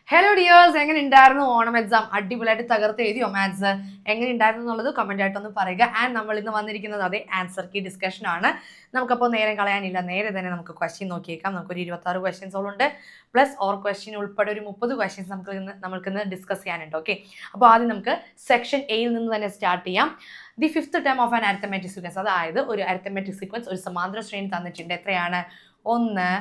Hello dears, എങ്ങനെ ഉണ്ടായിരുന്നു Onam exam? അടിപൊളിയായിട്ട് തകർത്ത് എഴുതിയോ മാത്സ്? എങ്ങനെ ഉണ്ടായിരുന്നു എന്നുള്ളത് കമന്റ് ആയിട്ടൊന്ന് പറയുക. ആൻഡ് നമ്മൾ ഇന്ന് വന്നിരിക്കുന്നത് അതേ ആൻസർ കീ ഡിസ്കഷൻ ആണ്. നമുക്കപ്പോൾ നേരം കളയാനില്ല, നേരെ തന്നെ നമുക്ക് ക്വസ്റ്റ്യൻ നോക്കിയേക്കാം. നമുക്കൊരു 26 ക്വസ്റ്റ്യൻസോളുണ്ട്, പ്ലസ് ഓർ ക്വസ്റ്റ്യൻ ഉൾപ്പെടെ ഒരു 30 ക്വസ്റ്റ്യൻസ് നമുക്കിന്ന് ഡിസ്കസ് ചെയ്യാനുണ്ട്. ഓക്കെ, അപ്പോൾ ആദ്യം നമുക്ക് സെക്ഷൻ എയിൽ നിന്ന് തന്നെ സ്റ്റാർട്ട് ചെയ്യാം. The fifth term of an arithmetic sequence, അതായത് ഒരു അരിത്തമെറ്റിക് സീക്വൻസ് ഒരു സമാന്തര ശ്രേണി തന്നിട്ടുണ്ട്. എത്രയാണ്? 1,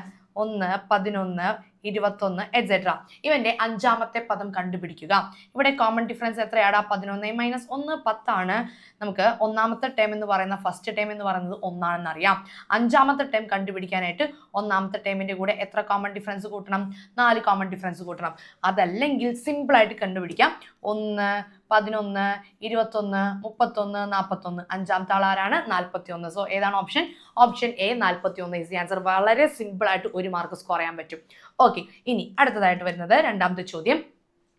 1, 11, 21 എക്സെട്ര. ഇവന്റെ അഞ്ചാമത്തെ പദം കണ്ടുപിടിക്കുക. ഇവിടെ കോമൺ ഡിഫറൻസ് എത്രയാടാ? 11 മൈനസ് 1 10 ആണ്. നമുക്ക് ഒന്നാമത്തെ ടേം എന്ന് പറയുന്ന ഫസ്റ്റ് ടേം എന്ന് പറയുന്നത് 1 ആണെന്ന് അറിയാം. അഞ്ചാമത്തെ ടേം കണ്ടുപിടിക്കാനായിട്ട് ഒന്നാമത്തെ ടേമിന്റെ കൂടെ എത്ര കോമൺ ഡിഫറൻസ് കൂട്ടണം? 4 കോമൺ ഡിഫറൻസ് കൂട്ടണം. അതല്ലെങ്കിൽ സിമ്പിൾ ആയിട്ട് കണ്ടുപിടിക്കാം. 1, 11, 21, 31, 41. അഞ്ചാമത്തെ ആളാരാണ്? 41. സോ ഏതാണ് option? Option A 41 is the answer. വളരെ സിമ്പിൾ ആയിട്ട് 1 മാർക്ക് സ്കോർ ചെയ്യാൻ പറ്റും. ഓക്കെ, ഇനി അടുത്തതായിട്ട് വരുന്നത് രണ്ടാമത്തെ ചോദ്യം.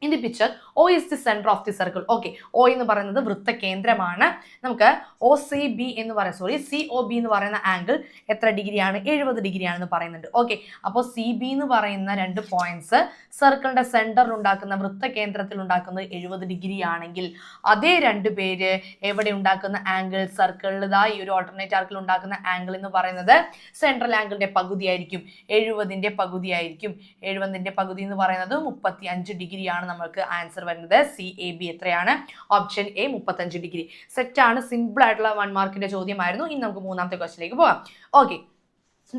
In the picture O is the center of the circle. Okay, O എന്ന് പറയുന്നത് വൃത്തകേന്ദ്രമാണ്. നമുക്ക് OCB എന്ന് പറയുന്ന COB എന്ന് പറയുന്ന ആംഗിൾ എത്ര ഡിഗ്രിയാണ്? 70 ഡിഗ്രിയാണെന്ന് പറയുന്നുണ്ട്. ഓക്കെ, അപ്പോൾ CB എന്ന് പറയുന്ന 2 പോയിന്റ്സ് സർക്കിളിന്റെ സെന്ററിൽ ഉണ്ടാക്കുന്ന വൃത്തകേന്ദ്രത്തിൽ ഉണ്ടാക്കുന്നത് 70 ഡിഗ്രി ആണെങ്കിൽ അതേ 2 പേര് എവിടെ ഉണ്ടാക്കുന്ന ആംഗിൾ? സർക്കിളിൽ ഈ ഒരു ഓൾട്ടർനേറ്റ് ആർക്കിൽ ഉണ്ടാക്കുന്ന ആംഗിൾ എന്ന് പറയുന്നത് സെൻട്രൽ ആംഗിളിന്റെ പകുതിയായിരിക്കും. 70ന്റെ പകുതിയായിരിക്കും. 70ന്റെ പകുതി എന്ന് പറയുന്നത് 35 ഡിഗ്രിയാണ്. നമുക്ക് ആൻസർ വരുന്നത് CAB എത്രയാണ്? Option A 35 degree. സെറ്റ് ആണ്. സിമ്പിൾ ആയിട്ടുള്ള 1 മാർക്കിന്റെ ചോദ്യമായിരുന്നു. ഇനി നമുക്ക് മൂന്നാമത്തെ ക്വസ്റ്റിലേക്ക് പോകാം. Okay,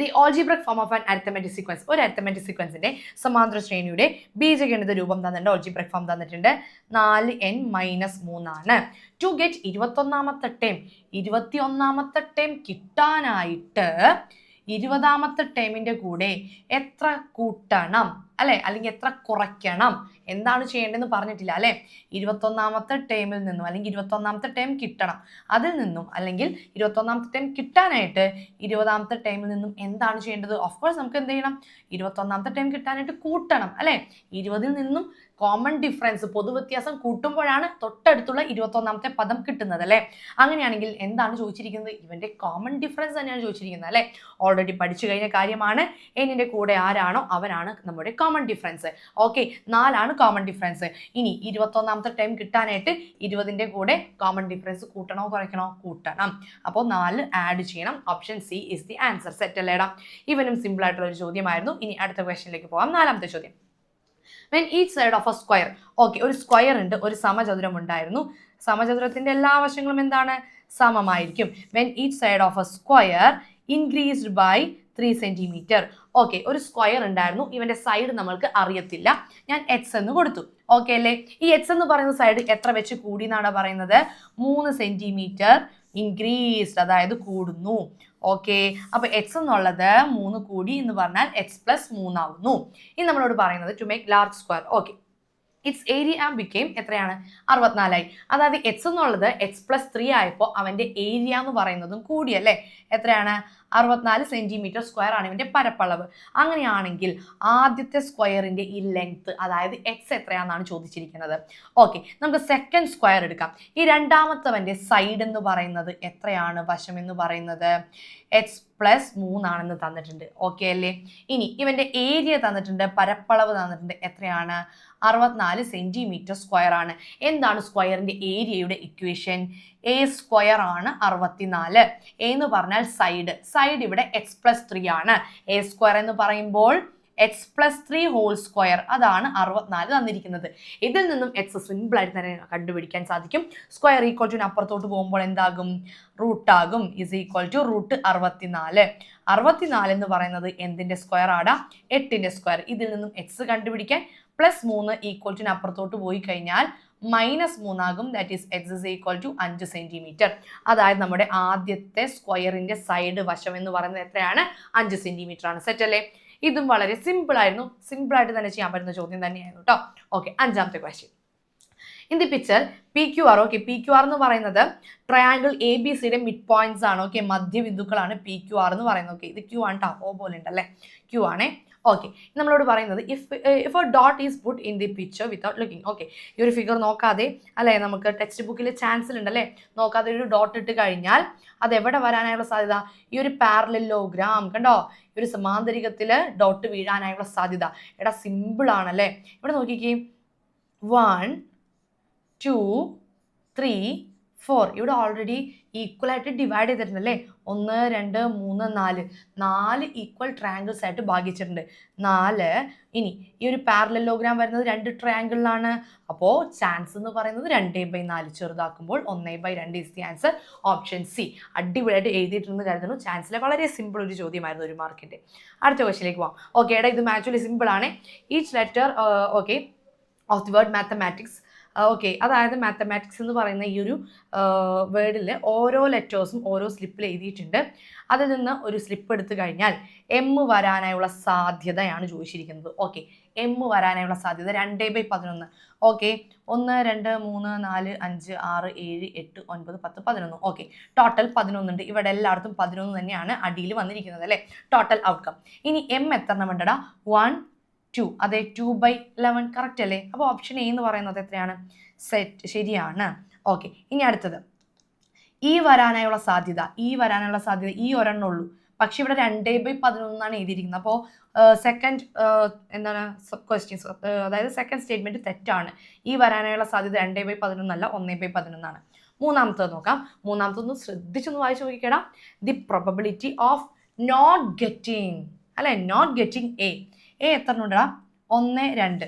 the algebraic form of an arithmetic sequence. ഒരു അരിത്തമെറ്റിക് സീക്വൻസിന്റെ സമാന്തര ശ്രേണിയുടെ ബീജഗണിത രൂപം തന്നിട്ടുണ്ട്. ഓൾജിബ്രിക് ഫോം തന്നിട്ടുണ്ട്. 4n-3 ആണ്. ടു ഗെറ്റ് 21ാമത്തെ ടേം, 21ാമത്തെ ടേം കിട്ടാനായിട്ട് 20ാമത്തെ ടേമിന്റെ കൂടെ എത്ര കൂട്ടണം അല്ലെ, അല്ലെങ്കിൽ എത്ര കുറയ്ക്കണം? എന്താണ് ചെയ്യേണ്ടതെന്ന് പറഞ്ഞിട്ടില്ല അല്ലെ. 21ാമത്തെ ടേമിൽ നിന്നും, അല്ലെങ്കിൽ 21ാമത്തെ ടേം കിട്ടണം, അതിൽ നിന്നും, അല്ലെങ്കിൽ 21ാമത്തെ ടേം കിട്ടാനായിട്ട് 20ാമത്തെ ടേമിൽ നിന്നും എന്താണ് ചെയ്യേണ്ടത്? ഓഫ് കോഴ്സ് നമുക്ക് എന്ത് ചെയ്യണം? 21ാമത്തെ ടേം കിട്ടാനായിട്ട് കൂട്ടണം അല്ലെ. 20ൽ നിന്നും കോമൺ ഡിഫറൻസ്, പൊതുവ്യത്യാസം കൂട്ടുമ്പോഴാണ് തൊട്ടടുത്തുള്ള 21ാമത്തെ പദം കിട്ടുന്നത് അല്ലെ. അങ്ങനെയാണെങ്കിൽ എന്താണ് ചോദിച്ചിരിക്കുന്നത്? ഇവന്റെ കോമൺ ഡിഫറൻസ് തന്നെയാണ് ചോദിച്ചിരിക്കുന്നത് അല്ലെ. ഓൾറെഡി പഠിച്ചു കഴിഞ്ഞ കാര്യമാണ്. എന്നിന്റെ കൂടെ ആരാണോ അവനാണ് നമ്മുടെ കോമൺ ഡിഫറൻസ്. ഓക്കെ, 4 ആണ് കോമൺ ഡിഫറൻസ്. ഇനി 21ാമത്തെ ടൈം കിട്ടാനായിട്ട് 20ന്റെ കൂടെ കോമൺ ഡിഫറൻസ് കൂട്ടണോ കുറയ്ക്കണോ? കൂട്ടണം. അപ്പോൾ 4 ആഡ് ചെയ്യണം. Option C is the answer. Set അല്ലേടാ? ഇവനും സിമ്പിൾ ആയിട്ടുള്ള ഒരു ചോദ്യമായിരുന്നു. ഇനി അടുത്ത ക്വസ്റ്റ്യനിലേക്ക് പോകാം. നാലാമത്തെ ചോദ്യം. When each side of a square, okay, ഒരു സ്ക്വയർ ഉണ്ട്, ഒരു സമചതുരം ഉണ്ടായിരുന്നു. സമചതുരത്തിന്റെ എല്ലാ വശങ്ങളും എന്താണ്? സമമായിരിക്കും. When each side of a square increased by 3 cm. Okay, ഒരു സ്ക്വയർ ഉണ്ടായിരുന്നു. ഇവന്റെ സൈഡ് നമ്മൾക്ക് അറിയത്തില്ല. ഞാൻ എക്സ് എന്ന് കൊടുത്തു. ഓക്കെ അല്ലേ? ഈ എക്സ് എന്ന് പറയുന്ന സൈഡ് എത്ര വെച്ച് കൂടി എന്നാണ് പറയുന്നത്? 3 സെന്റിമീറ്റർ ഇൻക്രീസ്ഡ്, അതായത് കൂടുന്നു. ഓക്കെ, അപ്പൊ എക്സ് എന്നുള്ളത് 3 കൂടി എന്ന് പറഞ്ഞാൽ x+3 ആവുന്നു. ഇനി നമ്മളോട് പറയുന്നത് to make large square. Okay, its area became എത്രയാണ്? 64 ആയി. അതായത് എക്സ് എന്നുള്ളത് x+3 ആയപ്പോൾ അവന്റെ ഏരിയ എന്ന് പറയുന്നതും കൂടിയല്ലേ. എത്രയാണ്? 64 സെന്റിമീറ്റർ സ്ക്വയർ ആണ് ഇവന്റെ പരപ്പളവ്. അങ്ങനെയാണെങ്കിൽ ആദ്യത്തെ സ്ക്വയറിന്റെ ഈ ലെങ്ത്, അതായത് എക്സ് എത്രയാണെന്നാണ് ചോദിച്ചിരിക്കുന്നത്. ഓക്കെ, നമുക്ക് സെക്കൻഡ് സ്ക്വയർ എടുക്കാം. ഈ രണ്ടാമത്തവന്റെ സൈഡ് എന്ന് പറയുന്നത് എത്രയാണ്? വശം എന്ന് പറയുന്നത് x+3 ആണെന്ന് തന്നിട്ടുണ്ട്. ഓക്കെ അല്ലേ? ഇനി ഇവന്റെ ഏരിയ തന്നിട്ടുണ്ട്, പരപ്പളവ് തന്നിട്ടുണ്ട്. എത്രയാണ്? 64 സെന്റിമീറ്റർ സ്ക്വയർ ആണ്. എന്താണ് സ്ക്വയറിന്റെ ഏരിയയുടെ ഇക്വേഷൻ? എ സ്ക്വയർ ആണ് 64. എ എന്ന് പറഞ്ഞാൽ സൈഡ്, സൈഡ് ഇവിടെ x+3 ആണ്. എ സ്ക്വയർ എന്ന് പറയുമ്പോൾ x+3 ഹോൾ സ്ക്വയർ, അതാണ് 64 തന്നിരിക്കുന്നത്. ഇതിൽ നിന്നും എക്സ് സിമ്പിൾ ആയിട്ട് തന്നെ കണ്ടുപിടിക്കാൻ സാധിക്കും. സ്ക്വയർ ഈക്വൽ ടു അപ്പുറത്തോട്ട് പോകുമ്പോൾ എന്താകും? റൂട്ടാകും. Is equal to root 64. 64 എന്ന് പറയുന്നത് എന്തിന്റെ സ്ക്വയർ ആടാ? 8ന്റെ സ്ക്വയർ. ഇതിൽ നിന്നും എക്സ് കണ്ടുപിടിക്കാൻ +3 ഈക്വൽ ടു അപ്പുറത്തോട്ട് പോയി കഴിഞ്ഞാൽ -3 ആകും. That is x is equal to 5 centimetre. അതായത് നമ്മുടെ ആദ്യത്തെ സ്ക്വയറിന്റെ സൈഡ് വശം എന്ന് പറയുന്നത് എത്രയാണ്? 5 സെന്റിമീറ്റർ ആണ്. സെറ്റ് അല്ലേ? ഇതും വളരെ സിമ്പിൾ ആയിരുന്നു. സിമ്പിൾ ആയിട്ട് തന്നെ ചെയ്യാൻ പറ്റുന്ന ചോദ്യം തന്നെയായിരുന്നു കേട്ടോ. ഓക്കെ, അഞ്ചാമത്തെ question. In the picture PQR. Okay, PQR എന്ന് പറയുന്നത് ട്രയാങ്കിൾ ABCയുടെ മിഡ് പോയിന്റ്സ് ആണ്. ഓക്കെ, മധ്യബിന്ദുക്കളാണ് PQR എന്ന് പറയുന്നത്. ഓക്കെ, ഇത് Q ആണ് കേട്ടോ. ഓ പോലെ ഉണ്ടല്ലേ, Q ആണേ. ഓക്കെ, നമ്മളോട് പറയുന്നത് if A dot is put in the picture without looking. Okay, ഈ ഒരു ഫിഗർ നോക്കാതെ അല്ലേ, നമുക്ക് ടെക്സ്റ്റ് ബുക്കിൽ ചാൻസിൽ ഉണ്ടല്ലേ, നോക്കാതെ ഒരു ഡോട്ട് ഇട്ട് കഴിഞ്ഞാൽ അത് എവിടെ വരാനായുള്ള സാധ്യത? ഈ ഒരു പാരലലോഗ്രാം കണ്ടോ, ഈ ഒരു സമാന്തരികത്തിൽ ഡോട്ട് വീഴാനായുള്ള സാധ്യത. എടാ സിമ്പിൾ ആണല്ലേ. ഇവിടെ നോക്കിക്കേ, 1 2 3 4 ഇവിടെ ഓൾറെഡി ഈക്വൽ ആയിട്ട് ഡിവൈഡ് ചെയ്തിട്ടുണ്ടല്ലേ. 1 2 3 4 4 ഈക്വൽ ട്രയാങ്കിൾസ് ആയിട്ട് ഭാഗിച്ചിട്ടുണ്ട്. 4. ഇനി ഈ ഒരു പാരലലോഗ്രാം വരുന്നത് 2 ട്രയാങ്കിളിലാണ്. അപ്പോൾ ചാൻസ് എന്ന് പറയുന്നത് 2/4 ചെറുതാക്കുമ്പോൾ 1/2 is the answer. Option C. അടിപൊളിയായിട്ട് എഴുതിയിട്ടുണ്ടെന്ന് കരുതുന്നു. ചാൻസിലെ വളരെ സിമ്പിൾ ഒരു ചോദ്യമായിരുന്നു, 1 മാർക്കിന്റെ. അടുത്ത ക്വസ്റ്റിലേക്ക് പോവാം. ഓക്കെ, എടാ ഇത് ആക്ച്വലി സിമ്പിൾ ആണ്. Each letter okay of the word mathematics. Okay, അതായത് മാത്തമാറ്റിക്സ് എന്ന് പറയുന്ന ഈ ഒരു വേർഡിൽ ഓരോ ലെറ്റേഴ്സും ഓരോ സ്ലിപ്പിൽ എഴുതിയിട്ടുണ്ട്. അതിൽ നിന്ന് ഒരു സ്ലിപ്പ് എടുത്തു കഴിഞ്ഞാൽ എം വരാനായുള്ള സാധ്യതയാണ് ചോദിച്ചിരിക്കുന്നത്. ഓക്കെ, എം വരാനായുള്ള സാധ്യത 2/11. ഓക്കെ, 1 2 3 4 5 6 7 8 9 10 11. ഓക്കെ, ടോട്ടൽ 11 ഉണ്ട്. ഇവിടെ എല്ലായിടത്തും 11 തന്നെയാണ് അടിയിൽ വന്നിരിക്കുന്നത് അല്ലേ, ടോട്ടൽ ഔട്ട്കം. ഇനി എം എത്ര എണ്ണം ഉണ്ടടാ? 1 2. അതെ, 2/11 കറക്റ്റ് അല്ലേ. അപ്പോൾ ഓപ്ഷൻ എ എന്ന് പറയുന്നത് എത്രയാണ്? സെറ്റ്, ശരിയാണ്. ഓക്കെ, ഇനി അടുത്തത് ഈ വരാനായുള്ള സാധ്യത. ഈ ഒരെണ്ണം ഉള്ളൂ, പക്ഷെ ഇവിടെ 2/11 എഴുതിയിരിക്കുന്നത്. അപ്പോൾ സെക്കൻഡ് എന്താണ് ക്വസ്റ്റ്യൻസ്, അതായത് സെക്കൻഡ് സ്റ്റേറ്റ്മെന്റ് തെറ്റാണ്. ഈ വരാനായുള്ള സാധ്യത 2/11 അല്ല, 1/11. മൂന്നാമത്തത് നോക്കാം. മൂന്നാമത്തൊന്ന് ശ്രദ്ധിച്ചൊന്ന് വായിച്ചു നോക്കിക്കേടാ. The probability of not getting അല്ലെ, നോട്ട് ഗെറ്റിംഗ് എ എത്ര ഉണ്ടാ? 1 2.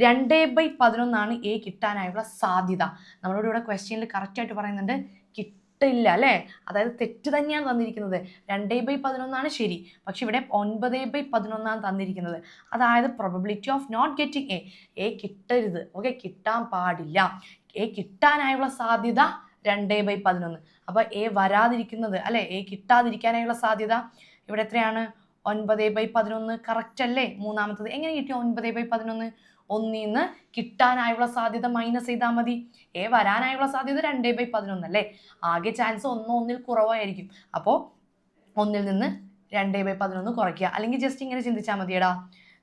2/11 എ കിട്ടാനായുള്ള സാധ്യത. നമ്മളോട് ഇവിടെ ക്വസ്റ്റ്യനിൽ കറക്റ്റായിട്ട് പറയുന്നുണ്ട് കിട്ടില്ല അല്ലേ, അതായത് തെറ്റ് തന്നെയാണ് തന്നിരിക്കുന്നത്. 2/11 ശരി, പക്ഷെ ഇവിടെ 9/11 തന്നിരിക്കുന്നത്. അതായത് probability of not getting A കിട്ടരുത്. ഓക്കെ, കിട്ടാൻ പാടില്ല. എ കിട്ടാനായുള്ള സാധ്യത 2/11. അപ്പോൾ എ വരാതിരിക്കുന്നത് അല്ലെ, എ കിട്ടാതിരിക്കാനായുള്ള സാധ്യത ഇവിടെ എത്രയാണ്? 9/11. കറക്റ്റ് അല്ലേ? മൂന്നാമത്തത് എങ്ങനെ കിട്ടിയോ 9/11? 1 കിട്ടാനായുള്ള സാധ്യത മൈനസ് ചെയ്താൽ മതി. എ വരാനായുള്ള സാധ്യത 2/11 അല്ലേ. ആകെ ചാൻസ് 1 കുറവായിരിക്കും. അപ്പോൾ 1 നിന്ന് 2/11 കുറയ്ക്കുക. അല്ലെങ്കിൽ ജസ്റ്റ് ഇങ്ങനെ ചിന്തിച്ചാൽ മതിയടാ,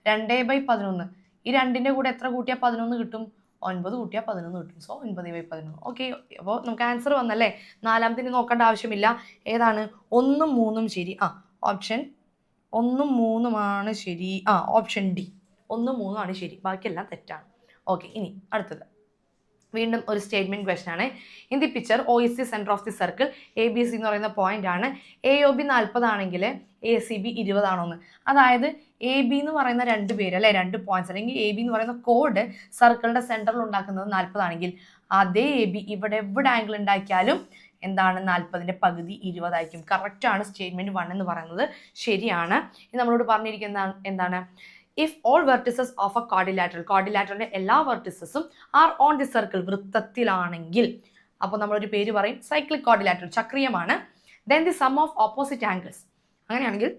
2/11 ഈ 2ന്റെ കൂടെ എത്ര കൂട്ടിയാൽ 11 കിട്ടും? 9 കൂട്ടിയാൽ 11 കിട്ടും. സോ 9/11. ഓക്കെ, അപ്പോൾ നമുക്ക് ആൻസർ വന്നല്ലേ. നാലാമത്തിന് നോക്കേണ്ട ആവശ്യമില്ല. ഏതാണ്? 1 3 ശരി. ഓപ്ഷൻ 1 3 ശരി. ഓപ്ഷൻ ഡി 1 3 ശരി, ബാക്കിയെല്ലാം തെറ്റാണ്. ഓക്കെ, ഇനി അടുത്തത് വീണ്ടും ഒരു സ്റ്റേറ്റ്മെന്റ് ക്വസ്റ്റൻ ആണ്. In the picture O is the centre of the circle. ABC എന്ന് പറയുന്ന പോയിന്റ് ആണ്. AOB 40 ആണെങ്കിൽ ACB 20 ആണോന്ന്. അതായത് AB എന്ന് പറയുന്ന 2 പേര് അല്ലെ, 2 പോയിന്റ്സ് അല്ലെങ്കിൽ AB എന്ന് പറയുന്ന കോഡ് സർക്കിളിന്റെ സെന്ററിൽ ഉണ്ടാക്കുന്നത് 40 ആണെങ്കിൽ അതേ AB ഇവിടെ ആംഗിൾ ഉണ്ടാക്കിയാലും എന്താണ്? 40ന്റെ പകുതി 20 ആയിരിക്കും. കറക്റ്റ് ആണ് സ്റ്റേറ്റ്മെന്റ് 1 എന്ന് പറയുന്നത്, ശരിയാണ്. ഇത് നമ്മളോട് പറഞ്ഞിരിക്കുന്ന എന്താണ്? If all vertices of a ക്വാഡ്രിലാറ്ററലിന്റെ എല്ലാ വെർട്ടിസസും ആർ ഓൺ ദി സർക്കിൾ, വൃത്തത്തിലാണെങ്കിൽ, അപ്പോൾ നമ്മളൊരു പേര് പറയും സൈക്ലിക് ക്വാഡ്രിലാറ്ററൽ, ചക്രീയമാണ്. Then the sum of opposite angles, അങ്ങനെയാണെങ്കിൽ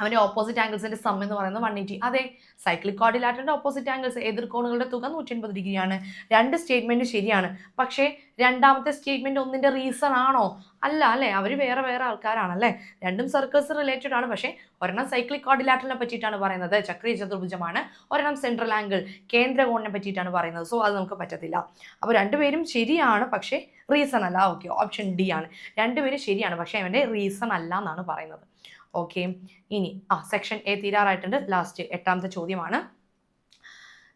അവന്റെ ഓപ്പോസിറ്റ് ആംഗിൾസിന്റെ സം എന്ന് പറയുന്നത് 180. അതെ, സൈക്ലിക് ക്വാഡ്രിലാറ്ററലിന്റെ ഓപ്പോസിറ്റ് ആംഗിൾസ് എതിർകോണുകളുടെ തുക 180 ഡിഗ്രിയാണ്. 2 സ്റ്റേറ്റ്മെന്റ് ശരിയാണ്. പക്ഷേ രണ്ടാമത്തെ സ്റ്റേറ്റ്മെന്റ് ഒന്നിന്റെ റീസൺ ആണോ? അല്ല അല്ലേ, അവർ വേറെ ആൾക്കാരാണല്ലേ. രണ്ടും സർക്കിൾസ് റിലേറ്റഡ് ആണ്. പക്ഷേ ഒരെണ്ണം സൈക്ലിക് ക്വാഡ്രിലാറ്ററലിനെ പറ്റിയിട്ടാണ് പറയുന്നത്, ചക്രീയ ചതുർഭുജമാണ്. ഒരെണ്ണം സെൻട്രൽ ആംഗിൾ, കേന്ദ്രകോണിനെ പറ്റിയിട്ടാണ് പറയുന്നത്. സോ അത് നമുക്ക് പറ്റത്തില്ല. അപ്പോൾ രണ്ടുപേരും ശരിയാണ്, പക്ഷേ റീസൺ അല്ല. ഓക്കെ, ഓപ്ഷൻ ഡി ആണ്. രണ്ടുപേരും ശരിയാണ്, പക്ഷേ അവന്റെ റീസൺ അല്ല എന്നാണ് പറയുന്നത്. ഓക്കെ, ഇനി സെക്ഷൻ എ തീരാറായിട്ടുണ്ട്. ലാസ്റ്റ് 8ാമത്തെ ചോദ്യമാണ്.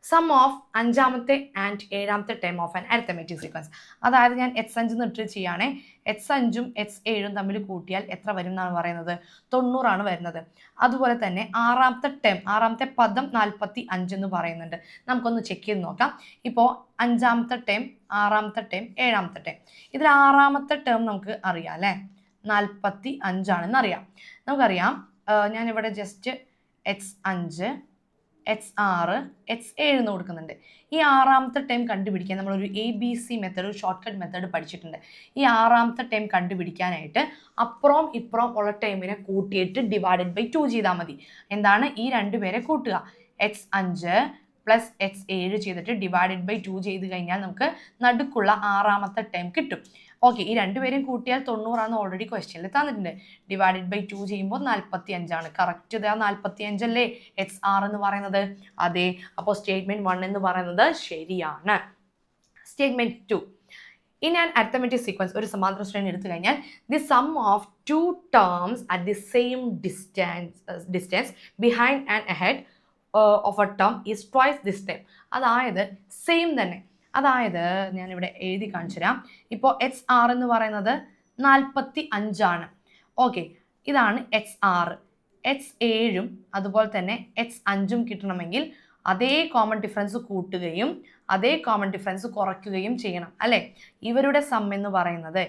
സം ഓഫ് 5ാമത്തെ ആൻഡ് 7ാമത്തെ term of an arithmetic sequence. അതായത് ഞാൻ H5 ഇട്ട് ചെയ്യുകയാണെ, H5ഉം H7ഉം തമ്മിൽ കൂട്ടിയാൽ എത്ര വരും എന്നാണ് പറയുന്നത്? 90 ആണ് വരുന്നത്. അതുപോലെ തന്നെ 6ാമത്തെ പദം 45 എന്ന് പറയുന്നുണ്ട്. നമുക്കൊന്ന് ചെക്ക് ചെയ്ത് നോക്കാം. ഇപ്പോൾ 5ാമത്തെ ടേം, 6ാമത്തെ ടേം, 7ാമത്തെ ടേം. ഇതിൽ 6ാമത്തെ ടേം നമുക്ക് അറിയാം അല്ലേ, 45 ആണെന്ന് അറിയാം. നമുക്കറിയാം. ഞാനിവിടെ ജസ്റ്റ് H5 H6 H7 എന്ന് കൊടുക്കുന്നുണ്ട്. ഈ 6ാമത്തെ ടേം കണ്ടുപിടിക്കാൻ നമ്മളൊരു ABC മെത്തേഡ്, ഒരു ഷോർട്ട് കട്ട് മെത്തേഡ് പഠിച്ചിട്ടുണ്ട്. ഈ 6ാമത്തെ ടേം കണ്ടുപിടിക്കാനായിട്ട് അപ്പുറവും ഇപ്പുറവും ഉള്ള ടേമിനെ കൂട്ടിയിട്ട് /2 ചെയ്താൽ മതി. എന്താണ്? ഈ 2 പേരെ കൂട്ടുക. H5 പ്ലസ് H7 ചെയ്തിട്ട് /2 ചെയ്ത് കഴിഞ്ഞാൽ നമുക്ക് നടുക്കുള്ള 6ാമത്തെ ടേം കിട്ടും. ഓക്കെ, ഈ രണ്ടുപേരും കൂട്ടിയാൽ 90 ഓൾറെഡി ക്വസ്റ്റ്യനിൽ തന്നിട്ടുണ്ട്. ഡിവൈഡഡ് ബൈ 2 ചെയ്യുമ്പോൾ 45 കറക്റ്റ്. ഇതാ 45 അല്ലേ XR എന്ന് പറയുന്നത്? അതെ. അപ്പോൾ സ്റ്റേറ്റ്മെന്റ് 1 എന്ന് പറയുന്നത് ശരിയാണ്. Statement 2, in an arithmetic sequence, ഒരു സമാന്തര ശ്രേണി എടുത്തു കഴിഞ്ഞാൽ the sum of 2 terms at the same distance behind and ahead of A term is twice this time. അതായത് സെയിം തന്നെ, അതായത് ഞാനിവിടെ എഴുതി കാണിച്ചു തരാം. ഇപ്പോൾ XR എന്ന് പറയുന്നത് 45. ഓക്കെ, ഇതാണ് XR. X7 അതുപോലെ തന്നെ X5 കിട്ടണമെങ്കിൽ അതേ കോമൺ ഡിഫറൻസ് കൂട്ടുകയും അതേ കോമൺ ഡിഫറൻസ് കുറയ്ക്കുകയും ചെയ്യണം അല്ലേ? ഇവരുടെ സം എന്ന് പറയുന്നത്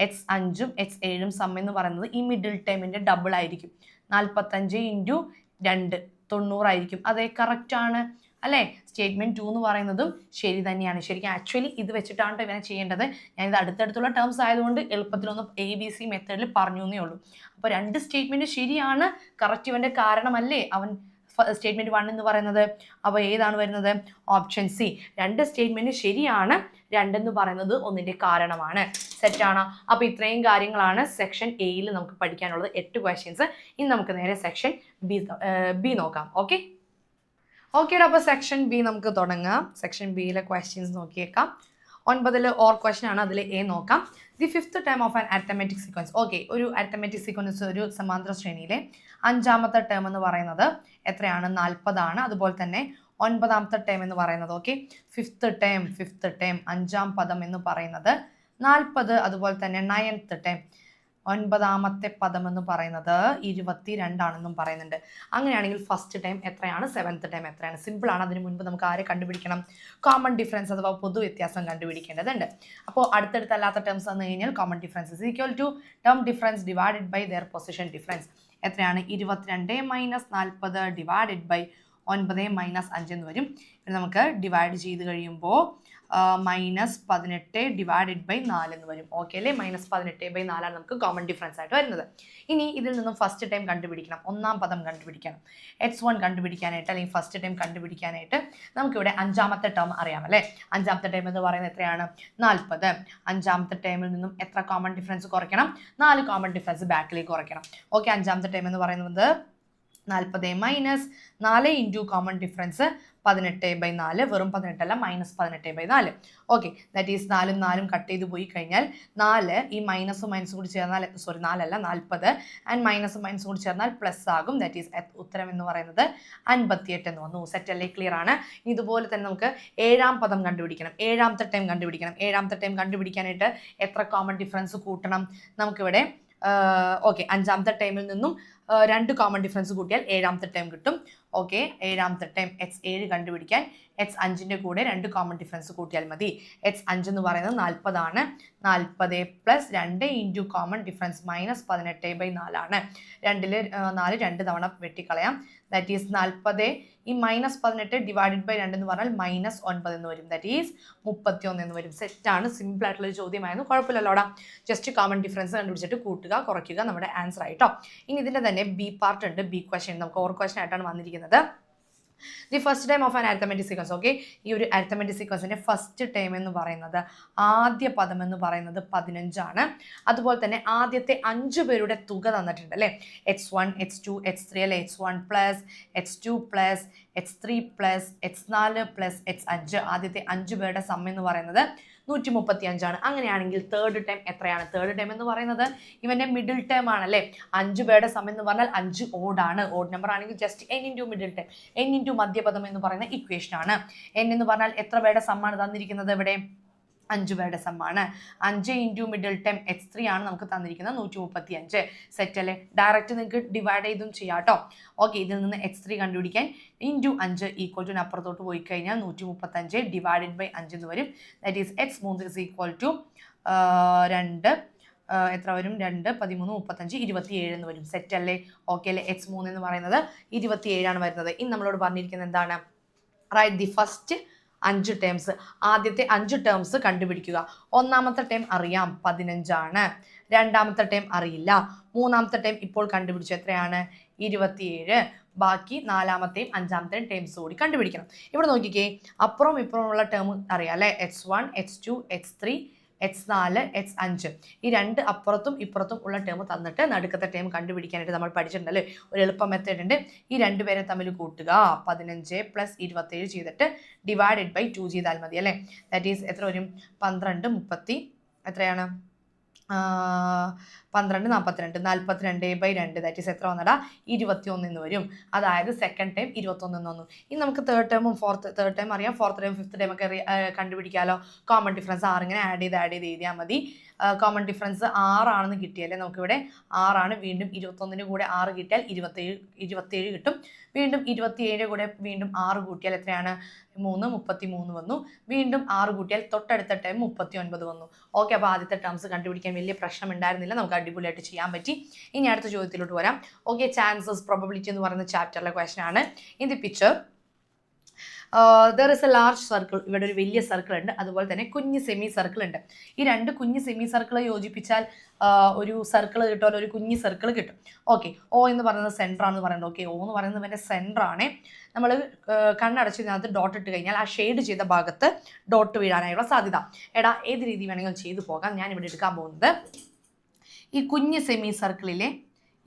X5 X7 സം എന്ന് പറയുന്നത് ഈ മിഡിൽ ടൈമിൻ്റെ ഡബിൾ ആയിരിക്കും. 45 × 2 90 ആയിരിക്കും. അതേ, കറക്റ്റ് ആണ് അല്ലേ? സ്റ്റേറ്റ്മെന്റ് 2 എന്ന് പറയുന്നതും ശരി തന്നെയാണ്. ശരിക്കും ആക്ച്വലി ഇത് വെച്ചിട്ടാണ് ഇവനെ ചെയ്യേണ്ടത്. ഞാനിത് അടുത്തടുത്തുള്ള ടേംസ് ആയതുകൊണ്ട് എളുപ്പത്തിലൊന്ന് ABC മെത്തേഡിൽ പറഞ്ഞു എന്നേ ഉള്ളൂ. അപ്പോൾ 2 സ്റ്റേറ്റ്മെന്റ് ശരിയാണ്. കറക്റ്റ് ഇവൻ്റെ കാരണമല്ലേ അവൻ സ്റ്റേറ്റ്മെന്റ് 1 എന്ന് പറയുന്നത്? അപ്പോൾ ഏതാണ് വരുന്നത്? Option C. 2 സ്റ്റേറ്റ്മെന്റ് ശരിയാണ്, 2 എന്ന് പറയുന്നത് ഒന്നിന്റെ കാരണമാണ്. സെറ്റാണോ? അപ്പോൾ ഇത്രയും കാര്യങ്ങളാണ് സെക്ഷൻ എയിൽ നമുക്ക് പഠിക്കാനുള്ളത്. 8 ക്വസ്റ്റ്യൻസ്. ഇനി നമുക്ക് നേരെ സെക്ഷൻ ബി നോക്കാം. ഓക്കെ, അപ്പോൾ സെക്ഷൻ ബി നമുക്ക് തുടങ്ങാം. സെക്ഷൻ ബിയിലെ ക്വസ്റ്റ്യൻസ് നോക്കിയേക്കാം. 9 ഓർ ക്വസ്റ്റ്യൻ ആണ്, അതിൽ എ നോക്കാം. The 5th term of an arithmetic sequence. Okay, ഒരു അരിത്തമെറ്റിക് സീക്വൻസ്, ഒരു സമാന്തര ശ്രേണിയിലെ 5ാമത്തെ ടേം എന്ന് പറയുന്നത് എത്രയാണ്? 40 അതുപോലെ തന്നെ 9ാമത്തെ ടേം എന്ന് പറയുന്നത്, ഓക്കെ, 5th ടേം 5ാം പദം എന്ന് പറയുന്നത് 40. അതുപോലെ തന്നെ 9th ടേം 9ാമത്തെ പദം എന്ന് പറയുന്നത് 22 ആണെന്നും പറയുന്നുണ്ട്. അങ്ങനെയാണെങ്കിൽ ഫസ്റ്റ് ടൈം എത്രയാണ്? 7th ടൈം എത്രയാണ്? സിമ്പിൾ ആണ്. അതിന് മുൻപ് നമുക്ക് ആരെ കണ്ടുപിടിക്കണം? കോമൺ ഡിഫറൻസ് അഥവാ പൊതു വ്യത്യാസം കണ്ടുപിടിക്കേണ്ടതുണ്ട്. അപ്പോൾ അടുത്തടുത്തല്ലാത്ത ടേംസ് വന്നു കഴിഞ്ഞാൽ common difference is equal to term difference divided by their position difference. എത്രയാണ്? 22 - 40 ഡിവൈഡഡ് ബൈ 9 - 5 എന്ന് വരും. പിന്നെ നമുക്ക് ഡിവൈഡ് ചെയ്ത് കഴിയുമ്പോൾ -18 ഡിവൈഡഡ് ബൈ 4 എന്ന് വരും. ഓക്കെ അല്ലേ? -18/4 ആണ് നമുക്ക് കോമൺ ഡിഫറൻസ് ആയിട്ട് വരുന്നത്. ഇനി ഇതിൽ നിന്നും ഫസ്റ്റ് ടൈം കണ്ടുപിടിക്കണം, 1ാം പദം കണ്ടുപിടിക്കണം. X1 കണ്ടുപിടിക്കാനായിട്ട് അല്ലെങ്കിൽ ഫസ്റ്റ് ടൈം കണ്ടുപിടിക്കാനായിട്ട് നമുക്കിവിടെ 5ാമത്തെ ടേം അറിയാം അല്ലേ? 5ാമത്തെ ടൈം എന്ന് പറയുന്നത് എത്രയാണ്? 40. 5ാമത്തെ ടൈമിൽ നിന്നും എത്ര കോമൺ ഡിഫറൻസ് കുറയ്ക്കണം? 4 കോമൺ ഡിഫറൻസ് ബാക്കിലേക്ക് കുറയ്ക്കണം. ഓക്കെ, 5ാമത്തെ ടൈം എന്ന് പറയുന്നത് 40 - 4 ഇൻറ്റു കോമൺ ഡിഫറൻസ് 18/4, വെറും 18 അല്ല, -18/4. ഓക്കെ, ദാറ്റ് ഈസ് 4 4 കട്ട് ചെയ്ത് പോയി കഴിഞ്ഞാൽ 4 ഈ മൈനസും കൂടി ചേർന്നാൽ 4 അല്ല 40 ആൻഡ് മൈനസും കൂടി ചേർന്നാൽ പ്ലസ് ആകും. ദാറ്റ് ഈസ് ഉത്തരം എന്ന് പറയുന്നത് 58 എന്ന് വന്നു. സെറ്റ് അല്ലേ? ക്ലിയർ ആണ്. ഇതുപോലെ തന്നെ നമുക്ക് 7ാം പദം കണ്ടുപിടിക്കണം. 7ാമത്തെ ടൈം കണ്ടുപിടിക്കണം. 7ാമത്തെ ടൈം കണ്ടുപിടിക്കാനായിട്ട് എത്ര കോമൺ ഡിഫറൻസ് കൂട്ടണം? നമുക്കിവിടെ ഓക്കെ, 5ാമത്തെ ടൈമിൽ നിന്നും 2 കോമൺ ഡിഫറൻസ് കൂട്ടിയാൽ 7ാമത്തെ ടൈം കിട്ടും. ഓക്കെ, 7ാമത്തെ ടൈം X7 കണ്ടുപിടിക്കാൻ X5ൻ്റെ കൂടെ 2 കോമൺ ഡിഫറൻസ് കൂട്ടിയാൽ മതി. X5 എന്ന് പറയുന്നത് 40 ആണ്. 40 + 2 ഇൻറ്റു കോമൺ ഡിഫറൻസ് -18/4 ആണ്. 2ൽ 4 2 തവണ വെട്ടിക്കളയാം. ദാറ്റ് ഈസ് 40 ഈ -18 ഡിവൈഡഡ് ബൈ 2 എന്ന് പറഞ്ഞാൽ -9 എന്ന് വരും. ദാറ്റ് ഈസ് 31 എന്ന് വരും. സെറ്റാണ്. സിമ്പിൾ ആയിട്ടുള്ളൊരു ചോദ്യമായിരുന്നു, കുഴപ്പമില്ലല്ലോടാ. ജസ്റ്റ് കോമൺ ഡിഫറൻസ് കണ്ടുപിടിച്ചിട്ട് കൂട്ടുക കുറയ്ക്കുക, നമ്മുടെ ആൻസർ ആയിട്ടോ. ഇനി ഇതിൻ്റെ തന്നെ ബി പാർട്ട് ഉണ്ട്. ബി ക്വസ്റ്റ്യൻ നമുക്ക് ഓർ ക്വസ്റ്റ്യൻ ആയിട്ടാണ് വന്നിരിക്കുന്നത്. The first time of an arithmetic sequence. Okay, ഈ ഒരു അരിത്തമെറ്റിക് സീക്വൻസിന്റെ ഫസ്റ്റ് ടൈം എന്ന് പറയുന്നത്, ആദ്യ പദം എന്ന് പറയുന്നത് 15 ആണ്. അതുപോലെ തന്നെ ആദ്യത്തെ 5 പേരുടെ തുക തന്നിട്ടുണ്ട് അല്ലേ? X1 X2 X3 അല്ലെ? X1 + X2 + X3 + X4 + X5. ആദ്യത്തെ 5 പേരുടെ സം എന്ന് പറയുന്നത് 135 ആണ്. അങ്ങനെയാണെങ്കിൽ തേർഡ് ടൈം എത്രയാണ്? തേർഡ് ടൈം എന്ന് പറയുന്നത് ഇവന്റെ മിഡിൽ ടൈം ആണല്ലേ? 5 പേരുടെ സം എന്ന് പറഞ്ഞാൽ 5 ഓഡാണ്. ഓഡ് നമ്പർ ആണെങ്കിൽ just n into middle time, n into മധ്യപദം എന്ന് പറയുന്ന ഇക്വേഷൻ ആണ്. n എന്ന് പറഞ്ഞാൽ എത്ര പേരുടെ സമ്മാണ് തന്നിരിക്കുന്നത്? ഇവിടെ 5 പേരുടെ സമ്മാണ്. 5 ഇൻറ്റു മിഡിൽ ടൈം X3 ആണ് നമുക്ക് തന്നിരിക്കുന്നത് 135. സെറ്റ് അല്ലേ? ഡയറക്റ്റ് നിങ്ങൾക്ക് ഡിവൈഡ് ചെയ്തും ചെയ്യാം കേട്ടോ. ഓക്കെ, ഇതിൽ നിന്ന് X3 കണ്ടുപിടിക്കാൻ ഇൻറ്റു 5 ഈക്വൽ ടു അപ്പുറത്തോട്ട് പോയി കഴിഞ്ഞാൽ 135 ഡിവൈഡഡ് ബൈ 5 എന്ന് വരും. That is X3 is equal to 2 എത്ര വരും? 2 13 35 27 എന്ന് വരും. സെറ്റ് അല്ലേ? ഓക്കെ അല്ലേ? X3 എന്ന് പറയുന്നത് 27 ആണ് വരുന്നത്. ഇനി നമ്മളോട് പറഞ്ഞിരിക്കുന്നത് എന്താണ്? Write the first 5 terms. ആദ്യത്തെ 5 ടേംസ് കണ്ടുപിടിക്കുക. 1ാമത്തെ ടേം അറിയാം, 15 ആണ്. 2ാമത്തെ ടേം അറിയില്ല. 3ാമത്തെ ടേം ഇപ്പോൾ കണ്ടുപിടിച്ചു, എത്രയാണ്? 27. ബാക്കി 4ാമത്തെയും 5ാമത്തെയും ടേംസ് കൂടി കണ്ടുപിടിക്കണം. ഇവിടെ നോക്കിക്കേ, അപ്പുറം ഇപ്പുറമുള്ള ടേം അറിയാം അല്ലേ? X1 X2 X3 x4 x5 ഈ രണ്ട് അപ്പുറത്തും ഇപ്പുറത്തും ഉള്ള ടേം തന്നിട്ട് നടുക്കത്തെ ടേം കണ്ടുപിടിക്കാനായിട്ട് നമ്മൾ പഠിച്ചിട്ടുണ്ടല്ലേ ഒരു എളുപ്പ മെത്തേഡ് ഉണ്ട്. ഈ രണ്ടുപേരെ തമ്മിൽ കൂട്ടുക 15 + 27 ചെയ്തിട്ട് ഡിവൈഡഡ് ബൈ 2 ചെയ്താൽ മതി അല്ലേ. ദാറ്റ് ഈസ് എത്ര വരും 12 30 എത്രയാണ് 12 42 42/2 ദാറ്റ് ഈസ് എത്ര വന്നടാ 21 എന്ന് വരും. അതായത് സെക്കൻഡ് ടൈം 21 എന്ന് വന്നു. ഇനി നമുക്ക് തേർഡ് ടൈമും തേർഡ് ടൈം അറിയാം, ഫോർത്ത് ടൈം ഫിഫ്ത്ത് ടൈം ഒക്കെ കണ്ടുപിടിക്കാമല്ലോ. കോമൺ ഡിഫറൻസ് 6 ഇങ്ങനെ ആഡ് ചെയ്ത് എഴുതിയാൽ മതി. കോമൺ ഡിഫറൻസ് 6 ആണെന്ന് കിട്ടിയല്ലേ നമുക്കിവിടെ 6 ആണ്. വീണ്ടും 21 കൂടെ 6 കിട്ടിയാൽ 27 കിട്ടും. വീണ്ടും 27 കൂടെ വീണ്ടും 6 കൂട്ടിയാൽ എത്രയാണ് 33 വന്നു. വീണ്ടും 6 കൂട്ടിയാൽ തൊട്ടടുത്ത ടൈം 39 വന്നു. ഓക്കെ, അപ്പോൾ ആദ്യത്തെ ടേംസ് കണ്ടുപിടിക്കാൻ വലിയ പ്രശ്നം ഉണ്ടായിരുന്നില്ല, നമുക്ക് അടിപൊളിയായിട്ട് ചെയ്യാൻ പറ്റി. ഇനി അടുത്ത ചോദ്യത്തിലോട്ട് വരാം. ഓക്കെ, ചാൻസസ് പ്രോബബിലിറ്റി എന്ന് പറയുന്ന ചാപ്റ്ററിലെ ക്വസ്റ്റൻ ആണ്. In the picture there is A large circle. ഇവിടെ ഒരു വലിയ സർക്കിൾ ഉണ്ട്, അതുപോലെ തന്നെ കുഞ്ഞ് സെമി സർക്കിൾ ഉണ്ട്. ഈ രണ്ട് കുഞ്ഞ് സെമി സർക്കിൾ യോജിപ്പിച്ചാൽ ഒരു സർക്കിൾ കിട്ടുമല്ലോ, ഒരു കുഞ്ഞ് സർക്കിൾ കിട്ടും. ഓക്കെ, ഓ എന്ന് പറയുന്നത് സെൻറ്റർ ആണെന്ന് പറയുന്നത്. ഓക്കെ, ഓ എന്ന് പറയുന്നത് എൻ്റെ സെൻറ്റർ ആണ്. നമ്മൾ കണ്ണടച്ചതിനകത്ത് ഡോട്ട് ഇട്ട് കഴിഞ്ഞാൽ ആ ഷെയ്ഡ് ചെയ്ത ഭാഗത്ത് ഡോട്ട് വീഴാനായുള്ള സാധ്യത. എടാ ഏത് രീതി വേണമെങ്കിലും ചെയ്തു പോകാം. ഞാൻ ഇവിടെ എടുക്കാൻ പോകുന്നത് ഈ കുഞ്ഞ് സെമി സർക്കിളിലെ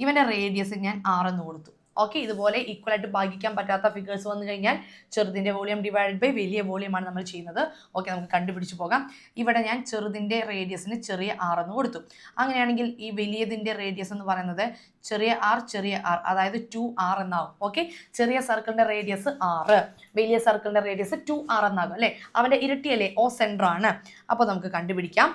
ഇവൻ്റെ റേഡിയസ് ഞാൻ 6 എന്ന് കൊടുത്തു. ഓക്കെ, ഇതുപോലെ ഈക്വലായിട്ട് ഭാഗിക്കാൻ പറ്റാത്ത ഫിഗേഴ്സ് വന്നു കഴിഞ്ഞാൽ ചെറുതിൻ്റെ വോളിയം ഡിവൈഡഡ് ബൈ വലിയ വോളിയമാണ് നമ്മൾ ചെയ്യുന്നത്. ഓക്കെ, നമുക്ക് കണ്ടുപിടിച്ച് പോകാം. ഇവിടെ ഞാൻ ചെറുതിൻ്റെ റേഡിയസിന് ചെറിയ 6 എന്ന് കൊടുത്തു. അങ്ങനെയാണെങ്കിൽ ഈ വലിയതിൻ്റെ റേഡിയസ് എന്ന് പറയുന്നത് ചെറിയ r അതായത് 2r എന്നാകും. ഓക്കെ, ചെറിയ സർക്കിളിൻ്റെ റേഡിയസ് 6, വലിയ സർക്കിളിൻ്റെ റേഡിയസ് 2r എന്നാകും അല്ലേ. അവൻ്റെ ഇരട്ടിയല്ലേ, ഓ സെൻറ്റർ ആണ്. അപ്പോൾ നമുക്ക് കണ്ടുപിടിക്കാം.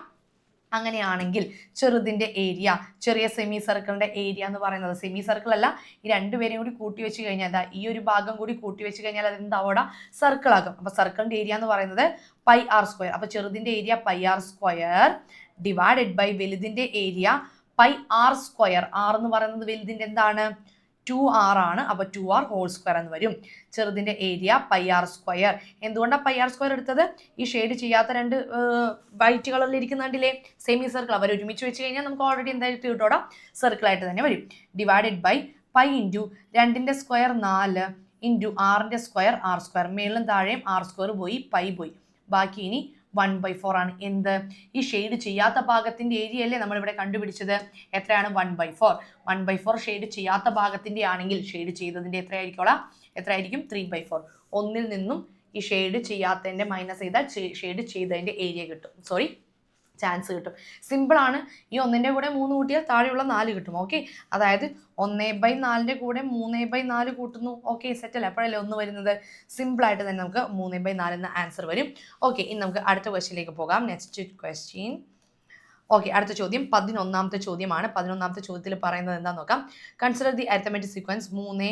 അങ്ങനെയാണെങ്കിൽ ചെറുതിൻ്റെ ഏരിയ, ചെറിയ സെമി സർക്കിളിൻ്റെ ഏരിയ എന്ന് പറയുന്നത്, സെമി സർക്കിൾ അല്ല, ഈ രണ്ടുപേരെയും കൂടി കൂട്ടി വെച്ച് കഴിഞ്ഞാൽ ഈ ഒരു ഭാഗം കൂടി കൂട്ടി വെച്ച് കഴിഞ്ഞാൽ അതെന്താവോടാ സർക്കിൾ ആകും. അപ്പോൾ സർക്കിളിൻ്റെ ഏരിയ എന്ന് പറയുന്നത് πr². അപ്പോൾ ചെറുതിൻ്റെ ഏരിയ πr² ഡിവൈഡഡ് ബൈ വലുതിൻ്റെ ഏരിയ πr². r എന്ന് പറയുന്നത് വലുതിൻ്റെ എന്താണ് 2r ആണ്. അപ്പോൾ 2r² എന്ന് വരും. ചെറുതിൻ്റെ ഏരിയ πr². എന്തുകൊണ്ടാണ് πr² എടുത്തത്? ഈ ഷെയ്ഡ് ചെയ്യാത്ത രണ്ട് വൈറ്റ് കളറിൽ ഇരിക്കുന്നുണ്ടില്ലേ സെമി സർക്കിൾ, അവർ ഒരുമിച്ച് വെച്ച് കഴിഞ്ഞാൽ നമുക്ക് ഓൾറെഡി എന്തായിട്ട് കിട്ടോടാ സർക്കിളായിട്ട് തന്നെ വരും. ഡിവൈഡഡ് ബൈ π ഇൻറ്റു 2ൻ്റെ സ്ക്വയർ 4 ഇൻറ്റു 6ൻ്റെ സ്ക്വയർ r². മേളിലും താഴെയും r² പോയി π പോയി. ബാക്കി ഇനി 1/4 ആണ്. എന്ത്? ഈ ഷെയ്ഡ് ചെയ്യാത്ത ഭാഗത്തിൻ്റെ ഏരിയ അല്ലേ നമ്മളിവിടെ കണ്ടുപിടിച്ചത്. എത്രയാണ് 1/4. 1/4 ഷെയ്ഡ് ചെയ്യാത്ത ഭാഗത്തിൻ്റെ ആണെങ്കിൽ ഷെയ്ഡ് ചെയ്തതിൻ്റെ എത്രയായിരിക്കും 3/4. ഒന്നിൽ നിന്നും ഈ ഷെയ്ഡ് ചെയ്യാത്തതിൻ്റെ മൈനസ് ചെയ്താൽ ഷെയ്ഡ് ചെയ്തതിൻ്റെ ഏരിയ കിട്ടും, ചാൻസ് കിട്ടും. സിമ്പിളാണ്. ഈ 1ൻ്റെ കൂടെ 3 കൂട്ടിയാൽ താഴെയുള്ള 4 കിട്ടും. ഓക്കെ, അതായത് 1/4ൻ്റെ കൂടെ 3/4 കൂട്ടുന്നു. ഓക്കെ, സെറ്റല്ലേ, അപ്പോഴല്ലേ 1 വരുന്നത്. സിമ്പിളായിട്ട് തന്നെ നമുക്ക് 3/4 എന്ന ആൻസർ വരും. ഓക്കെ, ഇനി നമുക്ക് അടുത്ത ക്വസ്റ്റ്യനിലേക്ക് പോകാം. Next question. ഓക്കെ, അടുത്ത ചോദ്യം 11ാമത്തെ ചോദ്യമാണ്. 11ാമത്തെ ചോദ്യത്തിൽ പറയുന്നത് എന്താണെന്ന് നോക്കാം. Consider the arithmetic sequence 3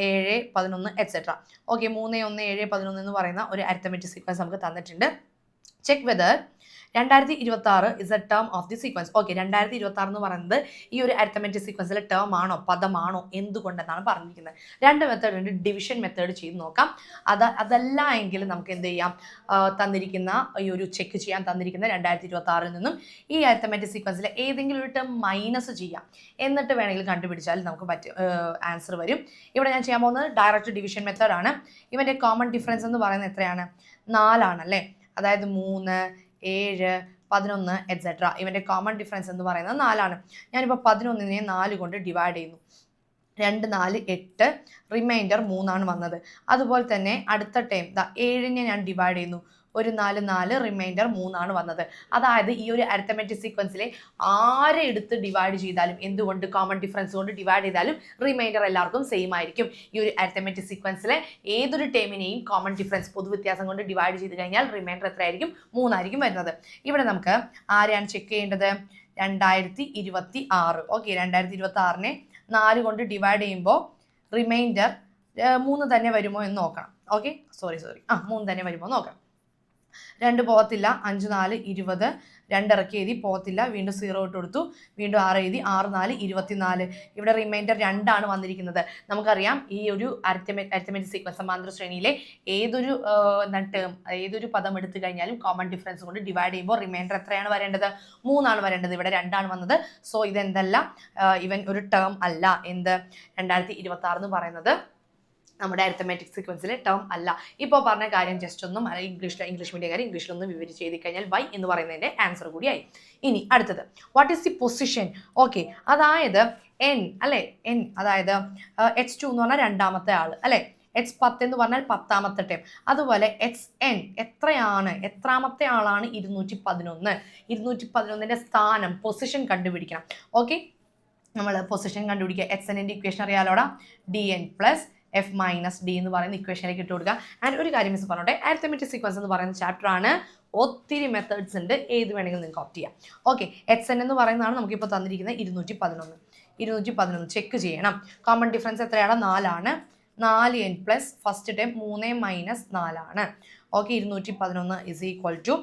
7 11 etcetera. Okay, 3 1 7 11 എന്ന് പറയുന്ന ഒരു അരിത്തമെറ്റിക് സീക്വൻസ് നമുക്ക് തന്നിട്ടുണ്ട്. Check whether 2026 is A term of the sequence. Okay, 2026 എന്ന് പറയുന്നത് ഈ ഒരു അരിത്തമെറ്റിക് സീക്വൻസിലെ ടേം ആണോ, പദമാണോ, എന്തുകൊണ്ടെന്നാണ് പറഞ്ഞിരിക്കുന്നത്. രണ്ട് മെത്തേഡ് ഉണ്ട്. ഡിവിഷൻ മെത്തേഡ് ചെയ്ത് നോക്കാം. അതല്ല എങ്കിൽ നമുക്ക് എന്ത് ചെയ്യാം, തന്നിരിക്കുന്ന ഈ ഒരു ചെക്ക് ചെയ്യാൻ തന്നിരിക്കുന്ന 2026 നിന്നും ഈ അരിത്തമെറ്റിക് സീക്വൻസിലെ ഏതെങ്കിലും ഒരു ടേം മൈനസ് ചെയ്യാം. എന്നിട്ട് വേണമെങ്കിൽ കണ്ടുപിടിച്ചാൽ നമുക്ക് ആൻസർ വരും. ഇവിടെ ഞാൻ ചെയ്യാൻ പോകുന്നത് ഡയറക്റ്റ് ഡിവിഷൻ മെത്തേഡാണ്. ഇവൻ്റെ കോമൺ ഡിഫറൻസ് എന്ന് പറയുന്നത് എത്രയാണ്? 4 ആണല്ലേ. അതായത് 3 7 11 എക്സെട്ര. ഇവൻ്റെ കോമൺ ഡിഫറൻസ് എന്ന് പറയുന്നത് 4 ആണ്. ഞാനിപ്പോൾ 11നെ 4 കൊണ്ട് ഡിവൈഡ് ചെയ്യുന്നു. 2 4 8, റിമൈൻഡർ 3 ആണ് വന്നത്. അതുപോലെ തന്നെ അടുത്ത ടൈം 7നെ ഞാൻ ഡിവൈഡ് ചെയ്യുന്നു. ഒരു 4 4, റിമൈൻഡർ 3 ആണ് വന്നത്. അതായത് ഈ ഒരു അരിത്തമെറ്റിക് സീക്വൻസിലെ ആരെ എടുത്ത് ഡിവൈഡ് ചെയ്താലും, എന്തുകൊണ്ട് കോമൺ ഡിഫറൻസ് കൊണ്ട് ഡിവൈഡ് ചെയ്താലും റിമൈൻഡർ എല്ലാവർക്കും സെയിം ആയിരിക്കും. ഈ ഒരു അരിത്തമെറ്റിക് സീക്വൻസിലെ ഏതൊരു ടേമിനെയും കോമൺ ഡിഫറൻസ് പൊതുവ്യത്യാസം കൊണ്ട് ഡിവൈഡ് ചെയ്ത് കഴിഞ്ഞാൽ റിമൈൻഡർ എത്രയായിരിക്കും? 3 ആയിരിക്കും വരുന്നത്. ഇവിടെ നമുക്ക് ആരെയാണ് ചെക്ക് ചെയ്യേണ്ടത്? 2026. ഓക്കെ, 2026നെ 4 കൊണ്ട് ഡിവൈഡ് ചെയ്യുമ്പോൾ റിമൈൻഡർ 3 തന്നെ വരുമോ എന്ന് നോക്കണം. ഓക്കെ, സോറി 3 തന്നെ വരുമോ എന്ന് നോക്കാം. 2 പോകത്തില്ല. 5 4 20, 2 ഇറക്കി എഴുതി, പോകത്തില്ല. വീണ്ടും 0 ഇട്ട് കൊടുത്തു. വീണ്ടും 6 എഴുതി. 6 4 24. ഇവിടെ റിമൈൻഡർ 2 ആണ് വന്നിരിക്കുന്നത്. നമുക്കറിയാം ഈ ഒരു അരിത്തമെറ്റിക് സീക്വൻസ് സമാന്തര ശ്രേണിയിലെ ഏതൊരു പദം എടുത്തു കഴിഞ്ഞാലും കോമൺ ഡിഫറൻസ് കൊണ്ട് ഡിവൈഡ് ചെയ്യുമ്പോൾ റിമൈൻഡർ എത്രയാണ് വരേണ്ടത്? 3 ആണ് വരേണ്ടത്. ഇവിടെ 2 ആണ് വന്നത്. സോ ഇതെന്തല്ല, ഇവൻ ഒരു ടേം അല്ല. എന്ത്? 2026 എന്ന് പറയുന്നത് നമ്മുടെ അരിത്തമാറ്റിക് സീക്വൻസിലെ ടേം അല്ല. ഇപ്പോൾ പറഞ്ഞ കാര്യം ജസ്റ്റ് ഒന്നും ഇംഗ്ലീഷ് മീഡിയം കാര്യം ഇംഗ്ലീഷിലൊന്നും വിവരിച്ച് എഴുതി കഴിഞ്ഞാൽ വൈ എന്ന് പറയുന്നതിൻ്റെ ആൻസർ കൂടിയായി. ഇനി അടുത്തത് what is the position. Okay, അതായത് എൻ അല്ലേ, എൻ അതായത് H2 എന്ന് പറഞ്ഞാൽ രണ്ടാമത്തെ ആൾ അല്ലേ, H10 എന്ന് പറഞ്ഞാൽ 10ാമത്തെ ടേം. അതുപോലെ Xn എത്രയാണ്, എത്രാമത്തെ ആളാണ് 211. 211ന്റെ സ്ഥാനം പൊസിഷൻ കണ്ടുപിടിക്കണം. ഓക്കെ, നമ്മൾ പൊസിഷൻ കണ്ടുപിടിക്കുക. Xnന്റെ ഇക്വേഷൻ അറിയാലോടാ, dn plus f minus d എന്ന് പറയുന്ന ഇക്വേഷനിലേക്ക് ഇട്ട് കൊടുക്കുക. ആൻഡ് ഒരു കാര്യം മിസ് പറഞ്ഞോട്ടെ, അരിത്തമെറ്റിക് സീക്വൻസ് എന്ന് പറയുന്ന ചാപ്റ്റർ ആണ്. ഒത്തിരി മെത്തേഡ്സ് ഉണ്ട്, ഏത് വേണമെങ്കിലും നിങ്ങൾക്ക് ഓപ്റ്റ് ചെയ്യാം. ഓക്കെ, Xn എന്ന് പറയുന്നതാണ് നമുക്കിപ്പോൾ തന്നിരിക്കുന്നത് 211 ചെക്ക് ചെയ്യണം. കോമൺ ഡിഫറൻസ് എത്രയാണ്, 4 ആണ്. 4n plus first time 3 minus 4 ആണ്. Okay, 211 is equal to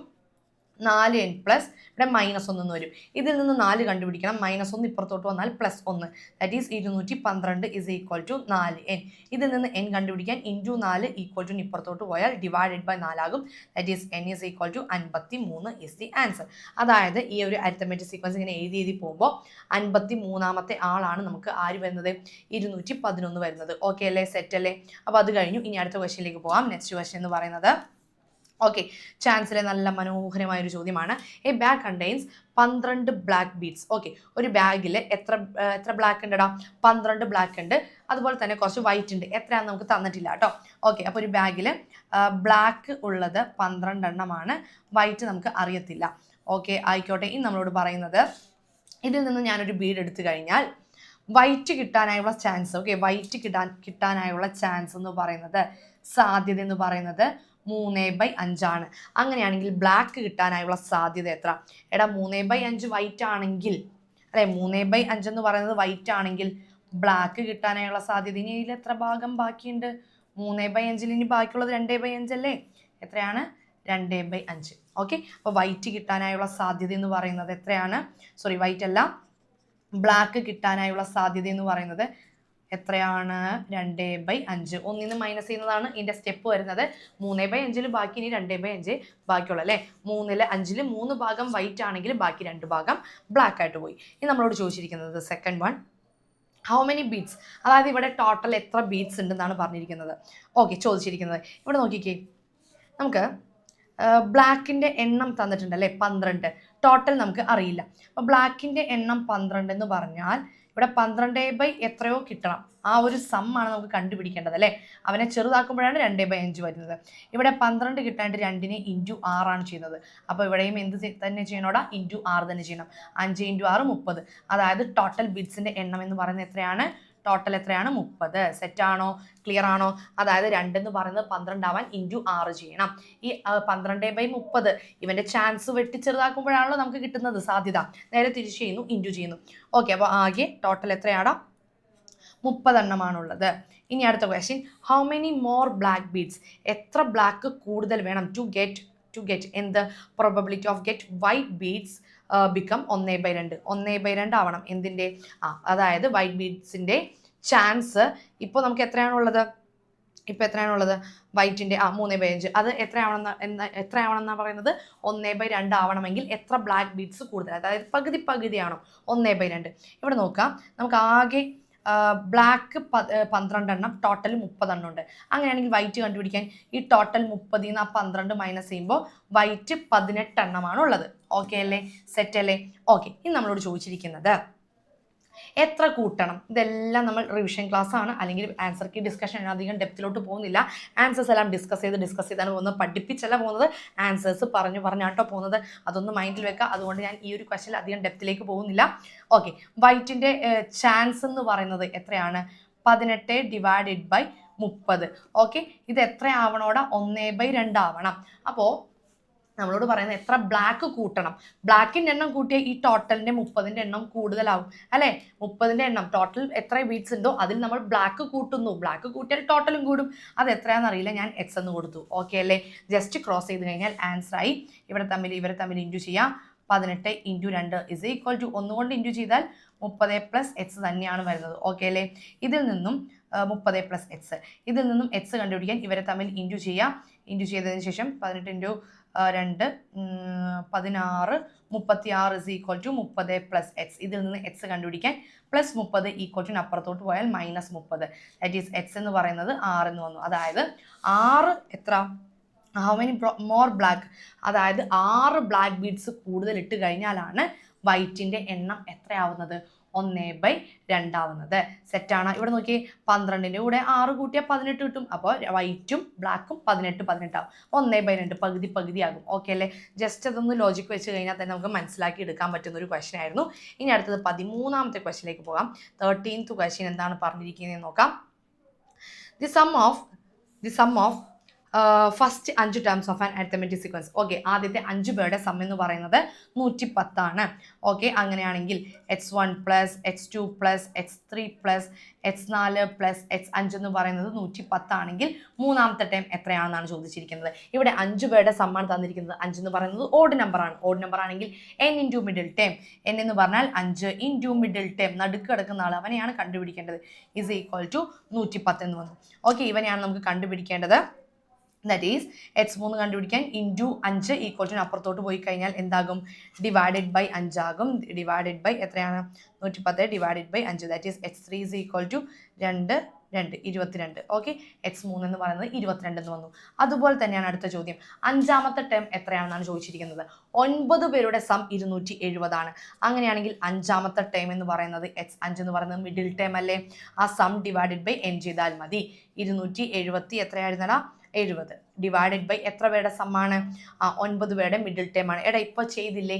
4n plus ഇവിടെ -1 എന്ന് വരും. ഇതിൽ നിന്ന് 4 കണ്ടുപിടിക്കണം. -1 ഇപ്പുറത്തോട്ട് വന്നാൽ +1, that is 212 is equal to 4n. ഇതിൽ നിന്ന് n കണ്ടുപിടിക്കാൻ × 4 ഈക്വൽ ടു ഇപ്പുറത്തോട്ട് പോയാൽ ഡിവൈഡഡ് ബൈ 4 ആകും, that is n is equal to 53 is the answer. അതായത് ഈ ഒരു അരിത്തമെറ്റിക് സീക്വൻസ് ഇങ്ങനെ എഴുതി പോകുമ്പോൾ 53ാമത്തെ ആളാണ് നമുക്ക് ആര് വരുന്നത്, 211 വരുന്നത്. ഓക്കെ അല്ലേ, സെറ്റ് അല്ലേ? അപ്പോൾ അത് കഴിഞ്ഞു. ഇനി അടുത്ത ക്വസ്റ്റ്യനിലേക്ക് പോകാം. നെക്സ്റ്റ് ക്വസ്റ്റ്യൻ എന്ന് പറയുന്നത് ഓക്കെ, ചാൻസിലെ നല്ല മനോഹരമായ ഒരു ചോദ്യമാണ്. A bag contains 12 black beads. Okay, ഒരു ബാഗിൽ എത്ര ബ്ലാക്ക് ഉണ്ടടാ, 12 ബ്ലാക്ക് ഉണ്ട്. അതുപോലെ തന്നെ കുറച്ച് വൈറ്റ് ഉണ്ട്. എത്രയാണെന്ന് നമുക്ക് തന്നിട്ടില്ല കേട്ടോ. ഓക്കെ, അപ്പോൾ ഒരു ബാഗിൽ ബ്ലാക്ക് ഉള്ളത് 12 എണ്ണമാണ്, വൈറ്റ് നമുക്ക് അറിയത്തില്ല. ഓക്കെ, ആയിക്കോട്ടെ. ഇനി നമ്മളോട് പറയുന്നത് ഇതിൽ നിന്ന് ഞാനൊരു ബീഡ് എടുത്തു കഴിഞ്ഞാൽ വൈറ്റ് കിട്ടാനായുള്ള ചാൻസ്, ഓക്കെ, വൈറ്റ് കിട്ടാനായുള്ള ചാൻസ് എന്ന് പറയുന്നത്, സാധ്യത എന്ന് പറയുന്നത് 3/5 ആണ്. അങ്ങനെയാണെങ്കിൽ ബ്ലാക്ക് കിട്ടാനായുള്ള സാധ്യത എത്ര? എടാ 3/5 വൈറ്റ് ആണെങ്കിൽ അല്ലെ, 3/5 എന്ന് പറയുന്നത് വൈറ്റ് ആണെങ്കിൽ ബ്ലാക്ക് കിട്ടാനായുള്ള സാധ്യത ഇനി ഇതിൽ എത്ര ഭാഗം ബാക്കിയുണ്ട്? 3/5 ഇനി ബാക്കിയുള്ളത് 2/5 അല്ലേ? എത്രയാണ്? 2/5. ഓക്കെ, അപ്പോൾ വൈറ്റ് കിട്ടാനായുള്ള സാധ്യത എന്ന് പറയുന്നത് എത്രയാണ്? സോറി, വൈറ്റ് അല്ല, ബ്ലാക്ക് കിട്ടാനായുള്ള സാധ്യത എന്ന് പറയുന്നത് എത്രയാണ്? 2/5. ഒന്നിന്ന് മൈനസ് ചെയ്യുന്നതാണ് ഇതിൻ്റെ സ്റ്റെപ്പ് വരുന്നത്. 3/5 ബാക്കി ഇനി 2/5 ബാക്കിയുള്ളൂ അല്ലേ. 3/5 3 ഭാഗം വൈറ്റ് ആണെങ്കിൽ ബാക്കി 2 ഭാഗം ബ്ലാക്ക് ആയിട്ട് പോയി. ഇനി നമ്മളോട് ചോദിച്ചിരിക്കുന്നത് second one, how many beads, അതായത് ഇവിടെ ടോട്ടൽ എത്ര ബീഡ്സ് ഉണ്ടെന്നാണ് പറഞ്ഞിരിക്കുന്നത്. ഓക്കെ, ചോദിച്ചിരിക്കുന്നത് ഇവിടെ നോക്കിക്കേ, നമുക്ക് ബ്ലാക്കിൻ്റെ എണ്ണം തന്നിട്ടുണ്ട് അല്ലേ, 12. ടോട്ടൽ നമുക്ക് അറിയില്ല. അപ്പോൾ ബ്ലാക്കിൻ്റെ എണ്ണം 12 എന്ന് പറഞ്ഞാൽ ഇവിടെ 12 എത്രയോ കിട്ടണം. ആ ഒരു സമ്മാണ് നമുക്ക് കണ്ടുപിടിക്കേണ്ടത് അല്ലേ. അവനെ ചെറുതാക്കുമ്പോഴാണ് 2/5 വരുന്നത്. ഇവിടെ 12 കിട്ടാണ്ട് 2നെ × 6 ആണ് ചെയ്യുന്നത്. അപ്പോൾ ഇവിടെയും എന്ത് തന്നെ ചെയ്യണോടാ, × 6 തന്നെ ചെയ്യണം. 5 × 6 30. അതായത് ടോട്ടൽ ബിറ്റ്സിൻ്റെ എണ്ണം എന്ന് പറയുന്നത് എത്രയാണ്? ടോട്ടൽ എത്രയാണ്? 30. സെറ്റാണോ? ക്ലിയർ ആണോ? അതായത് 2 എന്ന് പറയുന്നത് 12 ആവാൻ × 6 ചെയ്യണം. ഈ 12/30 ഇവൻ്റെ ചാൻസ് വെട്ടി ചെറുതാക്കുമ്പോഴാണല്ലോ നമുക്ക് കിട്ടുന്നത് സാധ്യത. നേരെ തിരിച്ച് ചെയ്യുന്നു, ഇൻറ്റു ചെയ്യുന്നു. ഓക്കെ, അപ്പോൾ ആകെ ടോട്ടൽ എത്രയാടാ? 30 എണ്ണമാണുള്ളത്. ഇനി അടുത്ത question, how many more black beads, എത്ര ബ്ലാക്ക് കൂടുതൽ വേണം ടു ഗെറ്റ് എന്ത് probability of get white beads become 1/2. 1/2 ആവണം എന്തിൻ്റെ? അതായത് വൈറ്റ് ബീഡ്സിൻ്റെ ചാൻസ് ഇപ്പോൾ നമുക്ക് എത്രയാണുള്ളത്? വൈറ്റിൻ്റെ 3/5. അത് എത്രയാവണമെന്നാണ് പറയുന്നത്? 1/2 ആവണമെങ്കിൽ എത്ര ബ്ലാക്ക് ബീഡ്സ് കൂടുതൽ, അതായത് പകുതിയാണോ? 1/2. ഇവിടെ നോക്കാം, നമുക്ക് ആകെ ബ്ലാക്ക് 12 എണ്ണം, ടോട്ടൽ 30 എണ്ണം ഉണ്ട്. അങ്ങനെയാണെങ്കിൽ വൈറ്റ് കണ്ടുപിടിക്കാൻ ഈ ടോട്ടൽ 30 നിന്ന് 12 മൈനസ് ചെയ്യുമ്പോൾ വൈറ്റ് 18 എണ്ണമാണ് ഉള്ളത്. ഓക്കെ അല്ലേ, സെറ്റ് അല്ലേ? ഓക്കെ, ഇനി നമ്മളോട് ചോദിച്ചിരിക്കുന്നത് എത്ര കൂട്ടണം. ഇതെല്ലാം നമ്മൾ റിവിഷൻ ക്ലാസ് ആണ്, അല്ലെങ്കിൽ ആൻസർ കീ ഡിസ്കഷൻ. അധികം ഡെപ്തിലോട്ട് പോകുന്നില്ല. ആൻസേഴ്സ് എല്ലാം ഡിസ്കസ് ചെയ്താണ് പോകുന്നത്, പഠിപ്പിച്ചല്ല പോകുന്നത്. ആൻസേഴ്സ് പറഞ്ഞാട്ടോ പോകുന്നത്. അതൊന്ന് മൈൻഡിൽ വെക്കുക. അതുകൊണ്ട് ഞാൻ ഈ ഒരു ക്വസ്റ്റ്യൻ അധികം ഡെപ്തിലേക്ക് പോകുന്നില്ല. ഓക്കെ, വൈറ്റിൻ്റെ ചാൻസ് എന്ന് പറയുന്നത് എത്രയാണ്? 18 ഡിവൈഡഡ് ബൈ 30. ഓക്കെ, ഇത് എത്ര ആവണോടാ? 1/2 ആവണം. അപ്പോൾ നമ്മളോട് പറയുന്നത് എത്ര ബ്ലാക്ക് കൂട്ടണം. ബ്ലാക്കിൻ്റെ എണ്ണം കൂട്ടിയാൽ ഈ ടോട്ടലിൻ്റെ 30ൻ്റെ എണ്ണം കൂടുതലാവും അല്ലേ. 30ൻ്റെ എണ്ണം ടോട്ടൽ എത്ര ബീഡ്സ് ഉണ്ടോ അതിൽ നമ്മൾ ബ്ലാക്ക് കൂട്ടുന്നു. ബ്ലാക്ക് കൂട്ടിയാൽ ടോട്ടലും കൂടും. അത് എത്രയാണെന്ന് അറിയില്ല, ഞാൻ X എന്ന് കൊടുത്തു. ഓക്കെ അല്ലേ, ജസ്റ്റ് ക്രോസ് ചെയ്ത് കഴിഞ്ഞാൽ ആൻസർ ആയി. ഇവരെ തമ്മിൽ ഇൻറ്റു ചെയ്യാം. 18 ഇൻറ്റു 2 ഇസ് ഈക്വൽ ടു ഒന്നുകൊണ്ട് ഇൻറ്റു ചെയ്താൽ 30 പ്ലസ് എക്സ് തന്നെയാണ് വരുന്നത്. ഓക്കെ അല്ലേ? ഇതിൽ നിന്നും 30 പ്ലസ് എക്സ്, ഇതിൽ നിന്നും എക്സ് കണ്ടുപിടിക്കാൻ ഇവരെ തമ്മിൽ ഇൻറ്റു ചെയ്യാം. ഇൻറ്റു ചെയ്തതിന് ശേഷം 18 into 2 16 36 is equal to 30 plus x. ഇതിൽ നിന്ന് എക്സ് കണ്ടുപിടിക്കാൻ പ്ലസ് 30 ഈക്വൽ ടു അപ്പുറത്തോട്ട് പോയാൽ മൈനസ് 30. ദാറ്റ് ഈസ് എക്സ് എന്ന് പറയുന്നത് 6 എന്ന് വന്നു. അതായത് 6 എത്ര, ഹൗ മെനി മോർ ബ്ലാക്ക്, അതായത് 6 ബ്ലാക്ക് ബീഡ്സ് കൂടുതൽ ഇട്ട് കഴിഞ്ഞാലാണ് വൈറ്റിൻ്റെ എണ്ണം എത്രയാവുന്നത്? 1/2 ആവുന്നത്. സെറ്റാണ്. ഇവിടെ നോക്കി 12ൻ്റെ കൂടെ 6 കൂട്ടിയാൽ 18 കിട്ടും. അപ്പോൾ വൈറ്റും ബ്ലാക്കും 18 ആവും. 1/2 പകുതി പകുതി ആകും. ഓക്കെ അല്ലേ? ജസ്റ്റ് അതൊന്ന് ലോജിക്ക് വെച്ച് കഴിഞ്ഞാൽ തന്നെ നമുക്ക് മനസ്സിലാക്കി എടുക്കാൻ പറ്റുന്ന ഒരു ക്വസ്റ്റ്യൻ ആയിരുന്നു. ഇനി അടുത്തത് 13ാമത്തെ ക്വസ്റ്റ്യനിലേക്ക് പോകാം. 13th ക്വസ്റ്റ്യൻ എന്താണ് പറഞ്ഞിരിക്കുന്നത് നോക്കാം. The sum of first 5 terms of an arithmetic sequence. Okay, ആദ്യത്തെ 5 പേരുടെ സം എന്ന് പറയുന്നത് 110 ആണ്. ഓക്കെ, അങ്ങനെയാണെങ്കിൽ x1 plus x2 plus x3 plus x4 plus x5 എന്ന് പറയുന്നത് 110 ആണെങ്കിൽ മൂന്നാമത്തെ ടേം എത്രയാണെന്നാണ് ചോദിച്ചിരിക്കുന്നത്. ഇവിടെ 5 പേരുടെ സമ്മാണ് തന്നിരിക്കുന്നത്. 5 എന്ന് പറയുന്നത് ഓഡ് നമ്പറാണ്. ഓഡ് നമ്പർ ആണെങ്കിൽ n into middle term, n എന്ന് പറഞ്ഞാൽ 5 ഇൻറ്റു മിഡിൽ ടേം, നടുക്ക് കിടക്കുന്ന ആൾ, അവനെയാണ് കണ്ടുപിടിക്കേണ്ടത്. ഇസ് ഈക്വൽ ടു 110 എന്ന് വന്നു. ഓക്കെ, ഇവനെയാണ് നമുക്ക് കണ്ടുപിടിക്കേണ്ടത്. ദാറ്റ് ഈസ് x3 കണ്ടുപിടിക്കാൻ ഇൻറ്റു 5 ഈക്വൽ ടു അപ്പുറത്തോട്ട് പോയി കഴിഞ്ഞാൽ എന്താകും? ഡിവൈഡഡ് ബൈ 5 ആകും. ഡിവൈഡഡ് ബൈ എത്രയാണ്? 110 divided by 5. That is x3 is equal to 2 22. Okay, x3 എന്ന് പറയുന്നത് 22 എന്ന് വന്നു. അതുപോലെ തന്നെയാണ് അടുത്ത ചോദ്യം. 5ാമത്തെ ടേം എത്രയാണെന്നാണ് ചോദിച്ചിരിക്കുന്നത്. 9 പേരുടെ സം 270 ആണ്. അങ്ങനെയാണെങ്കിൽ 5ാമത്തെ ടേം എന്ന് പറയുന്നത് x5 എന്ന് പറയുന്നത് മിഡിൽ ടേം അല്ലേ? ആ സം ഡിവൈഡഡ് ബൈ n ചെയ്താൽ മതി. 270 എത്രയായിരുന്നടാ? 70 ഡിവൈഡഡ് ബൈ എത്ര പേരുടെ സമ്മാണ്? 9 പേരുടെ മിഡിൽ ടേം ആണ്. എടാ ഇപ്പോൾ ചെയ്തില്ലേ?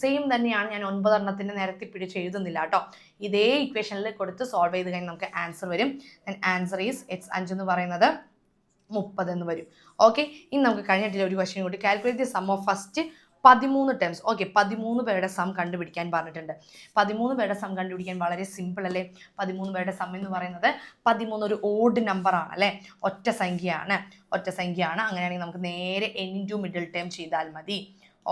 സെയിം തന്നെയാണ്. ഞാൻ 9 എണ്ണത്തിൻ്റെ നേരത്തെ പിടിച്ച് എഴുതുന്നില്ല കേട്ടോ. ഇതേ ഇക്വേഷനിൽ കൊടുത്ത് സോൾവ് ചെയ്ത് കഴിഞ്ഞാൽ നമുക്ക് ആൻസർ വരും. ആൻസർ ഈസ് x5 എന്ന് പറയുന്നത് 30 എന്ന് വരും. ഓക്കെ, ഇനി നമുക്ക് കഴിഞ്ഞിട്ടില്ല ഒരു ക്വസ്റ്റ്യൻ കൂടി. Calculate the sum of first 13 terms. Okay, 13 പേരുടെ സം കണ്ടുപിടിക്കാൻ പറഞ്ഞിട്ടുണ്ട്. 13 പേരുടെ സം കണ്ടുപിടിക്കാൻ വളരെ സിമ്പിൾ അല്ലേ? 13 പേരുടെ സം എന്ന് പറയുന്നത് 13 ഒരു ഓഡ് നമ്പർ ആണ് അല്ലേ? ഒറ്റ സംഖ്യയാണ്. അങ്ങനെയാണെങ്കിൽ നമുക്ക് നേരെ n ഇൻറ്റു മിഡിൽ ടേം ചെയ്താൽ മതി.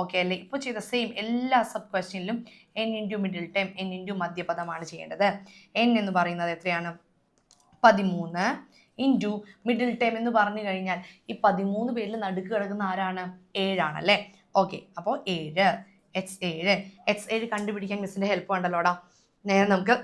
ഓക്കെ അല്ലേ? ഇപ്പോൾ ചെയ്ത സെയിം എല്ലാ സബ് ക്വസ്റ്റ്യനിലും n into middle term, n into മധ്യപദമാണ് ചെയ്യേണ്ടത്. n എന്ന് പറയുന്നത് എത്രയാണ്? 13 ഇൻറ്റു മിഡിൽ ടേം എന്ന് പറഞ്ഞു കഴിഞ്ഞാൽ ഈ 13 പേരിൽ നടുക്ക് കിടക്കുന്ന ആരാണ്? 7 ആണല്ലേ? ഓക്കെ, അപ്പോൾ 7 x7 കണ്ടുപിടിക്കാൻ മിസ്സിൻ്റെ ഹെൽപ്പ് വേണ്ടല്ലോടാ. നേരെ നമുക്ക്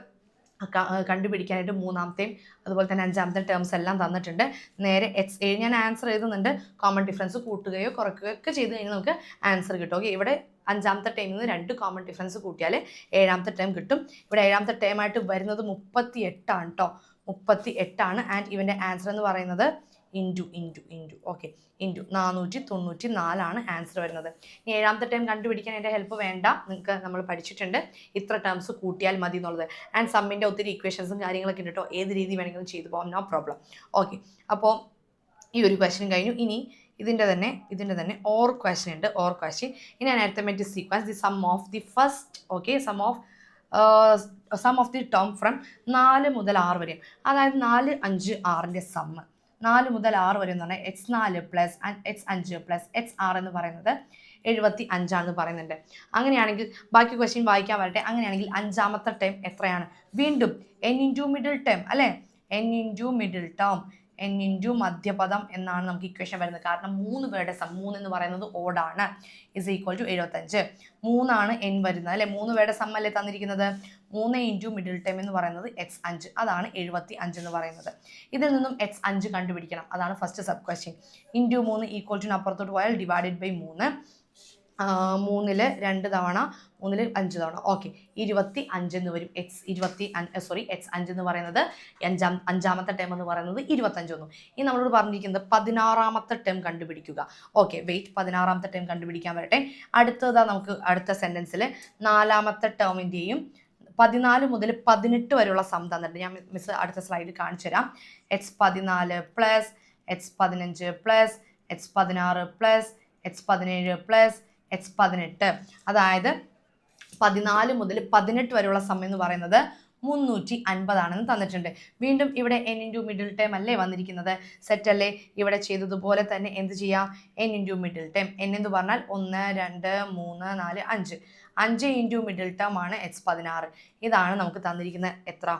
കണ്ടുപിടിക്കാനായിട്ട് 3ാമത്തെയും അതുപോലെ തന്നെ 5ാമത്തെ ടേംസ് എല്ലാം തന്നിട്ടുണ്ട്. നേരെ x7 ഞാൻ ആൻസർ എഴുതുന്നുണ്ട്. കോമൺ ഡിഫറൻസ് കൂട്ടുകയോ കുറയ്ക്കുകയോ ഒക്കെ ചെയ്ത് കഴിഞ്ഞാൽ നമുക്ക് ആൻസർ കിട്ടും. ഓക്കെ, ഇവിടെ 5ാമത്തെ ടേമിൽ നിന്ന് 2 കോമൺ ഡിഫറൻസ് കൂട്ടിയാൽ 7ാമത്തെ ടേം കിട്ടും. ഇവിടെ 7ാമത്തെ ടേമായിട്ട് വരുന്നത് 38 ആണ് കേട്ടോ. 38 ആണ്. ആൻഡ് ഇവൻ്റെ ആൻസർ എന്ന് പറയുന്നത് ഇൻറ്റു ഓക്കെ ഇൻറ്റു 494 ആണ് ആൻസർ വരുന്നത്. ഇനി 7ാമത്തെ ടേം കണ്ടുപിടിക്കാൻ എൻ്റെ ഹെൽപ്പ് വേണ്ട. നിങ്ങൾക്ക് നമ്മൾ പഠിച്ചിട്ടുണ്ട് ഇത്ര ടേംസ് കൂട്ടിയാൽ മതി എന്നുള്ളത്. ആൻഡ് സമ്മിൻ്റെ ഒത്തിരി ഇക്വേഷൻസും കാര്യങ്ങളൊക്കെ ഉണ്ട് കേട്ടോ. ഏത് രീതി വേണമെങ്കിലും ചെയ്തു പോകാം, നോ പ്രോബ്ലം. ഓക്കെ, അപ്പോൾ ഈ ഒരു ക്വസ്റ്റ്യൻ കഴിഞ്ഞു. ഇനി ഇതിൻ്റെ തന്നെ ഓർ ക്വസ്റ്റ്യൻ ഉണ്ട്. Or question in an arithmetic sequence the sum of the first, okay, sum of the term from 4 മുതൽ 6 വരെയും, അതായത് 4, 5, 6ൻ്റെ സമ്മ് 4 മുതൽ 6 വരെ എന്ന് പറഞ്ഞാൽ x4 plus x5 plus x6 എന്ന് പറയുന്നത് 75 ആണെന്ന് പറയുന്നുണ്ട്. അങ്ങനെയാണെങ്കിൽ ബാക്കി ക്വസ്റ്റ്യൻ വായിക്കാൻ വരട്ടെ. അങ്ങനെയാണെങ്കിൽ 5ാമത്തെ ടേം എത്രയാണ്? വീണ്ടും n ഇൻറ്റു മിഡിൽ ടേം അല്ലേ? n into middle term, n into മധ്യപദം എന്നാണ് നമുക്ക് ഇക്വേഷൻ വരുന്നത്. കാരണം 3 പേരുടെ സം, 3 എന്ന് പറയുന്നത് ഓടാണ്, ഇസ് ഈക്വൽ ടു 75. 3 ആണ് n വരുന്നത് അല്ലേ? 3 പേരുടെ സം അല്ലേ തന്നിരിക്കുന്നത്? 3 ഇൻറ്റു മിഡിൽ ടേം എന്ന് പറയുന്നത് x5, അതാണ് 75 എന്ന് പറയുന്നത്. ഇതിൽ നിന്നും x5 കണ്ടുപിടിക്കണം. അതാണ് first sub question. Into 3 equal to അപ്പുറത്തോട്ട് പോയാൽ ഡിവൈഡഡ് ബൈ 3. 3ൽ 2 തവണ, 3ൽ 5 തവണ. ഓക്കെ, 25 എന്ന് വരും. x5 എന്ന് പറയുന്നത് 5ാമത്തെ ടേം എന്ന് പറയുന്നത് 25 വന്നു. ഇനി നമ്മളോട് പറഞ്ഞിരിക്കുന്നത് 16ാമത്തെ ടേം കണ്ടുപിടിക്കുക. ഓക്കെ, വെയിറ്റ്, 16ാമത്തെ ടേം കണ്ടുപിടിക്കാൻ വരട്ടെ. അടുത്തതാ നമുക്ക് അടുത്ത സെൻറ്റൻസിൽ 4ാമത്തെ ടേമിൻ്റെയും 14 മുതൽ 18 വരെയുള്ള സം തന്നിട്ടുണ്ട്. ഞാൻ മിസ് അടുത്ത സ്ലൈഡിൽ കാണിച്ചു തരാം. x14 plus x15 plus x16 plus x17 plus x18, അതായത് 14 മുതൽ 18 വരെയുള്ള സം എന്ന് പറയുന്നത് 350 തന്നിട്ടുണ്ട്. വീണ്ടും ഇവിടെ n ഇൻറ്റു മിഡിൽ ടേം അല്ലേ വന്നിരിക്കുന്നത്, സെറ്റ് അല്ലേ? ഇവിടെ ചെയ്തതുപോലെ തന്നെ എന്ത് ചെയ്യാം, n into middle term. n എന്ന് പറഞ്ഞാൽ 1 2 3 4 5 5 ഇൻറ്റു മിഡിൽ ടേം ആണ് x16. ഇതാണ് നമുക്ക് തന്നിരിക്കുന്ന എത്ര,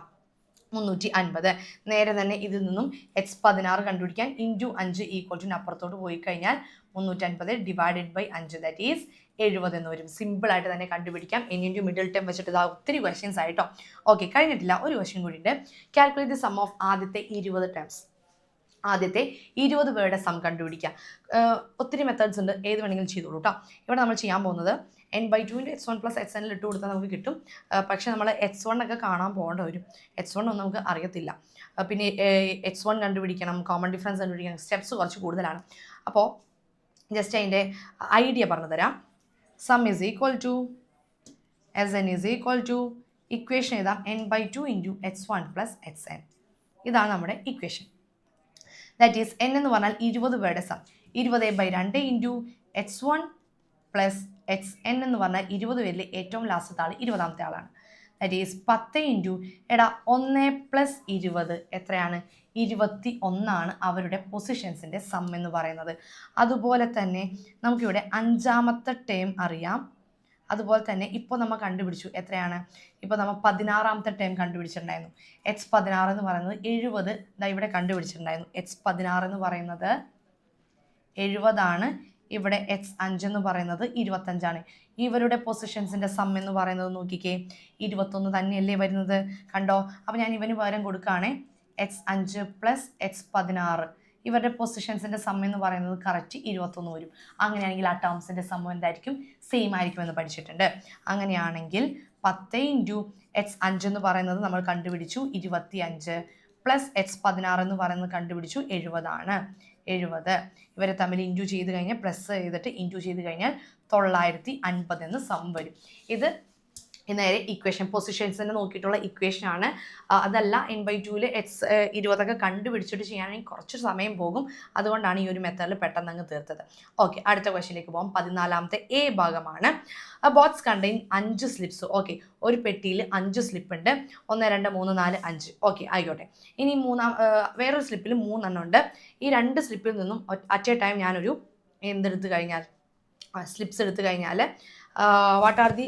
350. നേരെ തന്നെ ഇതിൽ നിന്നും x16 കണ്ടുപിടിക്കാൻ ഇൻറ്റു 5 ഈക്വൽ ടു അപ്പുറത്തോട്ട് പോയി കഴിഞ്ഞാൽ 350 ഡിവൈഡഡ് ബൈ 5 ദാറ്റ് ഈസ് 70 എന്ന് വരും. സിമ്പിൾ ആയിട്ട് തന്നെ കണ്ടുപിടിക്കാം. n ഇൻറ്റു മിഡിൽ ടേം വെച്ചിട്ട് ഇതാ ഒത്തിരി ക്വസ്റ്റ്യൻസ് ആയിട്ടോ. ഓക്കെ, കഴിഞ്ഞിട്ടില്ല, ഒരു ക്വസ്റ്റ്യൻ കൂടി ഉണ്ട്. കാൽക്കുലേറ്റ് ദി സം ഓഫ് ആദ്യത്തെ 20 ടേംസ്. ആദ്യത്തെ 20 പേരുടെ സം കണ്ടുപിടിക്കാം. ഒത്തിരി മെത്തേഡ്സ് ഉണ്ട്, ഏത് വേണമെങ്കിലും ചെയ്തോളൂ കേട്ടോ. ഇവിടെ നമ്മൾ ചെയ്യാൻ പോകുന്നത് n/2 x1 + xn ഇട്ട് കൊടുത്താൽ നമുക്ക് കിട്ടും. പക്ഷേ നമ്മൾ x1 ഒക്കെ കാണാൻ പോകേണ്ട വരും. x1 ഒന്നും നമുക്ക് അറിയത്തില്ല. പിന്നെ x1 കണ്ടുപിടിക്കണം, കോമൺ ഡിഫറൻസ് കണ്ടുപിടിക്കണം, സ്റ്റെപ്സ് കുറച്ച് കൂടുതലാണ്. അപ്പോൾ ജസ്റ്റ് അതിൻ്റെ ഐഡിയ പറഞ്ഞു തരാം. Sum is equal to Sn is equal to equation എഴുതാം n/2 ഇൻറ്റു x1 + xn. ഇതാണ് നമ്മുടെ ഇക്വേഷൻ. ദാറ്റ് ഈസ് n എന്ന് പറഞ്ഞാൽ 20 പേരുടെ സം. 20/2 ഇൻറ്റു x1 + xn എന്ന് പറഞ്ഞാൽ 20 പേരിൽ ഏറ്റവും ലാസ്റ്റത്തെ ആൾ 20ാമത്തെ ആളാണ്. ദാറ്റ് ഈസ് 10 ഇൻറ്റു 1 + 20 എത്രയാണ്, 21 അവരുടെ പൊസിഷൻസിൻ്റെ സം എന്ന് പറയുന്നത്. അതുപോലെ തന്നെ നമുക്കിവിടെ 5ാമത്തെ ടേം അറിയാം. അതുപോലെ തന്നെ ഇപ്പോൾ നമ്മൾ കണ്ടുപിടിച്ചു എത്രയാണ്, ഇപ്പോൾ നമ്മൾ 16ാമത്തെ ടേം കണ്ടുപിടിച്ചിട്ടുണ്ടായിരുന്നു. x16 എന്ന് പറയുന്നത് 70 ഇവിടെ കണ്ടുപിടിച്ചിട്ടുണ്ടായിരുന്നു. x16 എന്ന് പറയുന്നത് 70 ഇവിടെ x5 എന്ന് പറയുന്നത് 25. ഇവരുടെ പൊസിഷൻസിൻ്റെ സം എന്ന് പറയുന്നത് നോക്കിക്കേ, 21 തന്നെയല്ലേ വരുന്നത്, കണ്ടോ? അപ്പോൾ ഞാൻ ഇവന് പകരം കൊടുക്കുകയാണെ x5 + x16. ഇവരുടെ പൊസിഷൻസിൻ്റെ സം എന്ന് പറയുന്നത് കറക്റ്റ് 21 വരും. അങ്ങനെയാണെങ്കിൽ ആ ടേംസിൻ്റെ സം എന്തായിരിക്കും, സെയിം ആയിരിക്കുമെന്ന് പഠിച്ചിട്ടുണ്ട്. അങ്ങനെയാണെങ്കിൽ 10 ഇൻറ്റു x5 എന്ന് പറയുന്നത് നമ്മൾ കണ്ടുപിടിച്ചു 25 + x16 എന്ന് പറയുന്നത് കണ്ടുപിടിച്ചു 70. ഇവരെ തമ്മിൽ ഇൻറ്റു ചെയ്ത് കഴിഞ്ഞാൽ പ്ലസ് ചെയ്തിട്ട് ഇൻറ്റു ചെയ്ത് കഴിഞ്ഞാൽ 950 എന്ന് സം വരും. ഇത് നേരെ ഇക്വേഷൻ പൊസിഷൻസിനെ നോക്കിയിട്ടുള്ള ഇക്വേഷനാണ്. അതല്ല n/2 x20 കണ്ടുപിടിച്ചിട്ട് ചെയ്യാനാണെങ്കിൽ കുറച്ച് സമയം പോകും. അതുകൊണ്ടാണ് ഈ ഒരു മെത്തേഡിൽ പെട്ടെന്ന് അങ്ങ് തീർത്തത്. ഓക്കെ, അടുത്ത ക്വസ്റ്റ്യനിലേക്ക് പോകാം. 14ാമത്തെ എ ഭാഗമാണ്. Box contain 5 slips. ഓക്കെ, ഒരു പെട്ടിയിൽ 5 സ്ലിപ്പ് ഉണ്ട്. 1 2 3 4 5. ഓക്കെ, ആയിക്കോട്ടെ. ഇനി വേറൊരു സ്ലിപ്പിൽ 3 എണ്ണം ഉണ്ട്. ഈ 2 സ്ലിപ്പിൽ നിന്നും അറ്റ് എ ടൈം ഞാനൊരു സ്ലിപ്സ് എടുത്തു കഴിഞ്ഞാൽ വാട്ട് ആർ ദി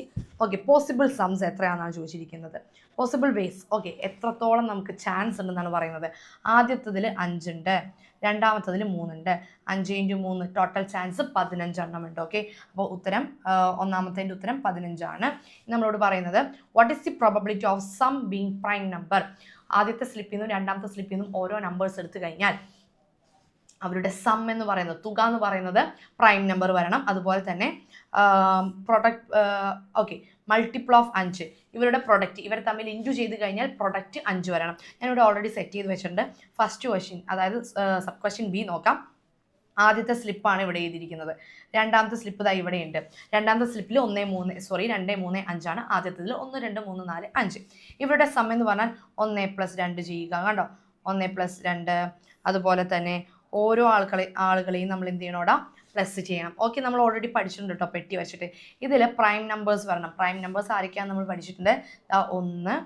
പോസിബിൾ സംസ് എത്രയാണെന്നാണ് ചോദിച്ചിരിക്കുന്നത്. Possible vase. ഓക്കെ, എത്രത്തോളം നമുക്ക് ചാൻസ് ഉണ്ടെന്നാണ് പറയുന്നത്. ആദ്യത്തതിൽ 5 ഉണ്ട്, രണ്ടാമത്തതിൽ 3 ഉണ്ട്. 5 ഇൻറ്റു 3 ടോട്ടൽ ചാൻസ് 15 എണ്ണം ഉണ്ട്. ഓക്കെ, അപ്പോൾ ഉത്തരം ഒന്നാമത്തേൻ്റെ ഉത്തരം 15 ആണ്. നമ്മളോട് പറയുന്നത് what is the probability of sum being prime number. ആദ്യത്തെ സ്ലിപ്പിൽ നിന്നും രണ്ടാമത്തെ സ്ലിപ്പിൽ നിന്നും ഓരോ നമ്പേഴ്സ് എടുത്തു കഴിഞ്ഞാൽ അവരുടെ സം എന്ന് പറയുന്നത്, തുക എന്ന് പറയുന്നത് പ്രൈം നമ്പർ വരണം. അതുപോലെ തന്നെ മൾട്ടിപ്പിൾ ഓഫ് 5, ഇവരുടെ പ്രൊഡക്റ്റ്, ഇവർ തമ്മിൽ ഇൻറ്റു ചെയ്ത് കഴിഞ്ഞാൽ പ്രൊഡക്റ്റ് 5 വരണം. ഞാനിവിടെ ഓൾറെഡി സെറ്റ് ചെയ്ത് വെച്ചിട്ടുണ്ട്. ഫസ്റ്റ് ക്വസ്റ്റ്യൻ, അതായത് സബ് ക്വസ്റ്റ്യൻ ബി നോക്കാം. ആദ്യത്തെ സ്ലിപ്പാണ് ഇവിടെ എഴുതിയിരിക്കുന്നത്. രണ്ടാമത്തെ സ്ലിപ്പ് ഇതാ ഇവിടെയുണ്ട്. രണ്ടാമത്തെ സ്ലിപ്പിൽ 2 3 5 ആണ്. ആദ്യത്തതിൽ 1 2 3 4 5. ഇവരുടെ സം എന്ന് പറഞ്ഞാൽ 1 + 2 ചെയ്യുക. കണ്ടോ, 1 + 2. അതുപോലെ തന്നെ ഓരോ ആളുകളെയും നമ്മൾ എന്ത് ചെയ്യണോടാ, പ്ലസ് ചെയ്യണം. ഓക്കെ, നമ്മൾ ഓൾറെഡി പഠിച്ചിട്ടുണ്ട് കേട്ടോ പെട്ടി വെച്ചിട്ട്. ഇതിൽ പ്രൈം നമ്പേഴ്സ് വരണം. പ്രൈം നമ്പേഴ്സ് ആരൊക്കെയാണെന്ന് നമ്മൾ പഠിച്ചിട്ടുണ്ട്. 1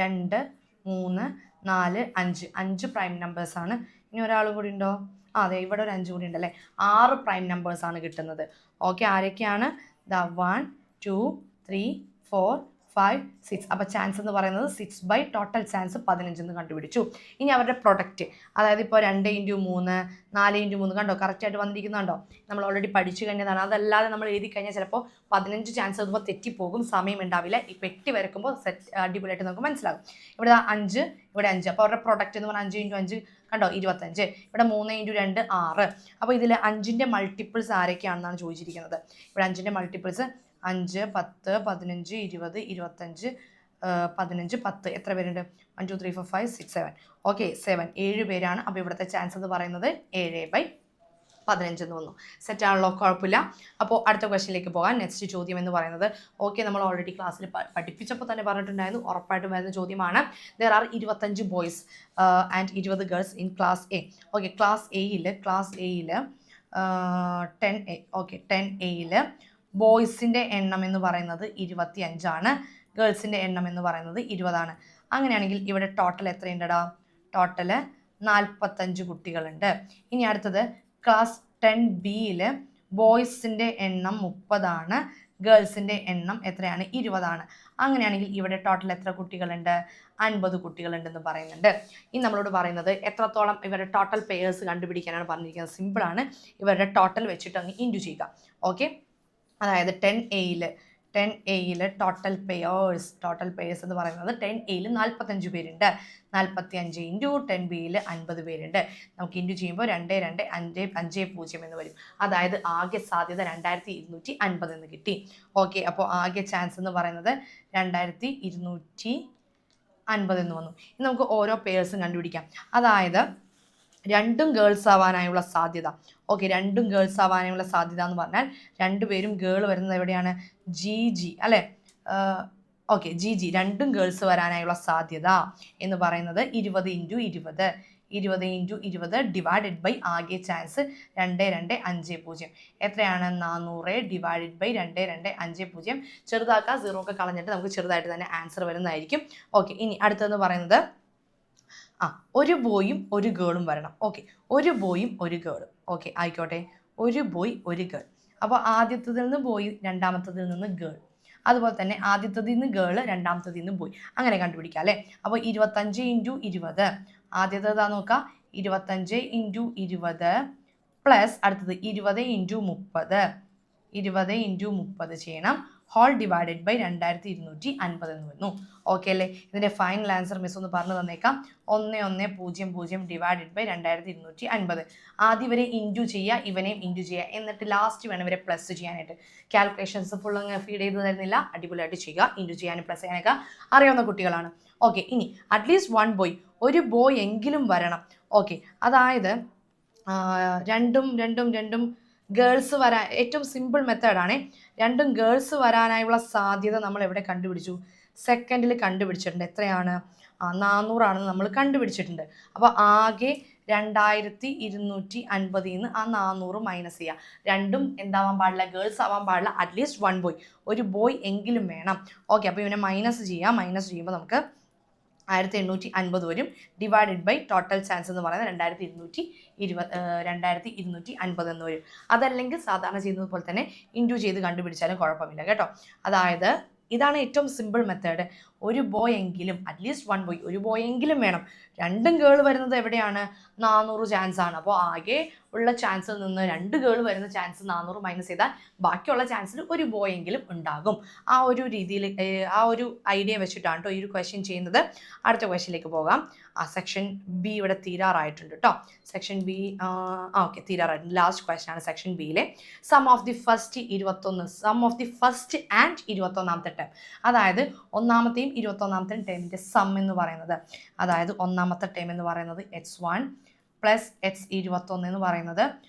2 3 4 5 5 പ്രൈം നമ്പേഴ്സാണ്. ഇനി ഒരാളും കൂടി ഉണ്ടോ? അതെ, ഇവിടെ ഒരു 5 കൂടി ഉണ്ടല്ലേ. 6 പ്രൈം നമ്പേഴ്സാണ് കിട്ടുന്നത്. ഓക്കെ, ആരൊക്കെയാണ്? 1 2 3 4 5 6. അപ്പോൾ ചാൻസ് എന്ന് പറയുന്നത് 6 ടോട്ടൽ ചാൻസ് 15 എന്ന് കണ്ടുപിടിച്ചു. ഇനി അവരുടെ പ്രൊഡക്റ്റ്, അതായത് ഇപ്പോൾ 2 ഇൻറ്റു 3 4 ഇൻറ്റു 3 കണ്ടോ, കറക്റ്റായിട്ട് വന്നിരിക്കുന്നുണ്ടോ? നമ്മൾ ഓൾറെഡി പഠിച്ചു കഴിഞ്ഞതാണ്. അതല്ലാതെ നമ്മൾ എഴുതി കഴിഞ്ഞാൽ ചിലപ്പോൾ 15 ചാൻസ് അതുമ്പോൾ തെറ്റിപ്പോകും, സമയം ഉണ്ടാവില്ല. ഈ പെട്ടി വരക്കുമ്പോൾ അടിപൊളിയായിട്ട് നമുക്ക് മനസ്സിലാകും. ഇവിടെ 5, ഇവിടെ 5. അപ്പോൾ അവരുടെ പ്രൊഡക്റ്റ് എന്ന് പറഞ്ഞാൽ 5 ഇൻറ്റു 5 കണ്ടോ 25. ഇവിടെ 3 ഇൻറ്റു 2 6. അപ്പോൾ ഇതിൽ 5ൻ്റെ മൾട്ടിപ്പിൾസ് ആരൊക്കെയാണെന്നാണ് ചോദിച്ചിരിക്കുന്നത്. ഇവിടെ 5ൻ്റെ മൾട്ടിപ്പിൾസ് 5 10 15 20 25 15 10. എത്ര പേരുണ്ട്? 1 2 3 4 5 6 7. ഓക്കെ, 7 പേരാണ്. അപ്പോൾ ഇവിടുത്തെ ചാൻസ് എന്ന് പറയുന്നത് 7/15 എന്ന് വന്നു. സെറ്റാണല്ലോ, കുഴപ്പമില്ല. അപ്പോൾ അടുത്ത ക്വസ്റ്റ്യനിലേക്ക് പോകാൻ. നെക്സ്റ്റ് ചോദ്യം എന്ന് പറയുന്നത്, ഓക്കെ, നമ്മൾ ഓൾറെഡി ക്ലാസ്സിൽ പഠിപ്പിച്ചപ്പോൾ തന്നെ പറഞ്ഞിട്ടുണ്ടായിരുന്നു, ഉറപ്പായിട്ടും വരുന്ന ചോദ്യമാണ്. There are 25 boys and 20 girls in class A. Okay, class എയിൽ 10A. ഓക്കെ, 10Aയിൽ ബോയ്സിൻ്റെ എണ്ണം എന്ന് പറയുന്നത് 25 ആണ്. ഗേൾസിൻ്റെ എണ്ണം എന്ന് പറയുന്നത് 20. അങ്ങനെയാണെങ്കിൽ ഇവിടെ ടോട്ടൽ എത്രയുണ്ടടാ? ടോട്ടല് 45 കുട്ടികളുണ്ട്. ഇനി അടുത്തത് ക്ലാസ് 10B ബോയ്സിൻ്റെ എണ്ണം 30, ഗേൾസിൻ്റെ എണ്ണം എത്രയാണ്? 20. അങ്ങനെയാണെങ്കിൽ ഇവിടെ ടോട്ടൽ എത്ര കുട്ടികളുണ്ട്? 50 കുട്ടികളുണ്ടെന്ന് പറയുന്നുണ്ട്. ഇനി നമ്മളോട് പറയുന്നത് എത്രത്തോളം ഇവരുടെ ടോട്ടൽ പേയേഴ്സ് കണ്ടുപിടിക്കാനാണ് പറഞ്ഞിരിക്കുന്നത്. സിമ്പിളാണ്. ഇവരുടെ ടോട്ടൽ വെച്ചിട്ട് അങ്ങ് ഇൻറ്റു ചെയ്യുക. ഓക്കെ, അതായത് 10A ടോട്ടൽ പേയേഴ്സ് എന്ന് പറയുന്നത് 10A 45 പേരുണ്ട്. 45 ഇൻറ്റു 10B 50 പേരുണ്ട്. നമുക്ക് ഇൻറ്റു ചെയ്യുമ്പോൾ 2, 2, 5, 5, 0 എന്ന് വരും. അതായത് ആകെ സാധ്യത 2250 എന്ന് കിട്ടി. ഓക്കെ, അപ്പോൾ ആകെ ചാൻസ് എന്ന് പറയുന്നത് 2250 എന്ന് വന്നു. ഇനി നമുക്ക് ഓരോ പേയേഴ്സും കണ്ടുപിടിക്കാം. അതായത് രണ്ടും ഗേൾസ് ആവാനായുള്ള സാധ്യത. ഓക്കെ, രണ്ടും ഗേൾസ് ആവാനായുള്ള സാധ്യത എന്ന് പറഞ്ഞാൽ രണ്ടുപേരും ഗേൾ വരുന്നത് എവിടെയാണ്? GG അല്ലേ? ഓക്കെ, GG രണ്ടും ഗേൾസ് വരാനായുള്ള സാധ്യത എന്ന് പറയുന്നത് 20 ഇൻറ്റു 20 ഡിവൈഡഡ് ബൈ ആകെ ചാൻസ് 2, 2, 5, 0 എത്രയാണ്? 400 ഡിവൈഡഡ് ബൈ 2, 2, 5, 0. ചെറുതാക്കുക, 0 ഒക്കെ കളഞ്ഞിട്ട് നമുക്ക് ചെറുതായിട്ട് തന്നെ ആൻസർ വരുന്നതായിരിക്കും. ഓക്കെ, ഇനി അടുത്തതെന്ന് പറയുന്നത് ഒരു ബോയും ഒരു ഗേളും വരണം. ഓക്കെ, ഒരു ബോയും ഒരു ഗേളും. ഓക്കെ, ആയിക്കോട്ടെ, ഒരു ബോയ് ഒരു ഗേൾ. അപ്പോൾ ആദ്യത്തതിൽ നിന്ന് ബോയ്, രണ്ടാമത്തതിൽ നിന്ന് ഗേൾ. അതുപോലെ തന്നെ ആദ്യത്തതിൽ നിന്ന് ഗേൾ, രണ്ടാമത്തതിൽ നിന്ന് ബോയ്. അങ്ങനെ കണ്ടുപിടിക്കാം അല്ലേ? അപ്പോൾ 25 ഇൻറ്റു 20, ആദ്യത്തേതാ നോക്കാം. 25 ഇൻറ്റു 20 പ്ലസ് അടുത്തത് 20 ഇൻറ്റു 30 ചെയ്യണം. ഹോൾ ഡിവൈഡഡ് ബൈ 2250 എന്ന് വരുന്നു. ഓക്കെ അല്ലേ? ഇതിൻ്റെ ഫൈനൽ ആൻസർ മിസ് ഒന്ന് പറഞ്ഞു തന്നേക്കാം. 1100 ഡിവൈഡഡ് ബൈ 2250. ആദ്യം ഇവരെ ഇൻറ്റു ചെയ്യുക, ഇവനെയും ഇൻറ്റു ചെയ്യുക, എന്നിട്ട് ലാസ്റ്റ് വേണം ഇവരെ പ്ലസ് ചെയ്യാനായിട്ട്. കാൽക്കുലേഷൻസ് ഫുൾ അങ്ങ് ഫീഡ് ചെയ്ത് തരുന്നില്ല, അടിപൊളിയായിട്ട് ചെയ്യുക. ഇൻറ്റു ചെയ്യാനും പ്ലസ് ചെയ്യാനൊക്കെ അറിയാവുന്ന കുട്ടികളാണ്. ഓക്കെ, ഇനി അറ്റ്ലീസ്റ്റ് 1 ബോയ്, ഒരു ബോയ് എങ്കിലും വരണം. ഓക്കെ, അതായത് രണ്ടും ഗേൾസ് വരാൻ ഏറ്റവും സിമ്പിൾ മെത്തേഡാണ്. രണ്ടും ഗേൾസ് വരാനായുള്ള സാധ്യത നമ്മൾ എവിടെ കണ്ടുപിടിച്ചു? സെക്കൻഡിൽ കണ്ടുപിടിച്ചിട്ടുണ്ട്. എത്രയാണ്? 400 ആണെന്ന് നമ്മൾ കണ്ടുപിടിച്ചിട്ടുണ്ട്. അപ്പോൾ ആകെ 2250 നിന്ന് ആ 400 മൈനസ് ചെയ്യുക. രണ്ടും എന്താവാൻ പാടില്ല? ഗേൾസ് ആവാൻ പാടില്ല. അറ്റ്ലീസ്റ്റ് 1 ബോയ്, ഒരു ബോയ് എങ്കിലും വേണം. ഓക്കെ, അപ്പോൾ ഇവനെ മൈനസ് ചെയ്യുമ്പോൾ നമുക്ക് 1850 വരും. ഡിവൈഡഡ് ബൈ ടോട്ടൽ ചാൻസ് എന്ന് പറയുന്നത് 2250 എന്ന് വരും. അതല്ലെങ്കിൽ സാധാരണ ചെയ്യുന്നത് പോലെ തന്നെ ഇൻറ്റു ചെയ്ത് കണ്ടുപിടിച്ചാലും കുഴപ്പമില്ല കേട്ടോ. അതായത് ഇതാണ് ഏറ്റവും സിമ്പിൾ മെത്തേഡ്. ഒരു ബോയ് എങ്കിലും, അറ്റ്ലീസ്റ്റ് 1 ബോയ്, ഒരു ബോയ് എങ്കിലും വേണം. രണ്ടും ഗേൾ വരുന്നത് എവിടെയാണ്? 400 ചാൻസ് ആണ്. അപ്പോൾ ആകെ ഉള്ള ചാൻസിൽ നിന്ന് 2 ഗേൾ വരുന്ന ചാൻസ് 400 മൈനസ് ചെയ്താൽ ബാക്കിയുള്ള ചാൻസിൽ ഒരു ബോയ് എങ്കിലും ഉണ്ടാകും. ആ ഒരു രീതിയിൽ, ആ ഒരു ഐഡിയ വെച്ചിട്ടാണ് കേട്ടോ ഈ ഒരു ക്വസ്റ്റ്യൻ ചെയ്യുന്നത്. അടുത്ത ക്വസ്റ്റ്യനിലേക്ക് പോകാം. സെക്ഷൻ ബി ഇവിടെ തീരാറായിട്ടുണ്ട് കേട്ടോ. സെക്ഷൻ ബി ഓക്കെ, തീരാറായിട്ടുണ്ട്. ലാസ്റ്റ് ക്വസ്റ്റ്യൻ ആണ് സെക്ഷൻ ബിയിലെ. Sum of the first and 21ാമത്തെ ടേം. അതായത് ഒന്നാമത്തെയും 21ാമത്തെയും ടേമിൻ്റെ സം എന്ന് പറയുന്നത്, അതായത് ഒന്നാമത്തെ ടേം എന്ന് പറയുന്നത് x1 പ്ലസ് x21 എന്ന് പറയുന്നത്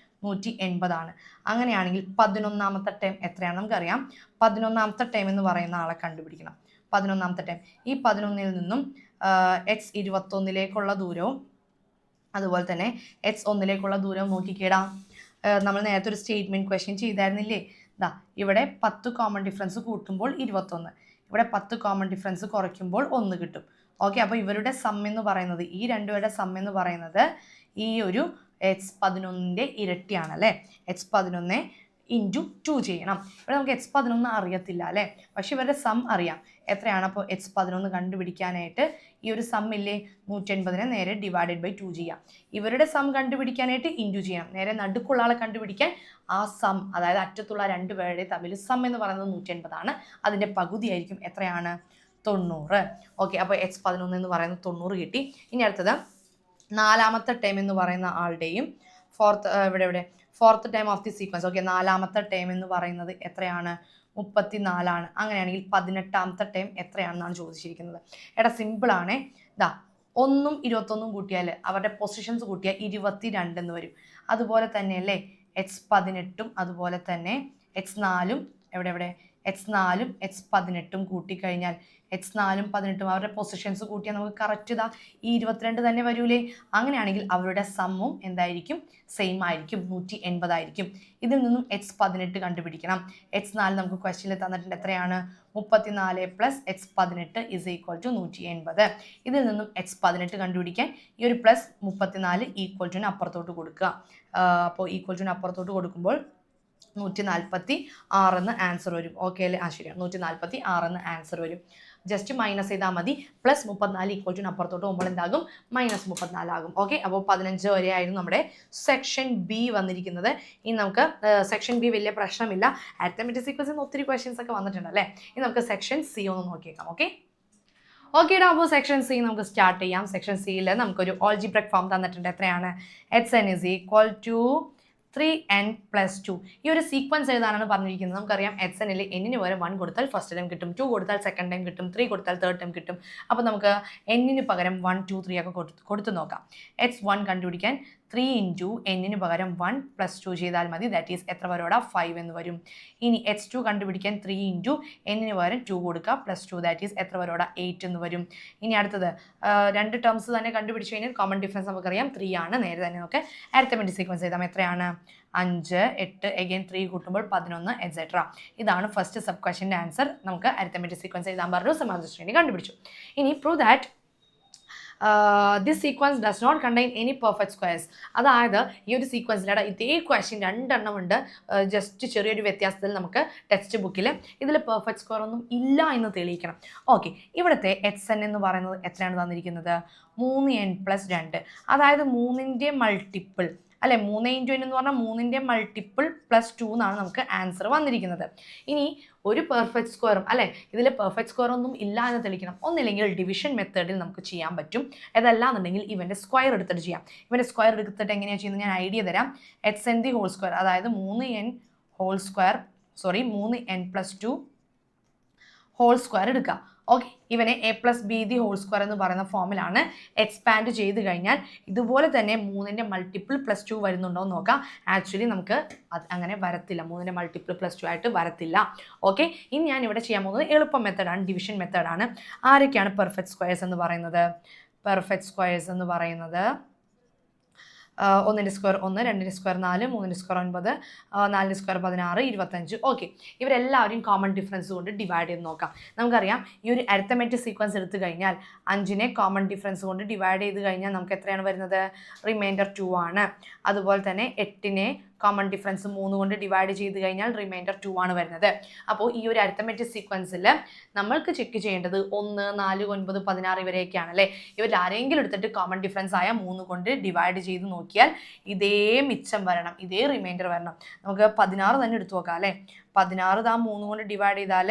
180 ആണ്. അങ്ങനെയാണെങ്കിൽ 11ാമത്തെ ടേം എത്രയാണെന്ന് നമുക്കറിയാം. 11ാമത്തെ ടേം എന്ന് പറയുന്ന ആളെ കണ്ടുപിടിക്കണം. 11ാമത്തെ ടേം, ഈ 11ൽ നിന്നും x21ലേക്കുള്ള ദൂരവും അതുപോലെ തന്നെ x1ലേക്കുള്ള ദൂരവും നോക്കിക്കേടാം. നമ്മൾ നേരത്തെ ഒരു സ്റ്റേറ്റ്മെൻറ്റ് ക്വസ്റ്റ്യൻ ചെയ്തായിരുന്നില്ലേ? ഇവിടെ 10 കോമൺ ഡിഫറൻസ് കൂട്ടുമ്പോൾ 21, ഇവിടെ 10 കോമൺ ഡിഫറൻസ് കുറയ്ക്കുമ്പോൾ 1 കിട്ടും. ഓക്കെ, അപ്പോൾ ഇവരുടെ സം എന്ന് പറയുന്നത്, ഈ രണ്ടുപേരുടെ സം എന്ന് പറയുന്നത് ഈ ഒരു x11ൻ്റെ ഇരട്ടിയാണ് അല്ലേ? x11 ഇൻറ്റു 2 ചെയ്യണം. ഇവിടെ നമുക്ക് x11 അറിയത്തില്ല അല്ലേ? പക്ഷെ ഇവരുടെ സം അറിയാം. എത്രയാണ്? അപ്പോൾ x11 കണ്ടുപിടിക്കാനായിട്ട് ഈ ഒരു സം ഇല്ലേ, 180നെ നേരെ ഡിവൈഡഡ് ബൈ 2 ചെയ്യാം. ഇവരുടെ സം കണ്ടുപിടിക്കാനായിട്ട് ഇൻറ്റു ചെയ്യണം. നേരെ നടുക്കുള്ള ആളെ കണ്ടുപിടിക്കാൻ ആ സം, അതായത് അറ്റത്തുള്ള രണ്ടുപേരുടെ തമ്മിൽ സം എന്ന് പറയുന്നത് 180 ആണ്. അതിൻ്റെ പകുതിയായിരിക്കും എത്രയാണ്? 90. ഓക്കെ, അപ്പോൾ x11 എന്ന് പറയുന്നത് 90 കിട്ടി. ഇനി അടുത്തത് 4ാമത്തെ ടേം എന്ന് പറയുന്ന ആളുടെയും fourth time of the sequence. Okay, 4ാമത്തെ ടേം എന്ന് പറയുന്നത് എത്രയാണ്? 34 ആണ്. അങ്ങനെയാണെങ്കിൽ 18ാമത്തെ ടേം എത്രയാണെന്നാണ് ചോദിച്ചിരിക്കുന്നത്. സിമ്പിളാണ്. 1ഉം 21ഉം കൂട്ടിയാൽ അവരുടെ പൊസിഷൻസ് കൂട്ടിയാൽ 22 എന്ന് വരും. അതുപോലെ തന്നെ അല്ലേ x18ഉം അതുപോലെ തന്നെ x4ഉം H4 H18 കൂട്ടിക്കഴിഞ്ഞാൽ H4 18 അവരുടെ പൊസിഷൻസ് കൂട്ടിയാൽ നമുക്ക് കറക്റ്റ് ഇതാ ഈ 22 തന്നെ വരൂലേ? അങ്ങനെയാണെങ്കിൽ അവരുടെ സമ്മും എന്തായിരിക്കും? സെയിം ആയിരിക്കും, 180 ആയിരിക്കും. ഇതിൽ നിന്നും H18 കണ്ടുപിടിക്കണം. H4 നമുക്ക് ക്വസ്റ്റ്യനിൽ തന്നിട്ടുണ്ട് എത്രയാണ്? 34 plus H18 is equal to 180. ഇതിൽ നിന്നും H18 കണ്ടുപിടിക്കാൻ ഈ ഒരു പ്ലസ് 34 ഈക്വൽ ടുവിന് അപ്പുറത്തോട്ട് കൊടുക്കുക. അപ്പോൾ ഈക്വൽ ടുവിന് അപ്പുറത്തോട്ട് കൊടുക്കുമ്പോൾ 146 എന്ന് ആൻസർ വരും. ഓക്കെ അല്ലേ? ശരിയാണ്, 146 എന്ന് ആൻസർ വരും. ജസ്റ്റ് മൈനസ് ചെയ്താൽ മതി. പ്ലസ് 34 ഈക്വൽ ടു അപ്പുറത്തോട്ട് പോകുമ്പോൾ എന്താകും? -34 ആകും. ഓക്കെ, അപ്പോൾ 15 വരെ ആയിരുന്നു നമ്മുടെ സെക്ഷൻ ബി വന്നിരിക്കുന്നത്. ഇനി നമുക്ക് സെക്ഷൻ ബി വലിയ പ്രശ്നമില്ല. അരിത്തമെറ്റിക് സീക്വൻസിൽ ഒത്തിരി ക്വസ്റ്റ്യൻസ് ഒക്കെ വന്നിട്ടുണ്ട് അല്ലേ? ഇനി നമുക്ക് സെക്ഷൻ സി ഒന്ന് നോക്കിയേക്കാം. ഓക്കെ അപ്പോൾ സെക്ഷൻ സി നമുക്ക് സ്റ്റാർട്ട് ചെയ്യാം. സെക്ഷൻ സിയിൽ നമുക്കൊരു ഓൾജിബ്രിക് ഫോം തന്നിട്ടുണ്ട്. എത്രയാണ്? Hn is equal to 3n+2. ഈ ഒരു സീക്വൻസ് എഴുതാനാണ് പറഞ്ഞിരിക്കുന്നത്. നമുക്കറിയാം Hn-ൽ n-ന് പകരം 1 കൊടുത്താൽ ഫസ്റ്റ് ടൈം കിട്ടും, 2 കൊടുത്താൽ സെക്കൻഡ് ടൈം കിട്ടും, 3 കൊടുത്താൽ തേർഡ് ടൈം കിട്ടും. അപ്പോൾ നമുക്ക് n-ന് പകരം 1, 2, 3 ഒക്കെ കൊടുത്തു നോക്കാം. H1 കണ്ടുപിടിക്കാൻ 3 ഇൻറ്റു n-ന് പകരം 1 + 2 ചെയ്താൽ മതി. ദാറ്റ് ഈസ് എത്ര വരോടാ? 5 എന്ന് വരും. ഇനി H2 കണ്ടുപിടിക്കാൻ 3 ഇൻറ്റു n-ന് പകരം 2 കൊടുക്കുക +2 ദാറ്റ് ഈസ് എത്ര വരോടാ? 8 എന്ന് വരും. ഇനി അടുത്തത് രണ്ട് ടേംസ് തന്നെ കണ്ടുപിടിച്ച് കഴിഞ്ഞാൽ കോമൺ ഡിഫറൻസ് നമുക്കറിയാം 3 ആണ്. നേരെ തന്നെ നമുക്ക് അരിത്തമെറ്റിക് സീക്വൻസ് എഴുതാം. എത്രയാണ്? 5, 8 അഗൈൻ 3 കൂട്ടുമ്പോൾ 11 എക്സെട്ര. ഇതാണ് ഫസ്റ്റ് സബ് ക്വസ്റ്റ്യൻ്റെ ആൻസർ. നമുക്ക് അരിത്തമെറ്റിക് സീക്വൻസ് എഴുതാൻ പറഞ്ഞു, സമാന്തര ശ്രേണി കണ്ടുപിടിച്ചു. ഇനി prove that this sequence does not contain any perfect squares. അതായത് ഈ ഒരു സീക്വൻസിലൂടെ ഇതേ ക്വസ്റ്റ്യൻ 2 എണ്ണം ഉണ്ട്, ജസ്റ്റ് ചെറിയൊരു വ്യത്യാസത്തിൽ നമുക്ക് ടെക്സ്റ്റ് ബുക്കിൽ ഇതിൽ പെർഫെക്റ്റ് സ്ക്വയർ ഒന്നും ഇല്ല എന്ന് തെളിയിക്കണം. ഓക്കെ, ഇവിടുത്തെ Hn എന്ന് പറയുന്നത് എത്രയാണ് തന്നിരിക്കുന്നത്? 3n+2. അതായത് 3ൻ്റെ മൾട്ടിപ്പിൾ അല്ലെ, 3 ഇൻറ്റു n എന്ന് പറഞ്ഞാൽ 3ൻ്റെ മൾട്ടിപ്പിൾ +2 എന്നാണ് നമുക്ക് ആൻസർ വന്നിരിക്കുന്നത്. ഇനി ഒരു പെർഫെക്റ്റ് സ്ക്വയറും അല്ലെ, ഇതിൽ പെർഫെക്റ്റ് സ്ക്വയർ ഒന്നും ഇല്ല എന്ന് തെളിയിക്കണം. ഒന്നില്ലെങ്കിൽ ഡിവിഷൻ മെത്തേഡിൽ നമുക്ക് ചെയ്യാൻ പറ്റും, അതല്ലാന്നുണ്ടെങ്കിൽ ഇവൻ്റെ സ്ക്വയർ എടുത്തിട്ട് ചെയ്യാം. ഇവൻ്റെ സ്ക്വയർ എടുത്തിട്ട് എങ്ങനെയാണ് ചെയ്യുന്നത് ഞാൻ ഐഡിയ തരാം. Hn² അതായത് 3n+2² എടുക്കുക. ഓക്കെ, ഇവനെ a+b² എന്ന് പറയുന്ന ഫോമിലാണ് എക്സ്പാൻഡ് ചെയ്ത് കഴിഞ്ഞാൽ ഇതുപോലെ തന്നെ 3ൻ്റെ മൾട്ടിപ്പിൾ +2 വരുന്നുണ്ടോ എന്ന് നോക്കാം. ആക്ച്വലി നമുക്ക് അങ്ങനെ വരത്തില്ല, 3ൻ്റെ മൾട്ടിപ്പിൾ +2 ആയിട്ട് വരത്തില്ല. ഓക്കെ, ഇനി ഞാൻ ഇവിടെ ചെയ്യാൻ പോകുന്നത് എളുപ്പ മെത്തേഡാണ്, ഡിവിഷൻ മെത്തേഡാണ്. ആരൊക്കെയാണ് പെർഫെക്റ്റ് സ്ക്വയേഴ്സ് എന്ന് പറയുന്നത്? പെർഫെക്റ്റ് സ്ക്വയേഴ്സ് എന്ന് പറയുന്നത് 1ൻ്റെ സ്ക്വയർ 1, 2ൻ്റെ സ്ക്വയർ 4, 3ൻ്റെ സ്ക്വയർ 9, 4ൻ്റെ സ്ക്വയർ 16, 25. ഓക്കെ, ഇവരെല്ലാവരും കോമൺ ഡിഫറൻസ് കൊണ്ട് ഡിവൈഡ് ചെയ്ത് നോക്കാം. നമുക്കറിയാം ഈ ഒരു അരിത്തമെറ്റിക് സീക്വൻസ് എടുത്തു കഴിഞ്ഞാൽ 5നെ കോമൺ ഡിഫറൻസ് കൊണ്ട് ഡിവൈഡ് ചെയ്ത് കഴിഞ്ഞാൽ നമുക്ക് എത്രയാണ് വരുന്നത്? റിമൈൻഡർ 2 ആണ്. അതുപോലെ തന്നെ 8നെ കോമൺ ഡിഫറൻസ് 3 കൊണ്ട് ഡിവൈഡ് ചെയ്ത് കഴിഞ്ഞാൽ റിമൈൻഡർ 2 ആണ് വരുന്നത്. അപ്പോൾ ഈ ഒരു അരിത്തമെറ്റിക് സീക്വൻസിൽ നമ്മൾക്ക് ചെക്ക് ചെയ്യേണ്ടത് 1, 4, 9, 16 ഇവരെയൊക്കെയാണ് അല്ലേ. ഇവരിൽ ആരെങ്കിലും എടുത്തിട്ട് കോമൺ ഡിഫറൻസ് ആയ 3 കൊണ്ട് ഡിവൈഡ് ചെയ്ത് നോക്കിയാൽ ഇതേ മിച്ചം വരണം, ഇതേ റിമൈൻഡർ വരണം. നമുക്ക് 16 തന്നെ എടുത്തു നോക്കാം അല്ലേ. 16 3 കൊണ്ട് ഡിവൈഡ് ചെയ്താൽ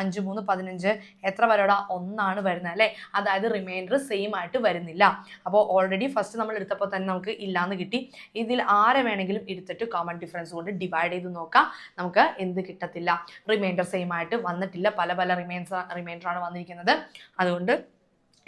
5, 3, 15 എത്ര വരോടാ? 1 ആണ് വരുന്നത് അല്ലേ. അതായത് റിമൈൻഡർ സെയിം ആയിട്ട് വരുന്നില്ല. അപ്പോൾ ഓൾറെഡി ഫസ്റ്റ് നമ്മൾ എടുത്തപ്പോൾ തന്നെ നമുക്ക് ഇല്ലാന്ന് കിട്ടി. ഇതിൽ ആരെ വേണമെങ്കിലും എടുത്തിട്ട് കോമൺ ഡിഫറൻസ് കൊണ്ട് ഡിവൈഡ് ചെയ്ത് നോക്കാം, നമുക്ക് എന്ത് കിട്ടത്തില്ല? റിമൈൻഡർ സെയിം ആയിട്ട് വന്നിട്ടില്ല, പല പല റിമൈൻഡറാണ് വന്നിരിക്കുന്നത്. അതുകൊണ്ട്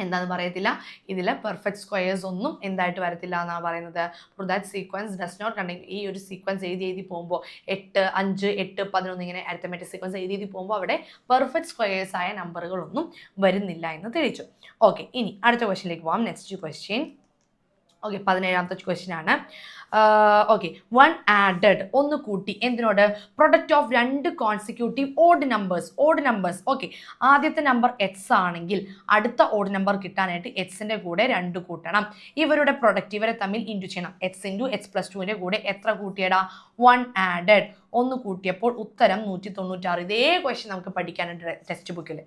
എന്താണെന്ന് പറയത്തില്ല, ഇതിൽ പെർഫെക്റ്റ് സ്ക്വയേഴ്സ് ഒന്നും എന്തായിട്ട് വരത്തില്ല എന്നാണ് പറയുന്നത്. For that sequence does not contain. ഈ ഒരു സീക്വൻസ് എഴുതി പോകുമ്പോൾ 8, 5, 8, 11 ഇങ്ങനെ അരിത്തമെറ്റിക് സീക്വൻസ് എഴുതി പോകുമ്പോൾ അവിടെ പെർഫെക്റ്റ് സ്ക്വയേഴ്സ് ആയ നമ്പറുകളൊന്നും വരുന്നില്ല എന്ന് തെളിയിച്ചു. ഓക്കെ, ഇനി അടുത്ത ക്വസ്റ്റ്യനിലേക്ക് പോകാം. Next question. ഓക്കെ, 17ാമത്തെ ക്വസ്റ്റ്യൻ ആണ്. ഓക്കെ, 1 ആഡഡ്, ഒന്ന് കൂട്ടി എന്തിനോട്? Product of 2 consecutive odd numbers. Okay, ആദ്യത്തെ നമ്പർ x ആണെങ്കിൽ അടുത്ത ഓഡ് നമ്പർ കിട്ടാനായിട്ട് xന്റെ കൂടെ 2 കൂട്ടണം. ഇവരുടെ പ്രൊഡക്റ്റ് ഇവരെ തമ്മിൽ ഇൻറ്റു ചെയ്യണം. x ഇൻറ്റു x+2ൻ്റെ കൂടെ എത്ര കൂട്ടിയടാ? 1 ആഡഡ്. ഒന്ന് കൂട്ടിയപ്പോൾ ഉത്തരം 196. ഇതേ ക്വസ്റ്റ്യൻ നമുക്ക് പഠിക്കാനുണ്ട് ടെക്സ്റ്റ് ബുക്കിൽ.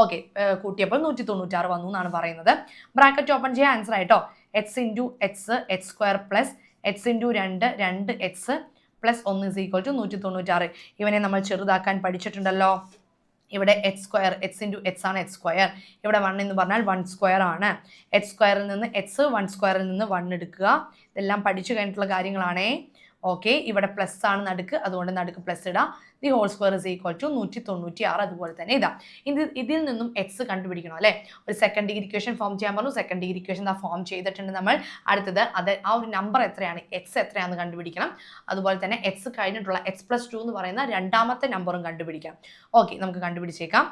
ഓക്കെ, കൂട്ടിയപ്പോൾ 196 വന്നു എന്നാണ് പറയുന്നത്. ബ്രാക്കറ്റ് ഓപ്പൺ ചെയ്യാൻ ആൻസർ ആയിട്ടോ. x into x² plus x into 2, 2x plus 1 is equal to 196. ഇവനെ നമ്മൾ ചെറുതാക്കാൻ പഠിച്ചിട്ടുണ്ടല്ലോ. ഇവിടെ x ഇൻറ്റു x ആണ് x². ഇവിടെ 1 എന്ന് പറഞ്ഞാൽ 1² ആണ്. x² നിന്ന് x, 1² നിന്ന് 1 എടുക്കുക. ഇതെല്ലാം പഠിച്ചു കഴിഞ്ഞിട്ടുള്ള കാര്യങ്ങളാണേ. ഓക്കെ, ഇവിടെ പ്ലസ് ആണ് നടുക്ക്, അതുകൊണ്ട് നടുക്ക് പ്ലസ് ഇടാം. The whole square is equal to 196. അതുപോലെ തന്നെ ഇതാ. ഇതിൽ നിന്നും എക്സ് കണ്ടുപിടിക്കണം അല്ലേ. ഒരു സെക്കൻഡ് ഡിഗ്രി ഇക്വേഷൻ ഫോം ചെയ്യാൻ പറഞ്ഞു. സെക്കൻഡ് ഡിഗ്രി ഇക്വേഷൻ ഫോം ചെയ്തിട്ടുണ്ട് നമ്മൾ. അടുത്തത് ആ ഒരു നമ്പർ എത്രയാണ്, എക്സ് എത്രയാണെന്ന് കണ്ടുപിടിക്കണം. അതുപോലെ തന്നെ എക്സ് കഴിഞ്ഞിട്ടുള്ള x+2 എന്ന് പറയുന്ന രണ്ടാമത്തെ നമ്പറും കണ്ടുപിടിക്കാം. ഓക്കെ, നമുക്ക് കണ്ടുപിടിച്ചേക്കാം.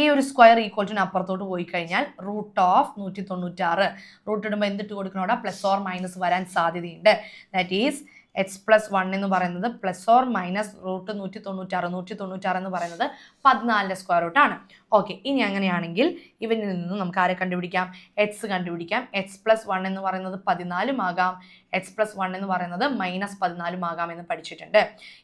ഈ ഒരു സ്ക്വയർ ഈക്വൽ ടു അപ്പുറത്തോട്ട് പോയി കഴിഞ്ഞാൽ √196. റൂട്ട് ഇടുമ്പോൾ എന്തിട്ട് കൊടുക്കണോടാ, പ്ലസ് ഓർ മൈനസ് വരാൻ സാധ്യതയുണ്ട്. ദാറ്റ് ഈസ് x+1 എന്ന് പറയുന്നത് പ്ലസ് ഓർ മൈനസ് √196 എന്ന് പറയുന്നത് 14ന്റെ സ്ക്വയർ റൂട്ട് ആണ്. ഓക്കെ, ഇനി അങ്ങനെയാണെങ്കിൽ ഇവനിൽ നിന്ന് നമുക്ക് ആരെ കണ്ടുപിടിക്കാം, എക്സ് കണ്ടുപിടിക്കാം. x+1 എന്ന് പറയുന്നത് 14 ആകാം, x+1 എന്ന് പറയുന്നത് -14 ആകാം എന്ന് പഠിച്ചിട്ടുണ്ട്.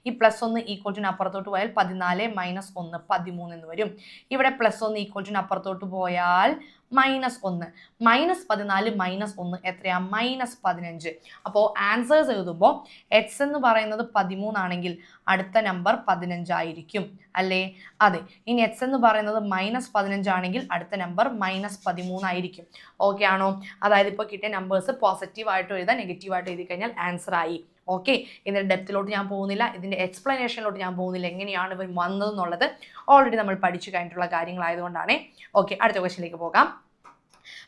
ഈ +1 ഈക്വൽ ടു അപ്പുറത്തോട്ട് പോയാൽ 14 - 1 13 എന്ന് വരും. ഇവിടെ +1 ഈക്വൽ ടു അപ്പുറത്തോട്ട് പോയാൽ -1 -14 -1 എത്രയാ, -15. അപ്പോൾ ആൻസേഴ്സ് എഴുതുമ്പോൾ എക്സ് എന്ന് പറയുന്നത് 13 ആണെങ്കിൽ അടുത്ത നമ്പർ 15 ആയിരിക്കും അല്ലേ. അതെ, ഇനി എക്സ് എന്ന് പറയുന്നത് -15 ആണെങ്കിൽ അടുത്ത നമ്പർ -13 ആയിരിക്കും. ഓക്കെ ആണോ? അതായത് ഇപ്പോൾ കിട്ടിയ നമ്പേഴ്സ് പോസിറ്റീവ് ആയിട്ട് എഴുതാൻ നെഗറ്റീവ് ആയിട്ട് എഴുതി കഴിഞ്ഞാൽ ആൻസർ ആയി. ഓക്കെ, ഇതിൻ്റെ ഡെപ്തിലോട്ട് ഞാൻ പോകുന്നില്ല, ഇതിൻ്റെ എക്സ്പ്ലനേഷനിലോട്ട് ഞാൻ പോകുന്നില്ല. എങ്ങനെയാണ് ഇവർ വന്നതെന്നുള്ളത് ഓൾറെഡി നമ്മൾ പഠിച്ചു കഴിഞ്ഞിട്ടുള്ള കാര്യങ്ങളായതുകൊണ്ടാണ്. ഓക്കെ, അടുത്ത ക്വസ്റ്റ്യനിലേക്ക് പോകാം.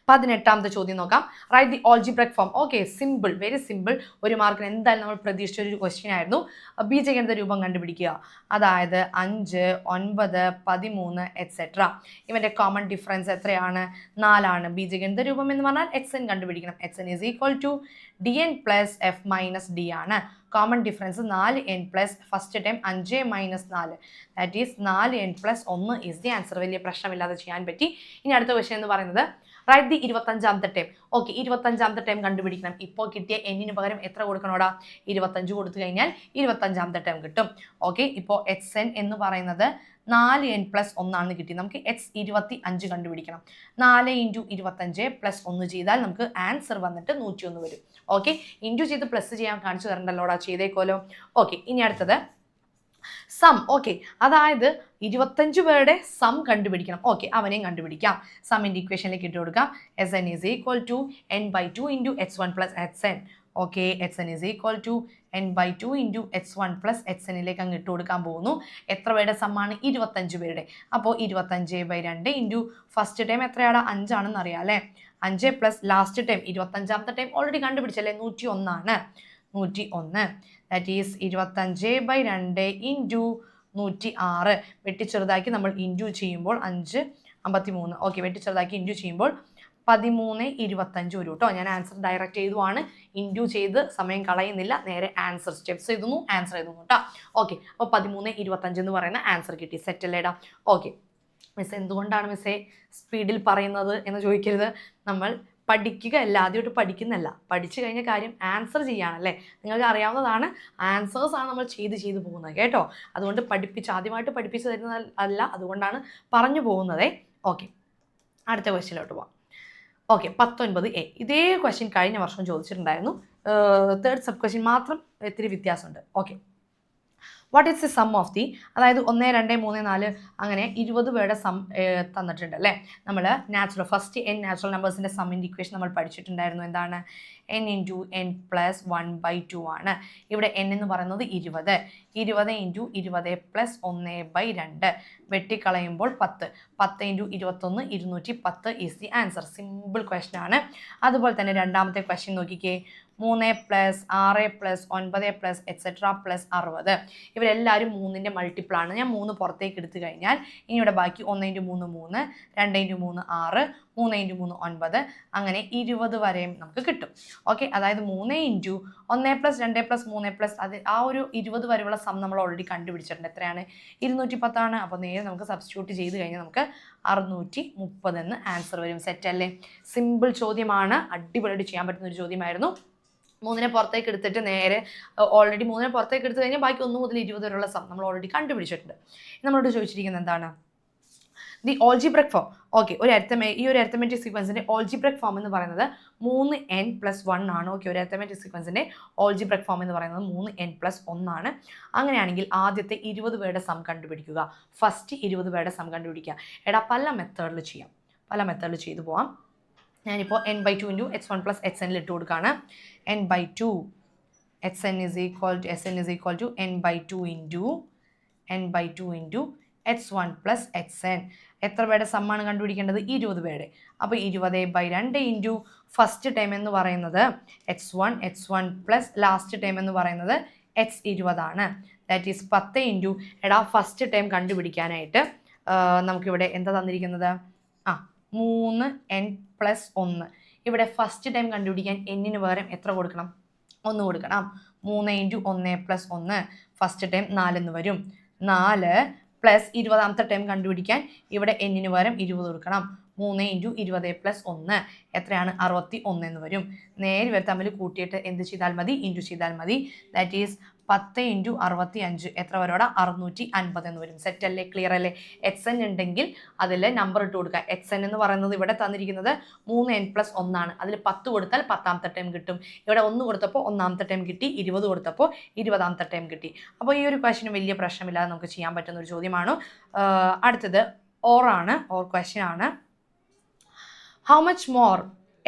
18ാമത്തെ ചോദ്യം നോക്കാം. Write the algebraic form. Okay, simple, very simple. ഒരു മാർക്കിന് എന്തായാലും നമ്മൾ പ്രതീക്ഷിച്ച ഒരു ക്വസ്റ്റ്യൻ ആയിരുന്നു. ബീജഗണിത രൂപം കണ്ടുപിടിക്കുക. അതായത് 5, 9, 13 എക്സെട്ര. ഇവൻ്റെ കോമൺ ഡിഫറൻസ് എത്രയാണ്, 4 ആണ്. ബീജഗണിത രൂപം എന്ന് പറഞ്ഞാൽ xn കണ്ടുപിടിക്കണം. xn is equal to dn plus f minus d ആണ്. Common difference 4n plus first time 5 - 4, that is 4n plus 1 is the answer. വലിയ പ്രശ്നമില്ലാതെ ചെയ്യാൻ പറ്റി. ഇനി അടുത്ത ക്വസ്റ്റ്യൻ എന്ന് പറയുന്നത് റൈറ്റ് ദി 25ാമത്തെ ടൈം. ഓക്കെ, 25ാമത്തെ ടൈം കണ്ടുപിടിക്കണം. ഇപ്പോൾ കിട്ടിയ എന്നിന് പകരം എത്ര കൊടുക്കണോടാ, 25 കൊടുത്തു കഴിഞ്ഞാൽ 25ാമത്തെ ടൈം കിട്ടും. ഓക്കെ, ഇപ്പോൾ xn എന്ന് പറയുന്നത് 4n പ്ലസ് 1 ആണെന്ന് കിട്ടി. നമുക്ക് x25 കണ്ടുപിടിക്കണം. 4 × 25 പ്ലസ് 1 ചെയ്താൽ നമുക്ക് ആൻസർ വന്നിട്ട് 101 വരും. ഓക്കെ, ഇൻറ്റു ചെയ്ത് പ്ലസ് ചെയ്യാൻ കാണിച്ചു തരണ്ടല്ലോടാ, ചെയ്തേക്കോലോ. ഓക്കെ, ഇനി അടുത്തത് സം. ഓക്കെ, അതായത് 25 പേരുടെ സം കണ്ടുപിടിക്കണം. ഓക്കെ, അവനെയും കണ്ടുപിടിക്കാം. സമ്മിൻ്റെ ഇക്വേഷനിലേക്ക് ഇട്ട് കൊടുക്കാം. Sn is equal to n/2 × x1 plus xn. Okay, xn is equal to n/2 × x1 plus xnയിലേക്ക് അങ്ങ് ഇട്ട് കൊടുക്കാൻ പോകുന്നു. എത്ര പേരുടെ സമ്മാണ്, 25 പേരുടെ. അപ്പോൾ 25/2 ഇൻറ്റു ഫസ്റ്റ് ടൈം എത്രയാടാ, 5 ആണെന്ന് അറിയാം അല്ലേ. 5 പ്ലസ് ലാസ്റ്റ് ടൈം 25ാമത്തെ ടൈം ഓൾറെഡി കണ്ടുപിടിച്ചല്ലേ, 101 ആണ്. 101, ദാറ്റ് ഈസ് 25/2 ഇൻറ്റു 106. വെട്ടിച്ചെറുതാക്കി നമ്മൾ ഇൻറ്റു ചെയ്യുമ്പോൾ 5 53. ഓക്കെ, വെട്ടിച്ചെറുതാക്കി ഇൻറ്റു ചെയ്യുമ്പോൾ 13 വരും കേട്ടോ. ഞാൻ ആൻസർ ഡയറക്റ്റ് ചെയ്തുവാണ്, ഇൻറ്റു ചെയ്ത് സമയം കളയുന്നില്ല, നേരെ ആൻസർ സ്റ്റെപ്സ് എഴുതുന്നു, ആൻസർ എഴുതുന്നു കേട്ടോ. ഓക്കെ, അപ്പോൾ 13 എന്ന് പറയുന്ന ആൻസർ കിട്ടി. സെറ്റ് അല്ലേടാ. ഓക്കെ, മിസ് എന്തുകൊണ്ടാണ് മിസ്സേ സ്പീഡിൽ പറയുന്നത് എന്ന് ചോദിക്കരുത്. നമ്മൾ പഠിക്കുക അല്ല, ആദ്യമായിട്ട് പഠിക്കുന്നല്ല, പഠിച്ചു കഴിഞ്ഞ കാര്യം ആൻസർ ചെയ്യാനല്ലേ. നിങ്ങൾക്ക് അറിയാവുന്നതാണ്, ആൻസേഴ്സ് ആണ് നമ്മൾ ചെയ്ത് പോകുന്നത് കേട്ടോ. അതുകൊണ്ട് ആദ്യമായിട്ട് പഠിപ്പിച്ചു തരുന്നത് അല്ല, അതുകൊണ്ടാണ് പറഞ്ഞു പോകുന്നതേ. ഓക്കെ, അടുത്ത ക്വസ്റ്റ്യനിലോട്ട് പോവാം. Okay, 19A. ഇതേ ക്വസ്റ്റ്യൻ കഴിഞ്ഞ വർഷം ചോദിച്ചിട്ടുണ്ടായിരുന്നു. തേർഡ് സബ് ക്വസ്റ്റ്യൻ മാത്രം ഇത്തിരി വ്യത്യാസമുണ്ട്. Okay, what is the sum of the, അതായത് 1, 2, 3, 4 അങ്ങനെ 20 പേരുടെ സം തന്നിട്ടുണ്ട് അല്ലേ. നമ്മൾ ഫസ്റ്റ് n നാച്ചുറൽ നമ്പേഴ്സിൻ്റെ സമ്മിൻ്റെ ഇക്വേഷൻ നമ്മൾ പഠിച്ചിട്ടുണ്ടായിരുന്നു. എന്താണ്, n × n പ്ലസ് 1/2 ആണ്. ഇവിടെ n എന്ന് പറയുന്നത് 20. 20 × 20 plus 1/2 വെട്ടിക്കളയുമ്പോൾ 10. 10 × 21 210 is the answer. Simple question ആണ്. അതുപോലെ തന്നെ രണ്ടാമത്തെ ക്വസ്റ്റ്യൻ നോക്കിക്കേ. 3 + 6 + 9 + എക്സെട്ര + 60. ഇവരെല്ലാവരും 3ൻ്റെ മൾട്ടിപ്പിളാണ്. ഞാൻ 3 പുറത്തേക്ക് എടുത്തു കഴിഞ്ഞാൽ ഇനി ഇവിടെ ബാക്കി 1 × 3 3, 2 × 3 6, 3 × 3 9, അങ്ങനെ 20 വരെയും നമുക്ക് കിട്ടും. ഓക്കെ, അതായത് 3 × 1 + 2 + 3 അത് ആ ഒരു 20 വരെയുള്ള സം നമ്മൾ ഓൾറെഡി കണ്ടുപിടിച്ചിട്ടുണ്ട്. എത്രയാണ്, 210 ആണ്. അപ്പോൾ നേരെ നമുക്ക് സബ്സ്റ്റിറ്റ്യൂട്ട് ചെയ്ത് കഴിഞ്ഞാൽ നമുക്ക് 630 എന്ന് ആൻസർ വരും. സെറ്റ് അല്ലേ. സിമ്പിൾ ചോദ്യമാണ്, അടിപൊളിയായിട്ട് ചെയ്യാൻ പറ്റുന്ന ഒരു ചോദ്യമായിരുന്നു. 3നെ പുറത്തേക്ക് എടുത്തിട്ട് നേരെ ഓൾറെഡി 3നെ പുറത്തേക്ക് എടുത്തു കഴിഞ്ഞാൽ ബാക്കി 1 മുതൽ 20 വരെയുള്ള സം നമ്മൾ ഓൾറെഡി കണ്ടുപിടിച്ചിട്ടുണ്ട്. നമ്മളോട് ചോദിച്ചിരിക്കുന്നത് എന്താണ്, ദി ഓൾജിബ്രിക് ഫോം. ഓക്കെ, ഈ ഒരു അരിത്തമെറ്റിക് സീക്വൻസിൻ്റെ ഓൾജിബ്രിക് ഫോം എന്ന് പറയുന്നത് 3n + 1 ആണ്. ഓക്കെ, ഒരു അരിത്തമെറ്റിക് സീക്വൻസിൻ്റെ ഓൾജിബ്രിക് ഫോം എന്ന് പറയുന്നത് 3n + 1 ആണ്. അങ്ങനെയാണെങ്കിൽ ആദ്യത്തെ 20 പേരുടെ സം കണ്ടുപിടിക്കുക. ഫസ്റ്റ് 20 പേരുടെ സം കണ്ടുപിടിക്കുക. എടാ, പല മെത്തേഡിൽ ചെയ്യാം, പല മെത്തേഡിൽ ചെയ്തു പോവാം. ഞാനിപ്പോൾ n/2 × x1 + xn ഇട്ട് കൊടുക്കുകയാണ്. n/2 Sn is equal to n by 2 into h1 plus hn. എത്ര പേരുടെ സമ്മാണ് കണ്ടുപിടിക്കേണ്ടത്? 20 പേരുടെ. അപ്പോൾ 20/2 ഇൻറ്റു ഫസ്റ്റ് ടൈം എന്ന് പറയുന്നത് h1 പ്ലസ് ലാസ്റ്റ് ടൈം എന്ന് പറയുന്നത് h20 ആണ്. That is 10 into first time കണ്ടുപിടിക്കാനായിട്ട് നമുക്കിവിടെ എന്താ തന്നിരിക്കുന്നത്? 3n+1. ഇവിടെ ഫസ്റ്റ് ടൈം കണ്ടുപിടിക്കാൻ എന്നിന് പകരം എത്ര കൊടുക്കണം? 1 കൊടുക്കണം. 3 ഇൻറ്റു 1+1 ഫസ്റ്റ് ടൈം 4 എന്ന് വരും. 4 പ്ലസ് 20ാമത്തെ ടൈം കണ്ടുപിടിക്കാൻ ഇവിടെ എന്നിന് പകരം 20 കൊടുക്കണം. 3 ഇൻറ്റു 20+1 എത്രയാണ്? 61 എന്ന് വരും. നേരെ ഇവർ തമ്മിൽ കൂട്ടിയിട്ട് എന്ത് ചെയ്താൽ മതി? ഇൻറ്റു ചെയ്താൽ മതി. ദാറ്റ് ഈസ് 10 ഇൻറ്റു 65 എത്ര വരോടെ? 650 എന്ന് വരും. സെറ്റ് അല്ലേ? ക്ലിയർ അല്ലേ? HN ഉണ്ടെങ്കിൽ അതിൽ നമ്പർ ഇട്ട് കൊടുക്കുക. HN എന്ന് പറയുന്നത് ഇവിടെ തന്നിരിക്കുന്നത് 3n+1 ആണ്. അതിൽ 10 കൊടുത്താൽ 10ാമത്തെ ടൈം കിട്ടും. ഇവിടെ 1 കൊടുത്തപ്പോൾ 1ാമത്തെ ടൈം കിട്ടി, 20 കൊടുത്തപ്പോൾ 20ാമത്തെ ടൈം കിട്ടി. അപ്പോൾ ഈ ഒരു ക്വസ്റ്റിന് വലിയ പ്രശ്നമില്ലാതെ നമുക്ക് ചെയ്യാൻ പറ്റുന്ന ഒരു ചോദ്യമാണ്. അടുത്തത് ഓർ ക്വസ്റ്റ്യൻ ആണ്. How much more?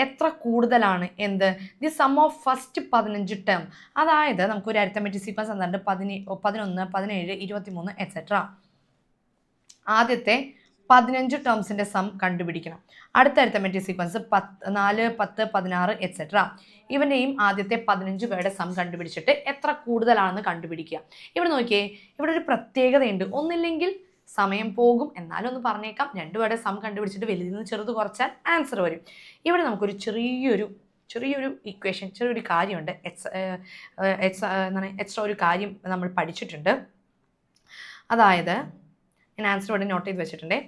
എത്ര കൂടുതലാണ് എന്ത്? The sum of first 15 term. അതായത് നമുക്കൊരു അരിത്തമെറ്റിക് സീക്വൻസ് തന്നിട്ടുണ്ട് 11, 17, 23 എക്സെട്ര. ആദ്യത്തെ 15 ടേംസിൻ്റെ സം കണ്ടുപിടിക്കണം. അടുത്ത അരിത്തമെറ്റിക് സീക്വൻസ് 4, 10, 16 എക്സെട്ര. ഇവൻ്റെയും ആദ്യത്തെ 15 പേരുടെ സം കണ്ടുപിടിച്ചിട്ട് എത്ര കൂടുതലാണെന്ന് കണ്ടുപിടിക്കുക. ഇവിടെ നോക്കിയേ, ഇവിടെ ഒരു പ്രത്യേകതയുണ്ട്. ഒന്നില്ലെങ്കിൽ സമയം പോകും, എന്നാലും ഒന്ന് പറഞ്ഞേക്കാം. രണ്ടുപേരുടെ സം കണ്ടുപിടിച്ചിട്ട് വലുതിൽ നിന്ന് ചെറുത് കുറച്ചാൽ ആൻസർ വരും. ഇവിടെ നമുക്കൊരു ചെറിയൊരു ഇക്വേഷൻ, ചെറിയൊരു കാര്യമുണ്ട്. എക്സ്ട്രാ ഒരു കാര്യം നമ്മൾ പഠിച്ചിട്ടുണ്ട്. അതായത് ഞാൻ ആൻസർ ഇവിടെ നോട്ട് ചെയ്ത് വെച്ചിട്ടുണ്ട്.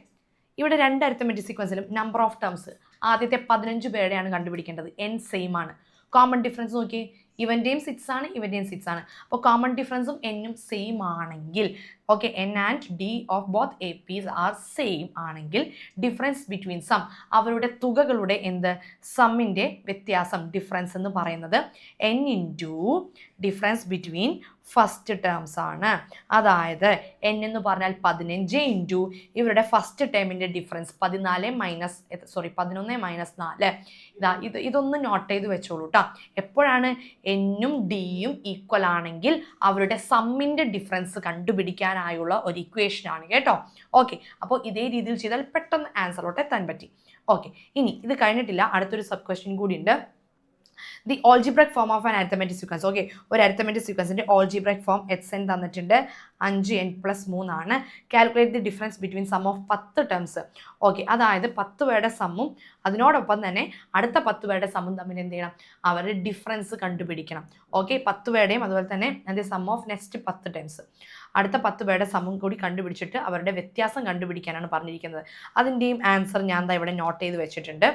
ഇവിടെ 2 അരിത്തമെറ്റിക് സീക്വൻസിലും നമ്പർ ഓഫ് ടേംസ് ആദ്യത്തെ 15 പേരുടെയാണ് കണ്ടുപിടിക്കേണ്ടത്. n സെയിം ആണ്. കോമൺ ഡിഫറൻസ് നോക്കി, ഇവൻ്റെയും 6 ആണ്, ഇവൻ്റെയും 6 ആണ്. അപ്പോൾ കോമൺ ഡിഫറൻസും എന്നും സെയിം ആണെങ്കിൽ, okay, n and d of both APs are same ആണെങ്കിൽ ഡിഫറൻസ് ബിറ്റ്വീൻ സം, അവരുടെ തുകകളുടെ സമ്മിൻ്റെ വ്യത്യാസം, ഡിഫറൻസ് എന്ന് പറയുന്നത് n into difference between first terms ആണ്. അതായത് n എന്ന് പറഞ്ഞാൽ 15 ഇൻറ്റു ഇവരുടെ ഫസ്റ്റ് ടേമിൻ്റെ ഡിഫറൻസ് 11 മൈനസ് 4. ഇതൊന്ന് നോട്ട് ചെയ്ത് വെച്ചോളൂ കേട്ടോ. എപ്പോഴാണ് എന്നും ഡിയും ഈക്വൽ ആണെങ്കിൽ അവരുടെ സമ്മിൻ്റെ ഡിഫറൻസ് കണ്ടുപിടിക്കാനായുള്ള ഒരു ഇക്വേഷനാണ് കേട്ടോ. ഓക്കെ, അപ്പോൾ ഇതേ രീതിയിൽ ചെയ്താൽ പെട്ടെന്ന് ആൻസറിലോട്ട് എത്താൻ പറ്റി. ഓക്കെ, ഇനി ഇത് കഴിഞ്ഞിട്ടില്ല, അടുത്തൊരു സബ് ക്വസ്റ്റ്യൻ കൂടി ഉണ്ട്. The algebraic form of an arithmetic sequence. Okay, ഒരു അരിത്തമെറ്റിക് സീക്വൻസിൻ്റെ ഓൾജിബ്രക് ഫോം HN തന്നിട്ടുണ്ട്. 5n+3 ആണ്. Calculate the difference between sum of 10 terms. Okay, അതായത് 10 പേരുടെ സമ്മും അതിനോടൊപ്പം തന്നെ അടുത്ത 10 പേരുടെ സമ്മും തമ്മിൽ എന്ത് ചെയ്യണം? അവരുടെ ഡിഫറൻസ് കണ്ടുപിടിക്കണം. ഓക്കെ, 10 പേരുടെയും അതുപോലെ തന്നെ അതിൻ്റെ സം ഓഫ് നെക്സ്റ്റ് 10 ടേംസ്, അടുത്ത 10 പേരുടെ സമ്മും കൂടി കണ്ടുപിടിച്ചിട്ട് അവരുടെ വ്യത്യാസം കണ്ടുപിടിക്കാനാണ് പറഞ്ഞിരിക്കുന്നത്. അതിൻ്റെയും ആൻസർ ഞാൻ ഇവിടെ നോട്ട് ചെയ്ത് വെച്ചിട്ടുണ്ട്.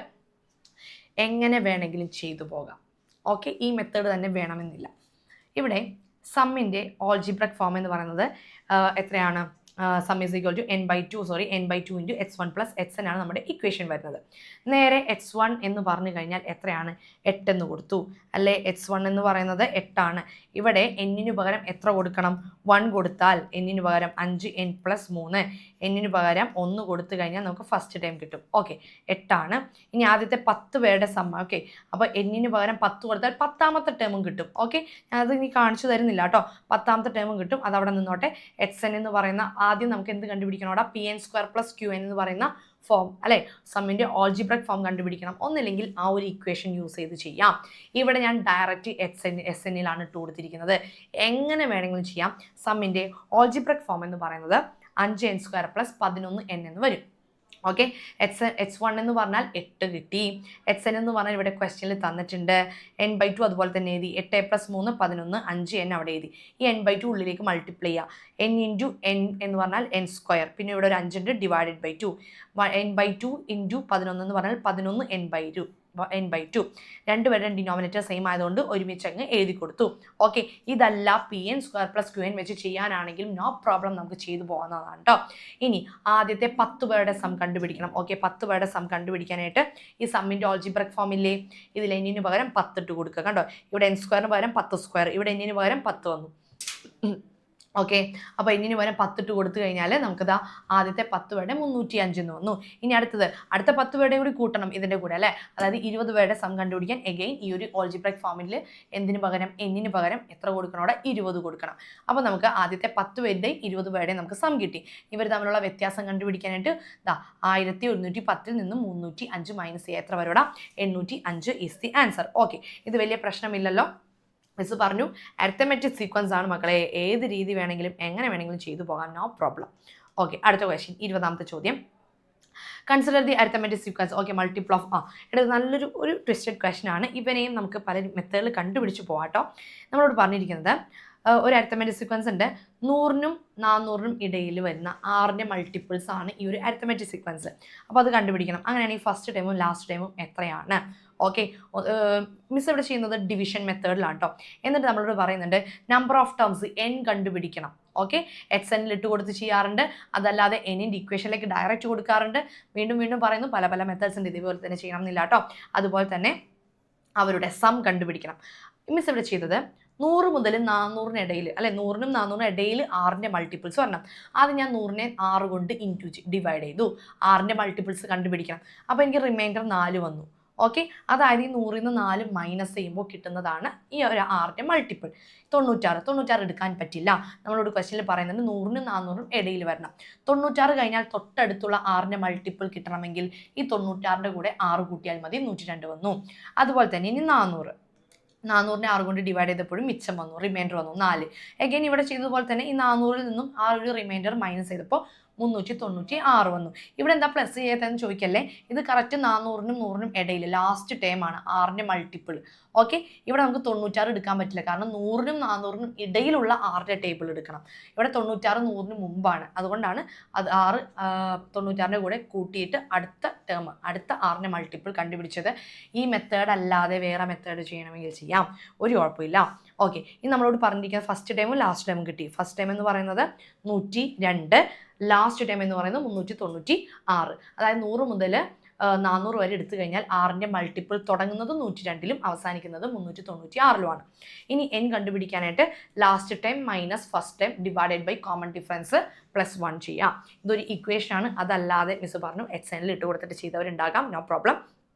എങ്ങനെ വേണമെങ്കിലും ചെയ്തു പോകാം. ഓക്കെ, ഈ മെത്തേഡ് തന്നെ വേണമെന്നില്ല. ഇവിടെ സമ്മിൻ്റെ ഓൾജിബ്രക് ഫോം എന്ന് പറയുന്നത് എത്രയാണ്? Sum is equal to n by 2 into h1 plus hn ആണ് നമ്മുടെ ഇക്വേഷൻ വരുന്നത്. നേരെ h1 എന്ന് പറഞ്ഞു കഴിഞ്ഞാൽ എത്രയാണ്? 8 എന്ന് കൊടുത്തു അല്ലേ? h1 എന്ന് പറയുന്നത് 8 ആണ്. ഇവിടെ എന്നിന് പകരം എത്ര കൊടുക്കണം? 1 കൊടുത്താൽ എന്നിന് പകരം 5n+3, എന്നിന് പകരം 1 കൊടുത്തു കഴിഞ്ഞാൽ നമുക്ക് ഫസ്റ്റ് ടൈം കിട്ടും. ഓക്കെ, 8 ആണ്. ഇനി ആദ്യത്തെ 10 പേരുടെ സമ്മ. ഓക്കെ, അപ്പോൾ എന്നിന് പകരം 10 കൊടുത്താൽ 10ാമത്തെ ടേമും കിട്ടും. ഓക്കെ, ഞാനത് ഇനി കാണിച്ചു തരുന്നില്ല കേട്ടോ. 10ാമത്തെ ടേമും കിട്ടും, അതവിടെ നിന്നോട്ടെ. hn എന്ന് പറയുന്ന ആദ്യം നമുക്ക് എന്ത് കണ്ടുപിടിക്കണോടാ? pn² + qn എന്ന് പറയുന്ന ഫോം അല്ലേ, സമ്മിൻ്റെ ഓൾജിബ്രക് ഫോം കണ്ടുപിടിക്കണം. ഒന്നില്ലെങ്കിൽ ആ ഒരു ഇക്വേഷൻ യൂസ് ചെയ്ത് ചെയ്യാം. ഇവിടെ ഞാൻ ഡയറക്റ്റ് SN-ലാണ് ഇട്ട് കൊടുത്തിരിക്കുന്നത്. എങ്ങനെ വേണമെങ്കിലും ചെയ്യാം. സമ്മിൻ്റെ ഓൾജിബ്രക് ഫോം എന്ന് പറയുന്നത് 5n² + 11n എന്ന് വരും. ഓക്കെ, h1 എന്ന് പറഞ്ഞാൽ 8 കിട്ടി. hn എന്ന് പറഞ്ഞാൽ ഇവിടെ ക്വസ്റ്റ്യനിൽ തന്നിട്ടുണ്ട്. n/2 അതുപോലെ തന്നെ എഴുതി. 8+3 11, 5n അവിടെ എഴുതി. ഈ n/2 ഉള്ളിലേക്ക് മൾട്ടിപ്ലൈ ചെയ്യുക. n ഇൻറ്റു n എന്ന് പറഞ്ഞാൽ n², പിന്നെ ഇവിടെ ഒരു 5 ഉണ്ട്, ഡിവൈഡഡ് ബൈ 2. n/2 ഇൻറ്റു 11 എന്ന് പറഞ്ഞാൽ 11 n/2. രണ്ടുപേരുടെ ഡിനോമിനേറ്റർ സെയിം ആയതുകൊണ്ട് ഒരുമിച്ച് അങ്ങ് എഴുതി കൊടുത്തു. ഓക്കെ, ഇതല്ല pn² + qn വെച്ച് ചെയ്യാനാണെങ്കിലും നോ പ്രോബ്ലം, നമുക്ക് ചെയ്തു പോകുന്നതാണ് കേട്ടോ. ഇനി ആദ്യത്തെ 10 പേരുടെ സം കണ്ടുപിടിക്കണം. ഓക്കെ, 10 പേരുടെ സം കണ്ടുപിടിക്കാനായിട്ട് ഈ സമ്മിൻ്റെ ഓൾജിബ്രക് ഫോം ഇല്ലേ, ഇതിൽ എന്നിന് പകരം 10 ഇട്ട് കൊടുക്കുക. കണ്ടോ, ഇവിടെ n² പകരം 10², ഇവിടെ എന്നിന് പകരം 10 വന്നു. ഓക്കെ. അപ്പോൾ എന്നിന് പകരം 10 ഇട്ട് കൊടുത്തു കഴിഞ്ഞാൽ നമുക്കിതാ ആദ്യത്തെ 10 പേരുടെ 305 എന്ന് വന്നു. ഇനി അടുത്ത 10 പേരുടെ കൂടി കൂട്ടണം ഇതിൻ്റെ കൂടെ അല്ലേ. അതായത് 20 പേരുടെ സം കണ്ടുപിടിക്കാൻ എഗെയിൻ ഈ ഒരു ഓൾജിബ്രൈക് ഫോമിൽ എന്നിന് പകരം എത്ര കൊടുക്കണം, അവിടെ 20 കൊടുക്കണം. അപ്പോൾ നമുക്ക് ആദ്യത്തെ 10 പേരുടെയും 20 പേരുടെയും നമുക്ക് സം കിട്ടി. ഇവർ തമ്മിലുള്ള വ്യത്യാസം കണ്ടുപിടിക്കാനായിട്ട് 1110 നിന്നും 305 മൈനസ് ചെയ്യുക. എത്ര വരോടാ? 805 ഈസ് ദി ആൻസർ. ഓക്കെ, ഇത് വലിയ പ്രശ്നമില്ലല്ലോ. മിസ് പറഞ്ഞു അരിത്തമെറ്റിക് സീക്വൻസ് ആണ് മക്കളെ, ഏത് രീതി വേണമെങ്കിലും എങ്ങനെ വേണമെങ്കിലും ചെയ്തു പോകാം, നോ പ്രോബ്ലം. ഓക്കെ, അടുത്ത ക്വസ്റ്റ്യൻ 20ാമത്തെ ചോദ്യം. Consider the arithmetic sequence. Okay, multiple of ഇത് നല്ലൊരു ട്വിസ്റ്റഡ് ക്വസ്റ്റ്യൻ ആണ്. ഇവനെയും നമുക്ക് പല മെത്തേഡിൽ കണ്ടുപിടിച്ച് പോകാട്ടോ. നമ്മളോട് പറഞ്ഞിരിക്കുന്നത് ഒരു അരിത്തമെറ്റിക് സീക്വൻസ് ഉണ്ട്. 100നും 400നും ഇടയിൽ വരുന്ന 6ന്റെ മൾട്ടിപ്പിൾസ് ആണ് ഈ ഒരു അരിത്തമെറ്റിക് സീക്വൻസ്. അപ്പോൾ അത് കണ്ടുപിടിക്കണം. അങ്ങനെയാണെങ്കിൽ ഫസ്റ്റ് ടൈമും ലാസ്റ്റ് ടൈമും എത്രയാണ്? ഓക്കെ, മിസ് ഇവിടെ ചെയ്യുന്നത് ഡിവിഷൻ മെത്തേഡിലാണ് കേട്ടോ. എന്നിട്ട് നമ്മളോട് പറയുന്നുണ്ട് നമ്പർ ഓഫ് ടേംസ് n കണ്ടുപിടിക്കണം. ഓക്കെ, xnൽ ഇട്ട് കൊടുത്ത് ചെയ്യാറുണ്ട്, അതല്ലാതെ എന്നിൻ്റെ ഇക്വേഷനിലേക്ക് ഡയറക്റ്റ് കൊടുക്കാറുണ്ട്. വീണ്ടും പറയുന്നു പല മെത്തേഡ്സ് ഉണ്ട്, ഇതേപോലെ തന്നെ ചെയ്യണം എന്നില്ല കേട്ടോ. അതുപോലെ തന്നെ അവരുടെ സം കണ്ടുപിടിക്കണം. മിസ് ഇവിടെ ചെയ്തത് 100 മുതൽ 400 ഇടയിൽ അല്ലെ, 100നും 400നും ഇടയിൽ 6ന്റെ മൾട്ടിപ്പിൾസ് വരണം. ആദ്യം ഞാൻ 100നെ 6 കൊണ്ട് ഡിവൈഡ് ചെയ്തു, 6ന്റെ മൾട്ടിപ്പിൾസ് കണ്ടുപിടിക്കണം. അപ്പോൾ എനിക്ക് റിമൈൻഡർ 4 വന്നു. ഓക്കെ, അതായത് ഈ 100ൽ നിന്ന് 4 മൈനസ് ചെയ്യുമ്പോൾ കിട്ടുന്നതാണ് ഈ ഒരു 6ന്റെ മൾട്ടിപ്പിൾ. 96 എടുക്കാൻ പറ്റില്ല. നമ്മളോട് ക്വസ്റ്റ്യനിൽ പറയുന്നുണ്ട് 100നും 400നും ഇടയിൽ വരണം. 96 കഴിഞ്ഞാൽ തൊട്ടടുത്തുള്ള 6ന്റെ മൾട്ടിപ്പിൾ കിട്ടണമെങ്കിൽ ഈ 96ന്റെ കൂടെ 6 കൂട്ടിയാൽ മതി, 102 വന്നു. അതുപോലെ തന്നെ ഇനി 400നെ 6 കൊണ്ട് ഡിവൈഡ് ചെയ്തപ്പോഴും മിച്ചം വന്നു, റിമൈൻഡർ വന്നു 4. എഗെയിൻ ഇവിടെ ചെയ്തതുപോലെ തന്നെ ഈ 400ൽ നിന്നും ആ ഒരു റിമൈൻഡർ മൈനസ് ചെയ്തപ്പോൾ 396 വന്നു. ഇവിടെ എന്താ പ്ലസ് ചെയ്യാത്തതെന്ന് ചോദിക്കല്ലേ, ഇത് കറക്റ്റ് 400നും 100നും ഇടയിൽ ലാസ്റ്റ് ടേം ആണ്, 6ന്റെ മൾട്ടിപ്പിൾ. ഓക്കെ, ഇവിടെ നമുക്ക് 96 എടുക്കാൻ പറ്റില്ല, കാരണം 100നും 400നും ഇടയിലുള്ള 6ന്റെ ടേബിൾ എടുക്കണം. ഇവിടെ 96 100ന് മുമ്പാണ്, അതുകൊണ്ടാണ് അത് 6 96ന്റെ കൂടെ കൂട്ടിയിട്ട് അടുത്ത 6ന്റെ മൾട്ടിപ്പിൾ കണ്ടുപിടിച്ചത്. ഈ മെത്തേഡ് അല്ലാതെ വേറെ മെത്തേഡ് ചെയ്യണമെങ്കിൽ ചെയ്യാം, ഒരു കുഴപ്പമില്ല. ഓക്കെ, ഇനി നമ്മളോട് പറഞ്ഞിരിക്കുന്നത് ഫസ്റ്റ് ടൈമും ലാസ്റ്റ് ടൈമും കിട്ടി. ഫസ്റ്റ് ടൈം എന്ന് പറയുന്നത് 102, ലാസ്റ്റ് ടൈം എന്ന് പറയുന്നത് 396. അതായത് 100 മുതൽ 400 വരെ എടുത്തു കഴിഞ്ഞാൽ 6ന്റെ മൾട്ടിപ്പിൾ തുടങ്ങുന്നത് 102ലും അവസാനിക്കുന്നത് 396ലുമാണ്. ഇനി n കണ്ടുപിടിക്കാനായിട്ട് last time minus first time divided by common difference plus 1 ചെയ്യാം. ഇതൊരു ഇക്വേഷൻ ആണ്, അതല്ലാതെ മിസ് പറഞ്ഞു xnൽ ഇട്ട് കൊടുത്തിട്ട് ചെയ്തവരുണ്ടാകാം, നോ പ്രോബ്ലം.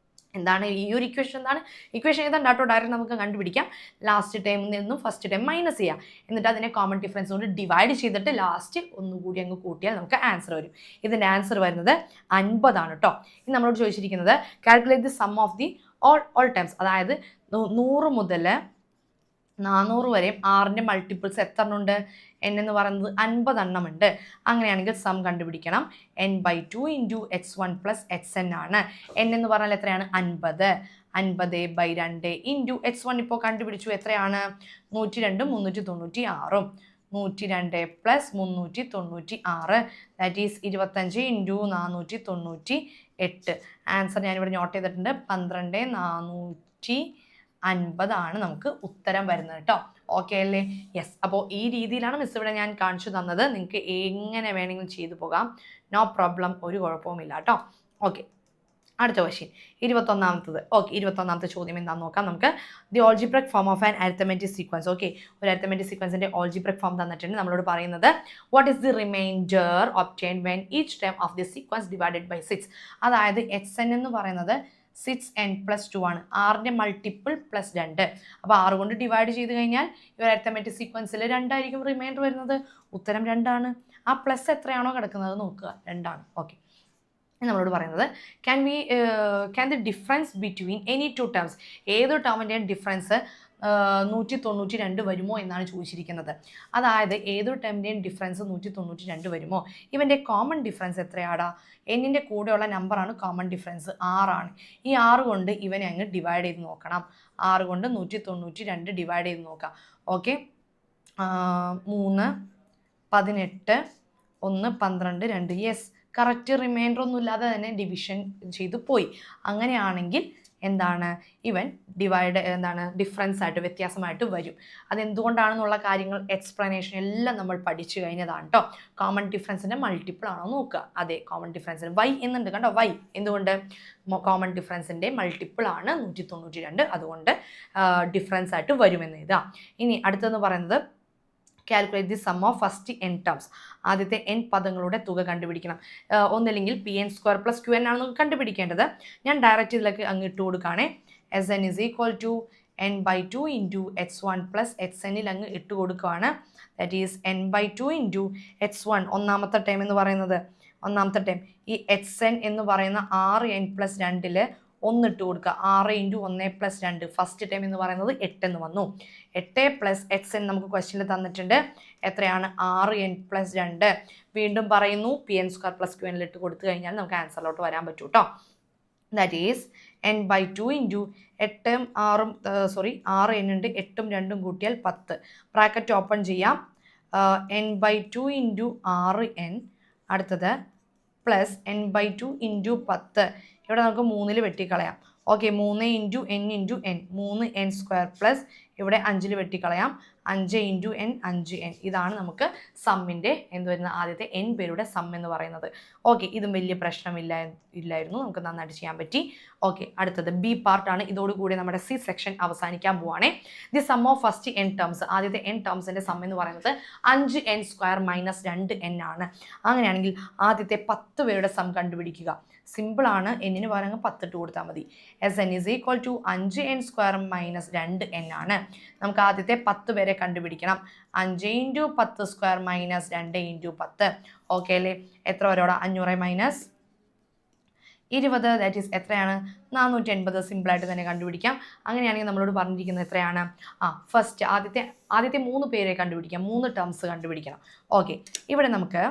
എന്താണ് ഈ ഒരു ഇക്വേഷൻ? ഇക്വേഷൻ ഏതാ ഡാട്ടോ ഡയറക്റ്റ് നമുക്ക് കണ്ടുപിടിക്കാം. ലാസ്റ്റ് ടൈമിൽ നിന്നും ഫസ്റ്റ് ടൈം മൈനസ് ചെയ്യാം, എന്നിട്ട് അതിനെ കോമൺ ഡിഫറൻസ് കൊണ്ട് ഡിവൈഡ് ചെയ്തിട്ട് ലാസ്റ്റ് ഒന്നുകൂടി അങ്ങ് കൂട്ടിയാൽ നമുക്ക് ആൻസർ വരും. ഇതിൻ്റെ ആൻസർ വരുന്നത് 50 ആണ് കേട്ടോ. ഇനി നമ്മളോട് ചോദിച്ചിരിക്കുന്നത് calculate the sum of the all times. അതായത് 100 മുതൽ 400 വരെയും 6ന്റെ മൾട്ടിപ്പിൾസ് എത്ര എണ്ണമുണ്ട്? n എന്ന് പറയുന്നത് 50 എണ്ണം ഉണ്ട്. അങ്ങനെയാണെങ്കിൽ സം കണ്ടുപിടിക്കണം. n/2 into x1 plus xn ആണ്. n എന്ന് പറഞ്ഞാൽ എത്രയാണ്? 50. 50/2 ഇൻറ്റു x1 ഇപ്പോൾ കണ്ടുപിടിച്ചു, എത്രയാണ്? 102 396. 102 plus 396 that is 25 into 498. Answer ഞാനിവിടെ നോട്ട് ചെയ്തിട്ടുണ്ട്, 12450 ആണ് നമുക്ക് ഉത്തരം വരുന്നത് കേട്ടോ. ഓക്കെ അല്ലേ? യെസ്. അപ്പോൾ ഈ രീതിയിലാണ് മിസ് ഇവിടെ ഞാൻ കാണിച്ചു തന്നത്. നിങ്ങൾക്ക് എങ്ങനെ വേണമെങ്കിലും ചെയ്തു പോകാം, നോ പ്രോബ്ലം, ഒരു കുഴപ്പവുമില്ല കേട്ടോ. ഓക്കെ, അടുത്ത ക്വസ്റ്റ്യൻ 21ാമത്തത്. ഓക്കെ, 21ാമത്തെ ചോദ്യം എന്താണെന്ന് നോക്കാം നമുക്ക്. The algebraic form of an arithmetic sequence. Okay, ഒരു അരിത്തമെറ്റിക് സീക്വൻസിന്റെ ഓൾജിബ്രിക് ഫോം തന്നിട്ടുണ്ട്. നമ്മളോട് പറയുന്നത് what is the remainder obtained when each term of the sequence divided by 6. അതായത് xn എന്ന് പറയുന്നത് 6n+2 ആണ്, 6ന്റെ മൾട്ടിപ്പിൾ പ്ലസ് 2. അപ്പോൾ 6 കൊണ്ട് ഡിവൈഡ് ചെയ്ത് കഴിഞ്ഞാൽ ഈ ഒരു അരിത്തമെറ്റിക് സീക്വൻസിൽ 2 ആയിരിക്കും റിമൈൻഡർ വരുന്നത്. ഉത്തരം 2 ആണ്. ആ പ്ലസ് എത്രയാണോ കിടക്കുന്നത് നോക്കുക, 2 ആണ്. ഓക്കെ, നമ്മളോട് പറയുന്നത് can the difference between any two terms, ഏതൊരു ടേമിൻ്റെയും ഡിഫറൻസ് 192 വരുമോ എന്നാണ് ചോദിച്ചിരിക്കുന്നത്. അതായത് ഏതൊരു ടേമിൻ്റെയും ഡിഫറൻസ് 192 വരുമോ? ഇവൻ്റെ കോമൺ ഡിഫറൻസ് എത്രയാടാ? എന്നിൻ്റെ കൂടെയുള്ള നമ്പറാണ് കോമൺ ഡിഫറൻസ്, 6 ആണ്. ഈ 6 കൊണ്ട് ഇവനെ അങ്ങ് ഡിവൈഡ് ചെയ്ത് നോക്കണം. 6 കൊണ്ട് 192 ഡിവൈഡ് ചെയ്ത് നോക്കാം. ഓക്കെ, 3 18 1 12 2. യെസ്, കറക്റ്റ് റിമൈൻഡർ ഒന്നും ഇല്ലാതെ തന്നെ ഡിവിഷൻ ചെയ്ത് പോയി. അങ്ങനെയാണെങ്കിൽ എന്താണ് ഇവൻ ഡിഫറൻസ് ആയിട്ട് വ്യത്യാസമായിട്ട് വരും. അതെന്തുകൊണ്ടാണെന്നുള്ള കാര്യങ്ങൾ എക്സ്പ്ലനേഷൻ എല്ലാം നമ്മൾ പഠിച്ചു കഴിഞ്ഞതാണ് കേട്ടോ. കോമൺ ഡിഫറൻസിൻ്റെ മൾട്ടിപ്പിൾ ആണോ നോക്കുക. അതെ, കോമൺ ഡിഫറൻസിന് വൈ എന്നുണ്ട് കണ്ടോ. വൈ എന്തുകൊണ്ട്? കോമൺ ഡിഫറൻസിൻ്റെ മൾട്ടിപ്പിൾ ആണ് 192, അതുകൊണ്ട് ഡിഫറൻസ് ആയിട്ട് വരുമെന്ന് ഇതാ. ഇനി അടുത്തെന്ന് പറയുന്നത് calculate the sum of first n terms. ആദ്യത്തെ n പദങ്ങളുടെ തുക കണ്ടുപിടിക്കണം. ഒന്നില്ലെങ്കിൽ pn² + qn ആണ് നമുക്ക് കണ്ടുപിടിക്കേണ്ടത്. ഞാൻ ഡയറക്റ്റ് ഇതിലേക്ക് അങ്ങ് ഇട്ട് കൊടുക്കുകയാണേ. Sn is equal to n/2 into h1 plus hn അങ്ങ് ഇട്ട് കൊടുക്കുകയാണ്. That is n/2 into h1 ഒന്നാമത്തെ ടേം എന്ന് പറയുന്നത് ഈ hn എന്ന് പറയുന്ന 6n+2 ഒന്നിട്ട് കൊടുക്കുക. 6 × 1 + 2 ഫസ്റ്റ് ടൈം എന്ന് പറയുന്നത് 8 എന്ന് വന്നു. 8 + hn നമുക്ക് ക്വസ്റ്റ്യനിൽ തന്നിട്ടുണ്ട്. എത്രയാണ്? 6n+2. വീണ്ടും പറയുന്നു pn² + qn ഇട്ട് കൊടുത്തു കഴിഞ്ഞാൽ നമുക്ക് ആൻസറിലോട്ട് വരാൻ പറ്റൂ കേട്ടോ. That is n/2 into 8 6n ഉണ്ട്, 8ഉം 2ഉം കൂട്ടിയാൽ 10. ബ്രാക്കറ്റ് ഓപ്പൺ ചെയ്യാം. n/2 into 6n അടുത്തത് പ്ലസ് n/2 into 10. ഇവിടെ നമുക്ക് 3ൽ വെട്ടിക്കളയാം. Okay, 3 × n × n 3n² plus ഇവിടെ 5ൽ വെട്ടിക്കളയാം. 5 × n 5n. ഇതാണ് നമുക്ക് സമ്മിൻ്റെ എന്ത് വരുന്ന ആദ്യത്തെ n പേരുടെ സം എന്ന് പറയുന്നത്. ഓക്കെ, ഇതും വലിയ പ്രശ്നമില്ലായിരുന്നു, നമുക്ക് നന്നായിട്ട് ചെയ്യാൻ പറ്റി. ഓക്കെ, അടുത്തത് ബി പാർട്ടാണ്. ഇതോടുകൂടി നമ്മുടെ സി സെക്ഷൻ അവസാനിക്കാൻ പോവാണേ. The sum of first n terms. ആദ്യത്തെ n ടേംസിൻ്റെ സം എന്ന് പറയുന്നത് 5n² - 2n ആണ്. അങ്ങനെയാണെങ്കിൽ ആദ്യത്തെ 10 പേരുടെ സം കണ്ടുപിടിക്കുക. സിമ്പിളാണ്, എന്നിന് പകരം 10 ഇട്ട് കൊടുത്താൽ മതി. Sn is equal to 5n² - 2n ആണ്. നമുക്ക് ആദ്യത്തെ 10 പേരെ കണ്ടുപിടിക്കണം. 5 × 10² - 2 × 10. ഓക്കെ അല്ലേ? എത്ര വരോടാ? 500 - 20. ദാറ്റ് ഈസ് എത്രയാണ്? 480. സിമ്പിളായിട്ട് തന്നെ കണ്ടുപിടിക്കാം. അങ്ങനെയാണെങ്കിൽ നമ്മളോട് പറഞ്ഞിരിക്കുന്നത് എത്രയാണ്? ഫസ്റ്റ് ആദ്യത്തെ 3 പേരെ കണ്ടുപിടിക്കാം. 3 ടേംസ് കണ്ടുപിടിക്കണം. ഓക്കെ, ഇവിടെ നമുക്ക്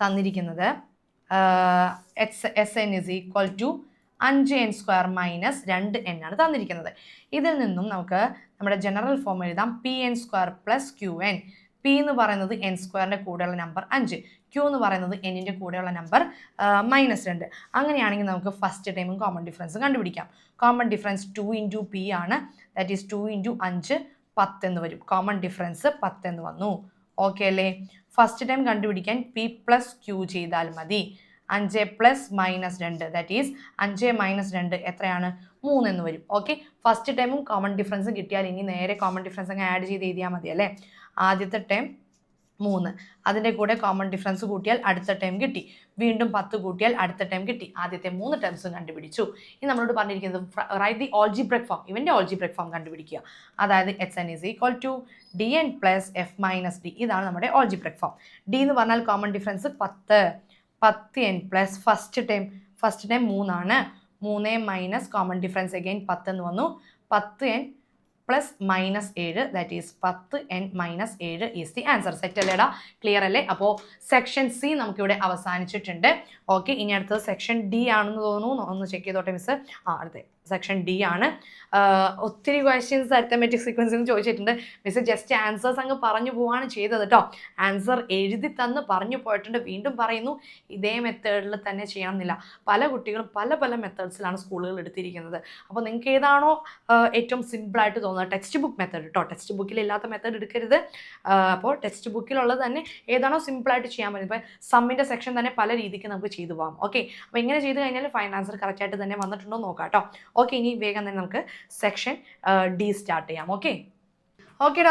തന്നിരിക്കുന്നത് Sn is equal to 5n² - 2n ആണ് തന്നിരിക്കുന്നത്. ഇതിൽ നിന്നും നമുക്ക് നമ്മുടെ ജനറൽ ഫോം എഴുതാം. pn² + qn. p എന്ന് പറയുന്നത് n² കൂടെയുള്ള നമ്പർ 5, q എന്ന് പറയുന്നത് n കൂടെയുള്ള നമ്പർ -2. അങ്ങനെയാണെങ്കിൽ നമുക്ക് ഫസ്റ്റ് ടൈമും കോമൺ ഡിഫറൻസും കണ്ടുപിടിക്കാം. കോമൺ ഡിഫറൻസ് 2 × p ആണ്. ദാറ്റ് ഈസ് 2 × 5 10 എന്ന് വരും. കോമൺ ഡിഫറൻസ് 10 എന്ന് വന്നു. ഓക്കെ അല്ലേ? ഫസ്റ്റ് ടൈം കണ്ടുപിടിക്കാൻ p + q ചെയ്താൽ മതി. 5 + -2 ദാറ്റ് ഈസ് 5 - 2 എത്രയാണ്? 3 എന്ന് വരും. ഓക്കെ, ഫസ്റ്റ് ടൈമും കോമൺ ഡിഫറൻസും കിട്ടിയാൽ ഇനി നേരെ കോമൺ ഡിഫറൻസ് അങ്ങ് ആഡ് ചെയ്ത് എഴുതിയാൽ മതി അല്ലേ? ആദ്യത്തെ ടൈം 3, അതിൻ്റെ കൂടെ കോമൺ ഡിഫറൻസ് കൂട്ടിയാൽ അടുത്ത ടൈം കിട്ടി. വീണ്ടും 10 കൂട്ടിയാൽ അടുത്ത ടൈം കിട്ടി. ആദ്യത്തെ 3 ടൈംസും കണ്ടുപിടിച്ചു. ഇനി നമ്മളോട് പറഞ്ഞിരിക്കുന്നത് റൈറ്റ് ദി ഓൾജിബ്രിക് ഫോം. ഇവൻ്റെ ഓൾജിബ്രിക് ഫോം കണ്ടുപിടിക്കുക. അതായത് Sn is equal to dn + f - d. ഇതാണ് നമ്മുടെ ഓൾജിബ്രിക് ഫോം. d എന്ന് പറഞ്ഞാൽ common difference 10n plus first time 3 ആണ്. 3 - കോമൺ ഡിഫറൻസ് അഗൈൻ 10 എന്ന് വന്നു. 10n plus -7 that is 10n - 7 is the answer. Set അല്ലേടാ? ക്ലിയർ അല്ലേ? അപ്പോൾ സെക്ഷൻ സി നമുക്കിവിടെ അവസാനിച്ചിട്ടുണ്ട്. ഓക്കെ, ഇനി അടുത്തത് സെക്ഷൻ ഡി ആണെന്ന് തോന്നുന്നു. ഒന്ന് ചെക്ക് ചെയ്തോട്ടെ മിസ്. അടുത്ത സെക്ഷൻ ഡി ആണ്. ഒത്തിരി ക്വസ്റ്റ്യൻസ് അരിത്തമെറ്റിക് സീക്വൻസിൽ നിന്ന് ചോദിച്ചിട്ടുണ്ട്. മിസ് ജസ്റ്റ് ആൻസേഴ്സ് അങ്ങ് പറഞ്ഞു പോവാണ് ചെയ്തത് കേട്ടോ. ആൻസർ എഴുതി തന്ന് പറഞ്ഞു പോയിട്ടുണ്ട്. വീണ്ടും പറയുന്നു, ഇതേ മെത്തേഡിൽ തന്നെ ചെയ്യണമെന്നില്ല. പല കുട്ടികളും പല മെത്തേഡ്സിലാണ് സ്കൂളുകൾ എടുത്തിരിക്കുന്നത്. അപ്പോൾ നിങ്ങൾക്ക് ഏതാണോ ഏറ്റവും സിമ്പിളായിട്ട് തോന്നുന്നത്, ടെക്സ്റ്റ് ബുക്ക് മെത്തേഡ് കേട്ടോ, ടെക്സ്റ്റ് ബുക്കിൽ ഇല്ലാത്ത മെത്തേഡ് എടുക്കരുത്. അപ്പോൾ ടെക്സ്റ്റ് ബുക്കിലുള്ളത് തന്നെ ഏതാണോ സിമ്പിളായിട്ട് ചെയ്യാൻ പറ്റും. ഇപ്പോൾ സമ്മിൻ്റെ സെക്ഷൻ തന്നെ പല രീതിക്ക് നമുക്ക് ചെയ്തു പോകാം. ഓക്കെ, അപ്പോൾ ഇങ്ങനെ ചെയ്ത് കഴിഞ്ഞാൽ ഫൈനൽ ആൻസർ കറക്റ്റായിട്ട് തന്നെ വന്നിട്ടുണ്ടോ നോക്കാം കേട്ടോ. ഓക്കെ, ഇനി വേഗം തന്നെ നമുക്ക് സെക്ഷൻ ഡി സ്റ്റാർട്ട് ചെയ്യാം. ഓക്കെ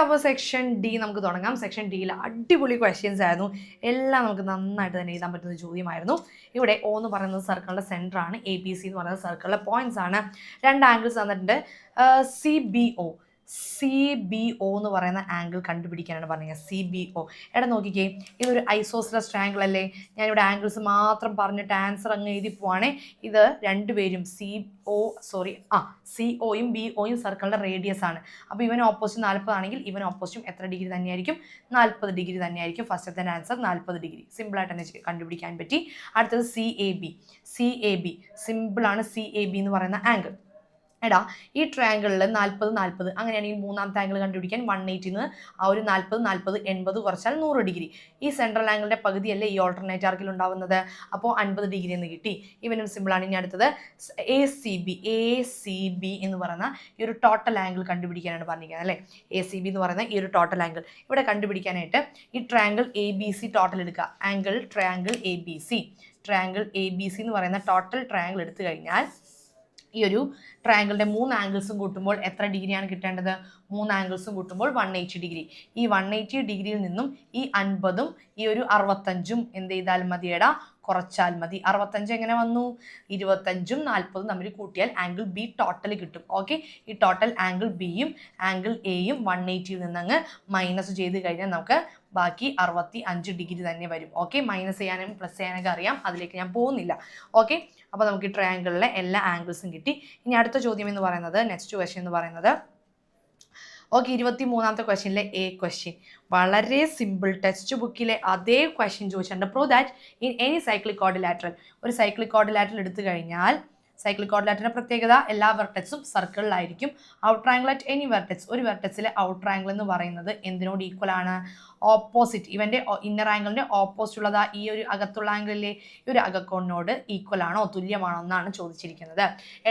അപ്പോൾ സെക്ഷൻ ഡി നമുക്ക് തുടങ്ങാം. സെക്ഷൻ ഡിയിൽ അടിപൊളി ക്വസ്റ്റ്യൻസ് ആയിരുന്നു. എല്ലാം നമുക്ക് നന്നായിട്ട് തന്നെ എഴുതാൻ പറ്റുന്ന ചോദ്യമായിരുന്നു. ഇവിടെ O എന്ന് പറയുന്നത് സർക്കിളിൻ്റെ സെൻറ്റർ ആണ്. ABC എന്ന് പറയുന്നത് സർക്കിളിലെ പോയിന്റ്സ് ആണ്. 2 ആംഗിൾസ് തന്നിട്ടുണ്ട്. CBO എന്ന് പറയുന്ന ആംഗിൾ കണ്ടുപിടിക്കാനാണ് പറഞ്ഞത്. CBO എടാ നോക്കിക്കേ, ഇതൊരു ഐസോസെലസ് ട്രയാങ്കിൾ അല്ലേ? ഞാനിവിടെ ആംഗിൾസ് മാത്രം പറഞ്ഞിട്ട് ആൻസർ അങ്ങ് എഴുതി പോവാണേ. ഇത് രണ്ടുപേരും COയും BOയും സർക്കിളിൻ്റെ റേഡിയസ് ആണ്. അപ്പോൾ ഇവൻ ഓപ്പോസിറ്റ് 40 ആണെങ്കിൽ ഇവൻ ഓപ്പോസിറ്റും എത്ര ഡിഗ്രി തന്നെയായിരിക്കും? 40 ഡിഗ്രി തന്നെയായിരിക്കും. ഫസ്റ്റത്തെ ആൻസർ 40 ഡിഗ്രി. സിമ്പിളായിട്ട് തന്നെ കണ്ടുപിടിക്കാൻ പറ്റി. അടുത്തത് CAB സിമ്പിളാണ്. CAB എന്ന് പറയുന്ന ആംഗിൾ എടാ ഈ ട്രയാങ്കിളിൽ 40 അങ്ങനെയാണെങ്കിൽ മൂന്നാമത്തെ ആംഗിൾ കണ്ടുപിടിക്കാൻ 180 നിന്ന് ആ ഒരു 40 80 കുറച്ചാൽ 100 ഡിഗ്രി. ഈ സെൻട്രൽ ആംഗിളിൻ്റെ പകുതിയല്ലേ ഈ ഓൾട്ടർനേറ്റ് ആർക്കിൽ ഉണ്ടാവുന്നത്. അപ്പോൾ 50 ഡിഗ്രി എന്ന് കിട്ടി. ഇവനും സിമ്പിളാണ്. ഇനി അടുത്തത് ACB എന്ന് പറയുന്ന ഈ ഒരു ടോട്ടൽ ആംഗിൾ കണ്ടുപിടിക്കാനാണ് പറഞ്ഞിരിക്കുന്നത് അല്ലേ? ACB എന്ന് പറയുന്ന ഈ ഒരു ടോട്ടൽ ആംഗിൾ ഇവിടെ കണ്ടുപിടിക്കാനായിട്ട് ഈ ട്രയാങ്കിൾ ABC ടോട്ടൽ എടുക്കുക. ട്രയാങ്കിൾ ABC എന്ന് പറയുന്ന ടോട്ടൽ ട്രയാങ്കിൾ എടുത്തു കഴിഞ്ഞാൽ ഈ ഒരു ട്രയാങ്കിളിൻ്റെ 3 ആംഗിൾസും കൂട്ടുമ്പോൾ എത്ര ഡിഗ്രിയാണ് കിട്ടേണ്ടത്? മൂന്ന് ആംഗിൾസും കൂട്ടുമ്പോൾ 180 ഡിഗ്രി. ഈ 180 ഡിഗ്രിയിൽ നിന്നും ഈ 50ഉം ഈ ഒരു 65ഉം എന്ത് ചെയ്താൽ മതിയടാ, കുറച്ചാൽ മതി. 65 എങ്ങനെ വന്നു? 25ഉം 40ഉം തമ്മിൽ കൂട്ടിയാൽ ആംഗിൾ ബി ടോട്ടൽ കിട്ടും. ഓക്കെ, ഈ ടോട്ടൽ ആംഗിൾ ബിയും ആംഗിൾ എയും 180യിൽ നിന്നങ്ങ് മൈനസ് ചെയ്ത് കഴിഞ്ഞാൽ നമുക്ക് ബാക്കി 65 ഡിഗ്രി തന്നെ വരും. ഓക്കെ, മൈനസ് ചെയ്യാനും പ്ലസ് ചെയ്യാനൊക്കെ അറിയാം, അതിലേക്ക് ഞാൻ പോകുന്നില്ല. ഓക്കെ, അപ്പോൾ നമുക്ക് ഈ ട്രയാങ്കിളിലെ എല്ലാ ആംഗിൾസും കിട്ടി. ഇനി അടുത്ത ചോദ്യം എന്ന് പറയുന്നത്, നെക്സ്റ്റ് ക്വസ്റ്റ്യൻ എന്ന് പറയുന്നത്, ഓക്കെ, 23ാമത്തെ ക്വസ്റ്റ്യനിലെ എ ക്വസ്റ്റ്യൻ വളരെ സിമ്പിൾ, ടെക്സ്റ്റ് ബുക്കിലെ അതേ ക്വസ്റ്റ്യൻ ചോദിച്ചിട്ടുണ്ട്. Prove that in any cyclic quadrilateral. ഒരു സൈക്ലിക് ക്വാഡ്രിലാറ്ററൽ എടുത്തു കഴിഞ്ഞാൽ സൈക്ലിക് ക്വാഡ്രിലാറ്ററിന്റെ പ്രത്യേകത എല്ലാ വെർട്ടെക്സും സർക്കിളിലായിരിക്കും. Out triangle at any vertex, ഒരു വെർട്ടെക്സിലെ ഔട്ട് ട്രയാങ്കിൾ എന്ന് പറയുന്നത് എന്തിനോട് ഈക്വൽ ആണ്? ഓപ്പോസിറ്റ്, ഇവന്റെ ഇന്നർ ആംഗിളിന്റെ ഓപ്പോസിറ്റ് ഉള്ളതാ ഈ ഒരു അകത്തുള്ള ആംഗിളിലെ ഈ ഒരു അകക്കോണിനോട് ഈക്വൽ ആണോ, തുല്യമാണോ എന്നാണ് ചോദിച്ചിരിക്കുന്നത്.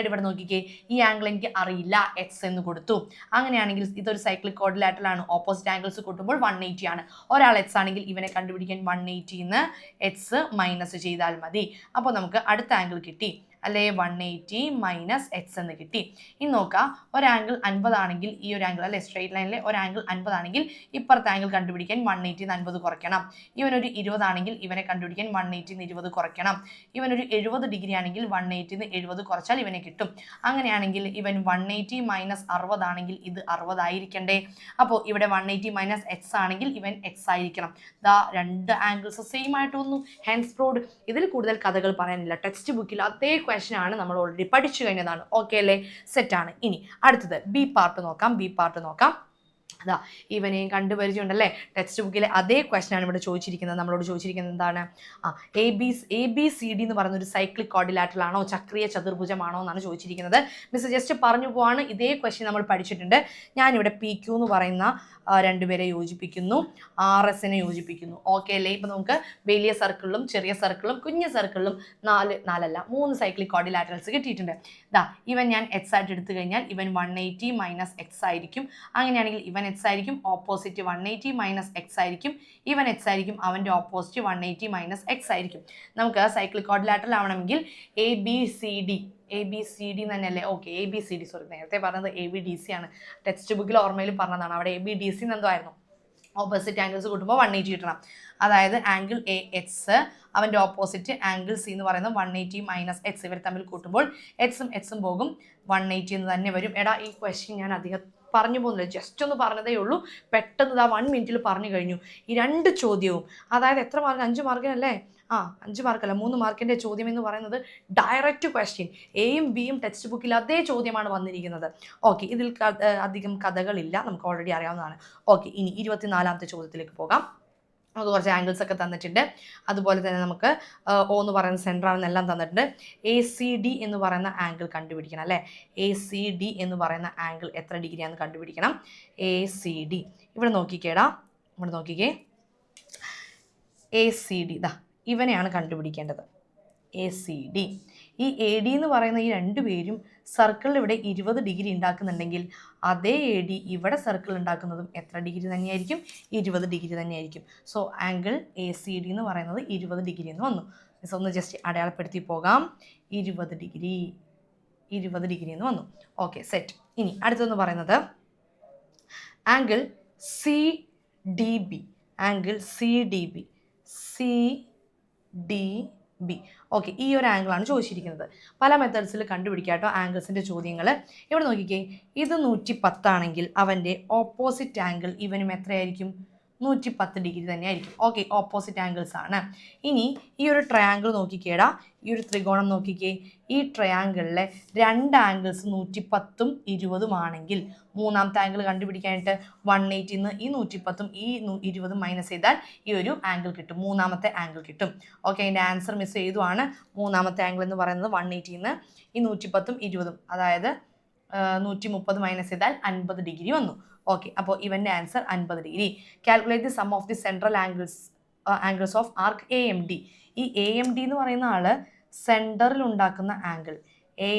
ഇവിടെ നോക്കിക്കേ, ഈ ആംഗിൾ എനിക്ക് അറിയില്ല, എക്സ് എന്ന് കൊടുത്തു. അങ്ങനെയാണെങ്കിൽ ഇതൊരു സൈക്ലിക് ക്വാഡ്രിലാറ്ററൽ ആണ്. ഓപ്പോസിറ്റ് ആംഗിൾസ് കൂട്ടുമ്പോൾ 180 ആണ്. ഒരാൾ എക്സ് ആണെങ്കിൽ ഇവനെ കണ്ടുപിടിക്കാൻ 180ന്ന് എക്സ് മൈനസ് ചെയ്താൽ മതി. അപ്പോൾ നമുക്ക് അടുത്ത ആംഗിൾ കിട്ടി അല്ലേ, 180 മൈനസ് എക്സ് എന്ന് കിട്ടി. ഇനി നോക്കാം, ഒരു ആംഗിൾ 50 ആണെങ്കിൽ ഈ ഒരു ആംഗിൾ അല്ലെ, സ്ട്രെയിറ്റ് ലൈനിലെ ഒരു ആംഗിൾ 50 ആണെങ്കിൽ ഇപ്പുറത്തെ ആംഗിൾ കണ്ടുപിടിക്കാൻ 180 50 കുറയ്ക്കണം. ഇവനൊരു 20 ആണെങ്കിൽ ഇവനെ കണ്ടുപിടിക്കാൻ 180 20 കുറയ്ക്കണം. ഇവനൊരു 70 ഡിഗ്രി ആണെങ്കിൽ 180 70 കുറച്ചാൽ ഇവനെ കിട്ടും. അങ്ങനെയാണെങ്കിൽ ഇവൻ 180 മൈനസ് 60 ആണെങ്കിൽ ഇത് 60 ആയിരിക്കണ്ടേ. അപ്പോൾ ഇവിടെ 180 മൈനസ് എക്സ് ആണെങ്കിൽ ഇവൻ എക്സ് ആയിരിക്കണം. ദാ രണ്ട് ആംഗിൾസ് സെയിം ആയിട്ട് വന്നു. Hence proved. ഇതിൽ കൂടുതൽ കഥകൾ പറയാനില്ല. ടെക്സ്റ്റ് ബുക്കിൽ അതേ ക്വസ്റ്റ്യൻ ആണ്, നമ്മൾ ഓൾറെഡി പഠിച്ചു കഴിഞ്ഞതാണ്. ഓക്കെ അല്ലേ, സെറ്റാണ്. ഇനി അടുത്തത് ബി പാർട്ട് നോക്കാം. അതാ ഇവനെയും കണ്ടുപരിചയമുണ്ടല്ലേ, ടെക്സ്റ്റ് ബുക്കിലെ അതേ ക്വസ്റ്റ്യൻ ആണ് ഇവിടെ ചോദിച്ചിരിക്കുന്നത്. നമ്മളോട് ചോദിച്ചിരിക്കുന്നത് എന്താണ്? എ ബി സി ഡി എന്ന് പറയുന്ന ഒരു സൈക്ലിക് ക്വാഡ്രിലാറ്ററൽ ആണോ, ചക്രീയ ചതുർഭുജമാണോ എന്നാണ് ചോദിച്ചിരിക്കുന്നത്. മിസ് ജസ്റ്റ് പറഞ്ഞു പോവാണ്, ഇതേ ക്വസ്റ്റ്യൻ നമ്മൾ പഠിച്ചിട്ടുണ്ട്. ഞാനിവിടെ പി ക്യൂ എന്ന് പറയുന്ന രണ്ടുപേരെ യോജിപ്പിക്കുന്നു, ആർ എസിനെ യോജിപ്പിക്കുന്നു. ഓക്കെ അല്ലേ, ഇപ്പം നമുക്ക് വലിയ സർക്കിളിലും ചെറിയ സർക്കിളിലും കുഞ്ഞു സർക്കിളിലും 3 സൈക്ലിക് ക്വാഡ്രിലാറ്ററൽസ് കിട്ടിയിട്ടുണ്ട്. ഇതാ ഇവൻ ഞാൻ എക്സ് ആയിട്ട് എടുത്തു കഴിഞ്ഞാൽ ഇവൻ 180 മൈനസ് എക്സ് ആയിരിക്കും. അങ്ങനെയാണെങ്കിൽ ഇവൻ എക്സ് ആയിരിക്കും, ഓപ്പോസിറ്റ് 180 മൈനസ് എക്സ് ആയിരിക്കും. ഇവൻ എക്സ് ആയിരിക്കും, അവൻ്റെ ഓപ്പോസിറ്റ് 180 മൈനസ് എക്സ് ആയിരിക്കും. നമുക്ക് സൈക്ലിക് ക്വാഡ്രിലാറ്ററൽ ആവണമെങ്കിൽ എ ബി സി ഡി തന്നെയല്ലേ? Okay, A B C D, sorry നേരത്തെ പറഞ്ഞത് എ ബി ഡി സി ആണ്. ടെക്സ്റ്റ് ബുക്കിൽ ഓർമ്മയിൽ പറഞ്ഞതാണ്, അവിടെ എ ബി ഡി സി എന്തോ ആയിരുന്നു. ഓപ്പോസിറ്റ് ആംഗിൾസ് കൂട്ടുമ്പോൾ 180 കിട്ടണം. അതായത് ആംഗിൾ എ എക്സ്, അവൻ്റെ ഓപ്പോസിറ്റ് ആംഗിൾ സി എന്ന് പറയുന്നത് 180 മൈനസ് എക്സ്. ഇവർ തമ്മിൽ കൂട്ടുമ്പോൾ എക്സും പോകും, 180 എന്ന് തന്നെ വരും. എടാ ഈ ക്വസ്റ്റ്യൻ ഞാൻ അധികം പറഞ്ഞു പോകുന്നില്ല, ജസ്റ്റ് ഒന്ന് പറഞ്ഞതേ ഉള്ളൂ. പെട്ടെന്ന് 1 മിനിറ്റിൽ പറഞ്ഞു കഴിഞ്ഞു. ഈ 2 ചോദ്യവും, അതായത് എത്ര മാർക്ക്? 5 മാർക്കിനല്ലേ? 5 മാർക്കല്ല, 3 മാർക്കിൻ്റെ ചോദ്യം എന്ന് പറയുന്നത് ഡയറക്റ്റ് ക്വസ്റ്റ്യൻ. എയും ബിയും ടെക്സ്റ്റ് ബുക്കിൽ അതേ ചോദ്യമാണ് വന്നിരിക്കുന്നത്. ഓക്കെ, ഇതിൽ അധികം കഥകളില്ല, നമുക്ക് ഓൾറെഡി അറിയാവുന്നതാണ്. ഓക്കെ, ഇനി 24ാമത്തെ ചോദ്യത്തിലേക്ക് പോകാം. നമുക്ക് കുറച്ച് ആംഗിൾസ് ഒക്കെ തന്നിട്ടുണ്ട്. അതുപോലെ തന്നെ നമുക്ക് ഒ എന്ന് പറയുന്ന സെൻറ്റർ ആണെന്നെല്ലാം തന്നിട്ടുണ്ട്. എ സി ഡി എന്ന് പറയുന്ന ആംഗിൾ കണ്ടുപിടിക്കണം അല്ലേ? എ സി ഡി എന്ന് പറയുന്ന ആംഗിൾ എത്ര ഡിഗ്രിയാണെന്ന് കണ്ടുപിടിക്കണം. എ സി ഡി ഇവിടെ നോക്കിക്കേടാ, എ സി ഡി ഇതാ ഇവനെയാണ് കണ്ടുപിടിക്കേണ്ടത്. എ സി ഡി, ഈ എ ഡി എന്ന് പറയുന്ന ഈ 2 പേരും സർക്കിളിൽ ഇവിടെ 20 ഡിഗ്രി ഉണ്ടാക്കുന്നുണ്ടെങ്കിൽ അതേ എ ഡി ഇവിടെ സർക്കിൾ ഉണ്ടാക്കുന്നതും എത്ര ഡിഗ്രി തന്നെയായിരിക്കും? 20 ഡിഗ്രി തന്നെയായിരിക്കും. So angle A C D എന്ന് പറയുന്നത് 20 ഡിഗ്രി എന്ന് വന്നു. ഒന്ന് ജസ്റ്റ് അടയാളപ്പെടുത്തി പോകാം. 20 ഡിഗ്രി എന്ന് വന്നു. Okay, set. ഇനി അടുത്തെന്ന് പറയുന്നത് angle C D B. Okay, ഈ ഒരു ആംഗിളാണ് ചോദിച്ചിരിക്കുന്നത്. പല മെത്തേഡ്സിൽ കണ്ടുപിടിക്കാം കേട്ടോ ആംഗിൾസിൻ്റെ ചോദ്യങ്ങൾ. ഇവിടെ നോക്കിക്കേ, ഇത് 110 ആണെങ്കിൽ അവൻ്റെ ഓപ്പോസിറ്റ് ആംഗിൾ ഇവനും എത്രയായിരിക്കും? 110 ഡിഗ്രി തന്നെയായിരിക്കും. ഓക്കെ, ഓപ്പോസിറ്റ് ആംഗിൾസ് ആണ്. ഇനി ഈ ഒരു ട്രയാങ്കിൾ നോക്കിക്കേടാ, ഈ ഒരു ത്രികോണം നോക്കിക്കേ. ഈ ട്രയാങ്കിളിലെ 2 ആംഗിൾസ് 110ഉം 20ഉം ആണെങ്കിൽ മൂന്നാമത്തെ ആംഗിൾ കണ്ടുപിടിക്കാനായിട്ട് 180ന്ന് ഈ 110ഉം ഈ 20ഉം മൈനസ് ചെയ്താൽ ഈ ഒരു ആംഗിൾ കിട്ടും, മൂന്നാമത്തെ ആംഗിൾ കിട്ടും. ഓക്കെ, അതിൻ്റെ ആൻസർ മിസ് ചെയ്തുമാണ്. മൂന്നാമത്തെ ആംഗിൾ എന്ന് പറയുന്നത് 180ന്ന് ഈ 110ഉം 20ഉം, അതായത് 130 മൈനസ് ചെയ്താൽ 50 ഡിഗ്രി വന്നു. ഓക്കെ, അപ്പോൾ ഇവൻ്റെ answer 50 degree. Calculate the sum of the central angles of arc A M D. ഈ എ എം ഡി എന്ന് പറയുന്ന ആൾ സെൻറ്ററിൽ ഉണ്ടാക്കുന്ന ആംഗിൾ, എ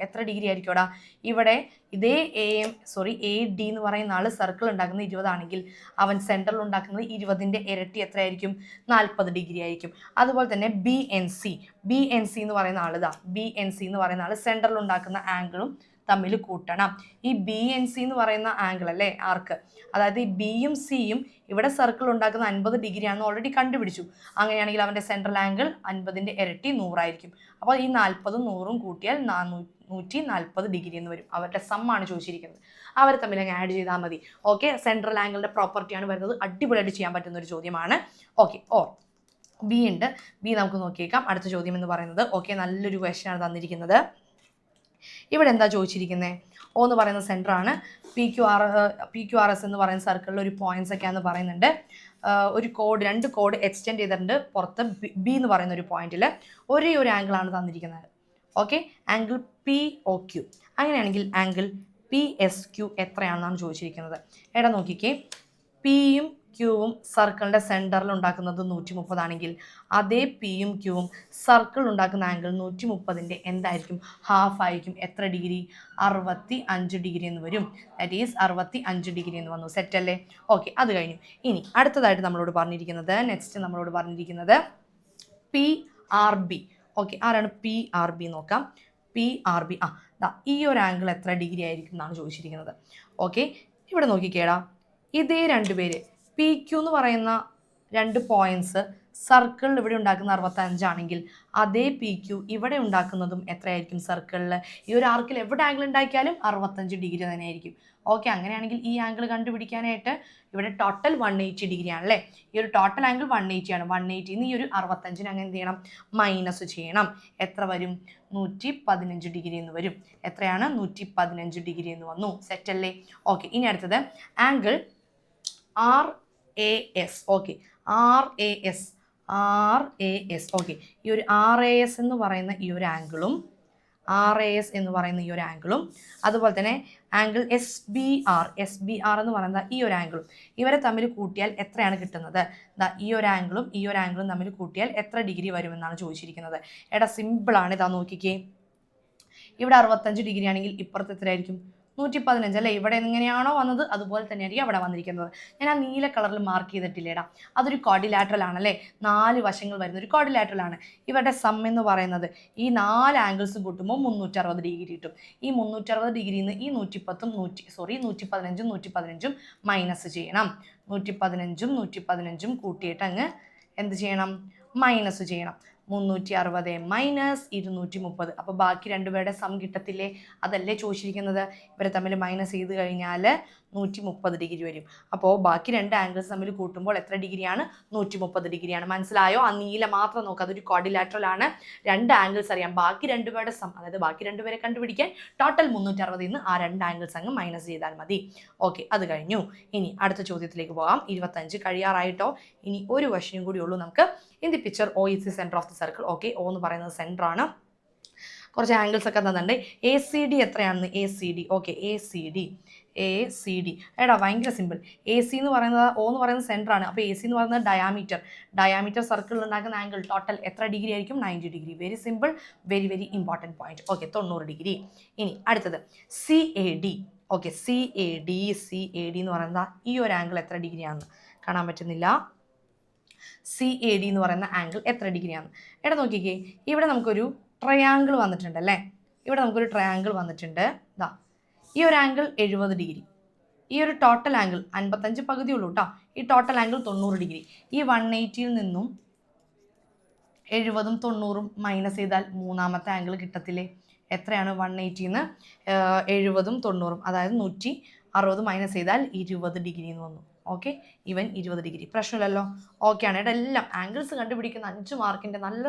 എത്ര ഡിഗ്രി ആയിരിക്കുമോടാ? ഇവിടെ ഇതേ എ ഡി എന്ന് പറയുന്ന ആൾ സർക്കിൾ ഉണ്ടാക്കുന്നത് 20 ആണെങ്കിൽ അവൻ സെൻറ്ററിൽ ഉണ്ടാക്കുന്നത് 20ൻ്റെ ഇരട്ടി എത്രയായിരിക്കും? 40 ഡിഗ്രി ആയിരിക്കും. അതുപോലെ തന്നെ ബി എൻ സി എന്ന് പറയുന്ന ആൾ സെൻറ്ററിൽ ഉണ്ടാക്കുന്ന ആംഗിളും തമ്മിൽ കൂട്ടണം. ഈ BNC എന്ന് പറയുന്ന ആംഗിൾ അല്ലേ ആർക്ക്, അതായത് ഈ ബിയും സിയും ഇവിടെ സർക്കിൾ ഉണ്ടാക്കുന്ന 50 ഡിഗ്രി ആണെന്ന് ഓൾറെഡി കണ്ടുപിടിച്ചു. അങ്ങനെയാണെങ്കിൽ അവൻ്റെ സെൻട്രൽ ആംഗിൾ 50ന്റെ ഇരട്ടി 100 ആയിരിക്കും. അപ്പോൾ ഈ 40ഉം 100ഉം കൂട്ടിയാൽ 140 ഡിഗ്രി എന്ന് വരും. അവരുടെ സമ്മാണ് ചോദിച്ചിരിക്കുന്നത്. അവർ തമ്മിൽ അങ്ങ് ആഡ് ചെയ്താൽ മതി. ഓക്കെ, സെൻട്രൽ ആംഗിളിന്റെ പ്രോപ്പർട്ടിയാണ് വരുന്നത്. അടിപൊളിയായിട്ട് ചെയ്യാൻ പറ്റുന്ന ഒരു ചോദ്യമാണ്. ഓക്കെ, ബി ഉണ്ട്. ബി നമുക്ക് നോക്കിയേക്കാം. അടുത്ത ചോദ്യം എന്ന് പറയുന്നത് ഓക്കെ, നല്ലൊരു ക്വസ്റ്റ്യൻ ആണ് തന്നിരിക്കുന്നത്. ഇവിടെ എന്താ ചോദിച്ചിരിക്കുന്നത്? O എന്ന് പറയുന്ന സെൻറ്റർ ആണ്. PQRS എന്ന് പറയുന്ന സർക്കിളിൽ ഒരു പോയിന്റ്സ് ഒക്കെയാണെന്ന് പറയുന്നുണ്ട്. ഒരു രണ്ട് കോഡ് എക്സ്റ്റെൻഡ് ചെയ്തിട്ടുണ്ട്. പുറത്ത് ബി എന്ന് പറയുന്ന ഒരു പോയിന്റിൽ ഒരേ ഒരു ആംഗിൾ ആണ് തന്നിരിക്കുന്നത്. Okay, angle POQ. അങ്ങനെയാണെങ്കിൽ ആംഗിൾ PSQ എത്രയാണെന്നാണ് ചോദിച്ചിരിക്കുന്നത്. എടാ നോക്കിക്കേ, പിയും ക്യൂവും സർക്കിളിൻ്റെ സെൻറ്ററിൽ ഉണ്ടാക്കുന്നത് 130 ആണെങ്കിൽ അതേ പിയും ക്യൂവും സർക്കിൾ ഉണ്ടാക്കുന്ന ആംഗിൾ 130ൻ്റെ എന്തായിരിക്കും? ഹാഫ് ആയിരിക്കും. എത്ര ഡിഗ്രി? 65 ഡിഗ്രി എന്ന് വരും. ദാറ്റ് ഈസ് 65 ഡിഗ്രി എന്ന് വന്നു. സെറ്റ് അല്ലേ? ഓക്കെ, അത് കഴിഞ്ഞു. ഇനി അടുത്തതായിട്ട് നമ്മളോട് പറഞ്ഞിരിക്കുന്നത് PRB. ഓക്കെ, ആരാണ് PRB നോക്കാം. PRB ഈ ഒരു ആംഗിൾ എത്ര ഡിഗ്രി ആയിരിക്കും എന്നാണ് ചോദിച്ചിരിക്കുന്നത്. ഓക്കെ, ഇവിടെ നോക്കിക്കേടാ, ഇതേ രണ്ടുപേര് PQ എന്ന് പറയുന്ന രണ്ട് പോയിന്റ്സ് സർക്കിളിൽ ഇവിടെ ഉണ്ടാക്കുന്ന 65 ആണെങ്കിൽ അതേ PQ ഇവിടെ ഉണ്ടാക്കുന്നതും എത്രയായിരിക്കും? സർക്കിളിൽ ഈ ഒരു ആർക്കിൽ എവിടെ ആംഗിൾ ഉണ്ടാക്കിയാലും 65 ഡിഗ്രി തന്നെ ആയിരിക്കും. ഓക്കെ, അങ്ങനെയാണെങ്കിൽ ഈ ആംഗിൾ കണ്ടുപിടിക്കാനായിട്ട് ഇവിടെ ടോട്ടൽ 180 ഡിഗ്രി ആണല്ലേ. ഈ ഒരു ടോട്ടൽ ആംഗിൾ 180 ആണ്. 180 ഈ ഒരു 65 അങ്ങനെ എന്ത് ചെയ്യണം? മൈനസ് ചെയ്യണം. എത്ര വരും? 115 ഡിഗ്രി എന്ന് വരും. എത്രയാണ്? 115 ഡിഗ്രി എന്ന് വന്നു. സെറ്റ് അല്ലേ? ഓക്കെ, ഇനി അടുത്തത് angle RAS. Okay, RAS. Okay, ഈ ഒരു RAS എന്ന് പറയുന്ന ഈ ഒരു ആംഗിളും അതുപോലെ തന്നെ ആംഗിൾ SBR എന്ന് പറയുന്ന ഈ ഒരു ആംഗിളും ഇവരെ തമ്മിൽ കൂട്ടിയാൽ എത്രയാണ് കിട്ടുന്നത്? ഈ ഒരു ആംഗിളും തമ്മിൽ കൂട്ടിയാൽ എത്ര ഡിഗ്രി വരുമെന്നാണ് ചോദിച്ചിരിക്കുന്നത്. എടാ സിമ്പിളാണ്. ഇതാ നോക്കിക്കേ, ഇവിടെ 65 ഡിഗ്രി ആണെങ്കിൽ ഇപ്പുറത്ത് എത്രയായിരിക്കും? 115 അല്ലേ. ഇവിടെ എങ്ങനെയാണോ വന്നത് അതുപോലെ തന്നെയായിരിക്കും അവിടെ വന്നിരിക്കുന്നത്. ഞാൻ ആ നീല കളറിൽ മാർക്ക് ചെയ്തിട്ടില്ലേടാ, അതൊരു ക്വാഡ്രിലാറ്ററൽ ആണല്ലേ. 4 വശങ്ങൾ വരുന്ന ഒരു ക്വാഡ്രിലാറ്ററൽ ആണ്. ഇവരുടെ സം എന്ന് പറയുന്നത് ഈ 4 ആംഗിൾസും കൂട്ടുമ്പോൾ 360 ഡിഗ്രി കിട്ടും. ഈ 360 ഡിഗ്രിയിൽ നിന്ന് ഈ 115ഉം മൈനസ് ചെയ്യണം. 115ഉം കൂട്ടിയിട്ട് അങ്ങ് എന്ത് ചെയ്യണം? മൈനസ് ചെയ്യണം. 360 മൈനസ് 230. അപ്പോൾ ബാക്കി രണ്ടുപേരുടെ സം കിട്ടത്തില്ലേ? അതല്ലേ ചോദിച്ചിരിക്കുന്നത്. ഇവരെ തമ്മിൽ മൈനസ് ചെയ്ത് കഴിഞ്ഞാൽ 130 ഡിഗ്രി വരും. അപ്പോൾ ബാക്കി രണ്ട് ആംഗിൾസ് തമ്മിൽ കൂട്ടുമ്പോൾ എത്ര ഡിഗ്രിയാണ്? 130 ഡിഗ്രിയാണ്. മനസ്സിലായോ? ആ നീല മാത്രം നോക്കുക, അതൊരു ക്വാഡ്രിലാറ്ററൽ ആണ്. രണ്ട് ആംഗിൾസ് അറിയാം, ബാക്കി രണ്ടുപേരുടെ സം, അതായത് ബാക്കി രണ്ടുപേരെ കണ്ടുപിടിക്കാൻ ടോട്ടൽ 360 നിന്ന് ആ രണ്ട് ആംഗിൾസ് അങ്ങ് മൈനസ് ചെയ്താൽ മതി. ഓക്കെ, അത് കഴിഞ്ഞു. ഇനി അടുത്ത ചോദ്യത്തിലേക്ക് പോകാം. 25 കഴിയാറായിട്ടോ. ഇനി ഒരു ക്വസ്റ്റ്യനും കൂടി ഉള്ളൂ നമുക്ക്. In the picture O is the center of the circle. Okay, O എന്ന് പറയുന്നത് സെൻറ്റർ ആണ്. കുറച്ച് ആംഗിൾസ് ഒക്കെ തന്നിട്ടുണ്ട്. ACD എത്രയാണെന്ന്? ACD. ഓക്കെ, ACD എടാ ഭയങ്കര സിമ്പിൾ. AC എന്ന് പറയുന്നത് O എന്ന് പറയുന്നത് സെൻറ്റർ ആണ്. അപ്പോൾ AC എന്ന് പറയുന്നത് ഡയാമീറ്റർ സർക്കിളിൽ ഉണ്ടാക്കുന്ന ആംഗിൾ ടോട്ടൽ എത്ര ഡിഗ്രി ആയിരിക്കും? 90 degree. Very simple, very important point. Okay, 90 degree. ഇനി അടുത്തത് CAD. ഓക്കെ, CAD എന്ന് പറയുന്നത് ഈ ഒരു ആംഗിൾ എത്ര ഡിഗ്രിയാണെന്ന് കാണാൻ പറ്റുന്നില്ല. CAD എന്ന് പറയുന്ന ആംഗിൾ എത്ര ഡിഗ്രിയാണ്? എടാ നോക്കിക്കേ, ഇവിടെ നമുക്കൊരു ട്രയാങ്കിൾ വന്നിട്ടുണ്ട് അല്ലേ. ദാ ഈ ഒരു ആംഗിൾ 70 ഡിഗ്രി. ഈ ഒരു ടോട്ടൽ ആംഗിൾ 55 പകുതി ഉള്ളൂ കേട്ടോ. ഈ ടോട്ടൽ ആംഗിൾ 90 ഡിഗ്രി. ഈ 180യിൽ നിന്നും 70ഉം 90ഉം മൈനസ് ചെയ്താൽ മൂന്നാമത്തെ ആംഗിൾ കിട്ടത്തില്ലേ? എത്രയാണ്? 180യിൽ നിന്ന് 70ഉം 90ഉം, അതായത് 160 മൈനസ് ചെയ്താൽ 20 ഡിഗ്രി എന്ന് വന്നു. ഓക്കെ, ഇവൻ 20 ഡിഗ്രി. പ്രശ്നമില്ലല്ലോ. ഓക്കെ ആണ്. ഇവിടെ എല്ലാം ആംഗിൾസ് കണ്ടുപിടിക്കുന്ന 5 മാർക്കിൻ്റെ നല്ല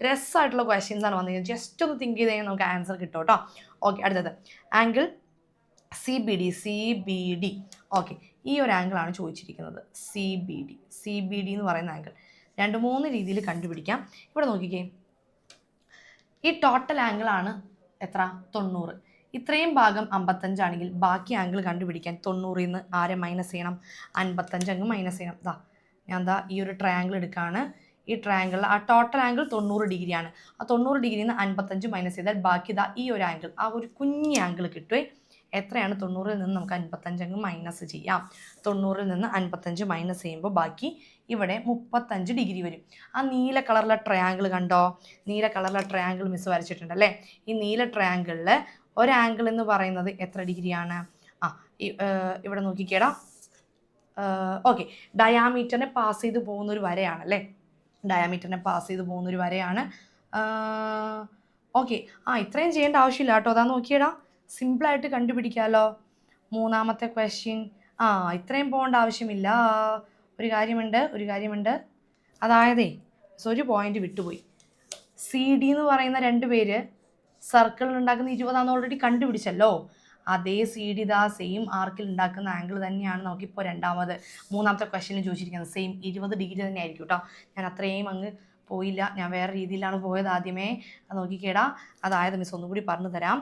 രസമായിട്ടുള്ള ക്വസ്റ്റ്യൻസ് ആണ് വന്നിരിക്കുന്നത്. ജസ്റ്റ് ഒന്ന് തിങ്ക് ചെയ്ത് കഴിഞ്ഞാൽ നമുക്ക് ആൻസർ കിട്ടും കേട്ടോ. ഓക്കെ, അടുത്തത് ആംഗിൾ CBD. ഓക്കെ, ഈ ഒരു ആംഗിളാണ് ചോദിച്ചിരിക്കുന്നത്. CBD എന്ന് പറയുന്ന ആംഗിൾ 2-3 രീതിയിൽ കണ്ടുപിടിക്കാം. ഇവിടെ നോക്കിക്കേ, ഈ ടോട്ടൽ ആംഗിളാണ് എത്ര? 90. ഇത്രയും ഭാഗം 55 ആണെങ്കിൽ ബാക്കി ആംഗിൾ കണ്ടുപിടിക്കാൻ 90ൽ നിന്ന് ആരെ മൈനസ് ചെയ്യണം? 55 അങ്ങ് മൈനസ് ചെയ്യണം. ഞാൻ ഈ ഒരു ട്രയാങ്കിൾ എടുക്കുകയാണ്. ഈ ട്രയാങ്കിളിൽ ആ ടോട്ടൽ ആംഗിൾ 90 ഡിഗ്രിയാണ്. ആ 90 ഡിഗ്രിയിൽ നിന്ന് 55 മൈനസ് ചെയ്താൽ ബാക്കി ഈ ഒരു ആംഗിൾ, ആ ഒരു കുഞ്ഞ് ആംഗിൾ കിട്ടുമേ. എത്രയാണ്? 90ൽ നിന്ന് നമുക്ക് 55 അങ്ങ് മൈനസ് ചെയ്യാം. 90ൽ നിന്ന് 55 മൈനസ് ചെയ്യുമ്പോൾ ബാക്കി ഇവിടെ 35 ഡിഗ്രി വരും. ആ നീല കളറിലെ ട്രയാങ്കിൾ കണ്ടോ? നീല കളറിലെ ട്രയാങ്കിൾ മിസ് വരച്ചിട്ടുണ്ടല്ലേ. ഈ നീല ട്രയാങ്കിളിൽ ഒരു ആംഗിൾ എന്ന് പറയുന്നത് എത്ര ഡിഗ്രിയാണ്? ഇവിടെ നോക്കിക്കേടാ. ഓക്കെ, ഡയാമീറ്ററിനെ പാസ് ചെയ്ത് പോകുന്നൊരു വരയാണല്ലേ, ഡയാമീറ്ററിനെ പാസ് ചെയ്ത് പോകുന്നൊരു വരയാണ്. ഓക്കെ, ഇത്രയും ചെയ്യേണ്ട ആവശ്യമില്ല കേട്ടോ. അതാ നോക്കിയടാ, സിമ്പിളായിട്ട് കണ്ടുപിടിക്കാമല്ലോ. മൂന്നാമത്തെ ക്വസ്റ്റ്യൻ. ഇത്രയും പോകേണ്ട ആവശ്യമില്ല. ഒരു കാര്യമുണ്ട്. അതായതേ ഒരു പോയിന്റ് വിട്ടുപോയി. CD എന്ന് പറയുന്ന 2 പേര് സർക്കിളിൽ ഉണ്ടാക്കുന്ന 20 ഓൾറെഡി കണ്ടുപിടിച്ചല്ലോ. അതേ CD സെയിം ആർക്കിൽ ഉണ്ടാക്കുന്ന ആംഗിൾ തന്നെയാണ് നമുക്കിപ്പോൾ മൂന്നാമത്തെ ക്വസ്റ്റ്യനിൽ ചോദിച്ചിരിക്കുന്നത്. സെയിം 20 ഡിഗ്രി തന്നെ ആയിരിക്കും കേട്ടോ. ഞാൻ അത്രയും അങ്ങ് പോയില്ല, ഞാൻ വേറെ രീതിയിലാണ് പോയത് ആദ്യമേ. നോക്കിക്കേടാ. അതായത് മിസ് ഒന്നുകൂടി പറഞ്ഞു തരാം.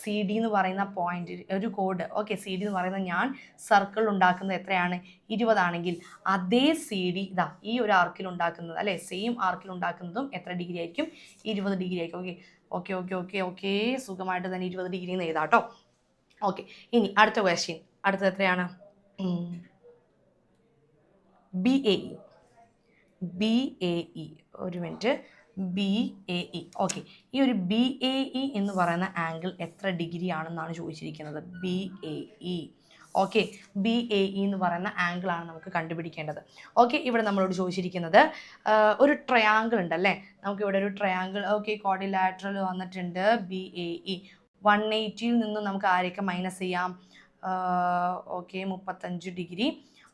CD എന്ന് പറയുന്ന പോയിന്റ് ഒരു കോഡ്. ഓക്കെ, CD എന്ന് പറയുന്ന ഞാൻ സർക്കിൾ ഉണ്ടാക്കുന്നത് എത്രയാണ്? 20 ആണെങ്കിൽ അതേ CD ഈ ഒരു ആർക്കിൽ ഉണ്ടാക്കുന്നത് അല്ലേ, സെയിം ആർക്കിൽ ഉണ്ടാക്കുന്നതും എത്ര ഡിഗ്രി ആയിരിക്കും? 20 ഡിഗ്രി ആയിരിക്കും. ഓക്കെ, സുഖമായിട്ട് തന്നെ 20 ഡിഗ്രി എന്ന് എഴുതാട്ടോ. ഓക്കെ, ഇനി അടുത്ത ക്വസ്റ്റ്യൻ. അടുത്തത് എത്രയാണ്? BAE. ഒരു മിനിറ്റ്. BAE. ഓക്കെ, ഈ ഒരു BAE എന്ന് പറയുന്ന ആംഗിൾ എത്ര ഡിഗ്രി ആണെന്നാണ് ചോദിച്ചിരിക്കുന്നത്. BAE. ഓക്കെ, BAE എന്ന് പറയുന്ന ആംഗിളാണ് നമുക്ക് കണ്ടുപിടിക്കേണ്ടത്. ഓക്കെ, ഇവിടെ നമ്മളോട് ചോദിച്ചിരിക്കുന്നത് ഒരു ട്രയാങ്കിൾ ഉണ്ടല്ലേ, നമുക്കിവിടെ ഒരു ട്രയാങ്കിൾ. ഓക്കെ, ക്വാഡ്രിലാറ്ററൽ വന്നിട്ടുണ്ട്. BAE 180യിൽ നിന്ന് നമുക്ക് ആരെയൊക്കെ മൈനസ് ചെയ്യാം? Okay, 35 degree.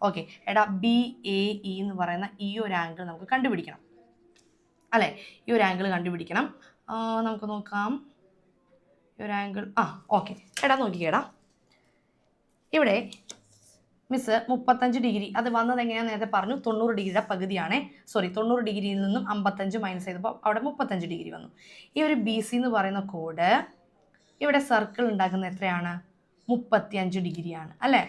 ഓക്കെ, എടാ BAE എന്ന് പറയുന്ന ഈ ഒരു ആംഗിൾ നമുക്ക് കണ്ടുപിടിക്കണം അല്ലേ, ഈ ഒരു ആംഗിൾ കണ്ടുപിടിക്കണം. നമുക്ക് നോക്കാം ഈ ഒരു ആംഗിൾ. ഓക്കെ, എടാ നോക്കിക്കേടാ, ഇവിടെ മിസ് 35 ഡിഗ്രി അത് വന്നത് എങ്ങനെയാണെന്ന് നേരത്തെ പറഞ്ഞു. 90 ഡിഗ്രിയുടെ പകുതിയാണേ. 90 ഡിഗ്രിയിൽ നിന്നും 55 മൈനസ് ചെയ്തപ്പോൾ അവിടെ 35 ഡിഗ്രി വന്നു. ഈ ഒരു BC എന്ന് പറയുന്ന കോഡ് ഇവിടെ സർക്കിൾ ഉണ്ടാക്കുന്നത് എത്രയാണ്? 35 ഡിഗ്രിയാണ് അല്ലേ.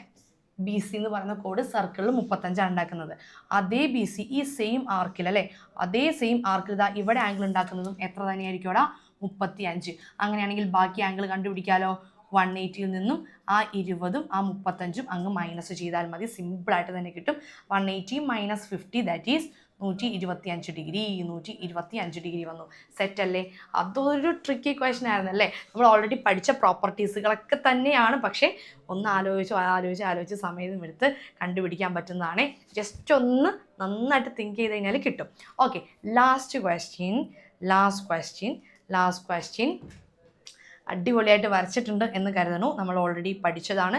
BC എന്ന് പറയുന്ന കോഡ് സർക്കിളിൽ 35 ഉണ്ടാക്കുന്നത്. അതേ BC ഈ സെയിം ആർക്കിൽ അല്ലേ, അതേ സെയിം ആർക്കിൽ ഇവിടെ ആംഗിൾ ഉണ്ടാക്കുന്നതും എത്ര തന്നെയായിരിക്കും? 35. അങ്ങനെയാണെങ്കിൽ ബാക്കി ആംഗിൾ കണ്ടുപിടിക്കാമല്ലോ. 180യിൽ നിന്നും 20ഉം 35ഉം അങ്ങ് മൈനസ് ചെയ്താൽ മതി. സിമ്പിളായിട്ട് തന്നെ കിട്ടും. 180 minus 50 that is 125 degree. 125 degree വന്നു. സെറ്റ് അല്ലേ? അതൊരു ട്രിക്കി ക്വസ്റ്റൻ ആയിരുന്നു അല്ലേ. നമ്മൾ ഓൾറെഡി പഠിച്ച പ്രോപ്പർട്ടീസുകളൊക്കെ തന്നെയാണ്, പക്ഷേ ഒന്ന് ആലോചിച്ച് സമയം എടുത്ത് കണ്ടുപിടിക്കാൻ പറ്റുന്നതാണ്. ജസ്റ്റ് ഒന്ന് നന്നായിട്ട് തിങ്ക് ചെയ്ത് കഴിഞ്ഞാൽ കിട്ടും. ഓക്കെ, ലാസ്റ്റ് ക്വസ്റ്റ്യൻ അടിപൊളിയായിട്ട് വരച്ചിട്ടുണ്ട് എന്ന് കരുതണു. നമ്മൾ ഓൾറെഡി പഠിച്ചതാണ്,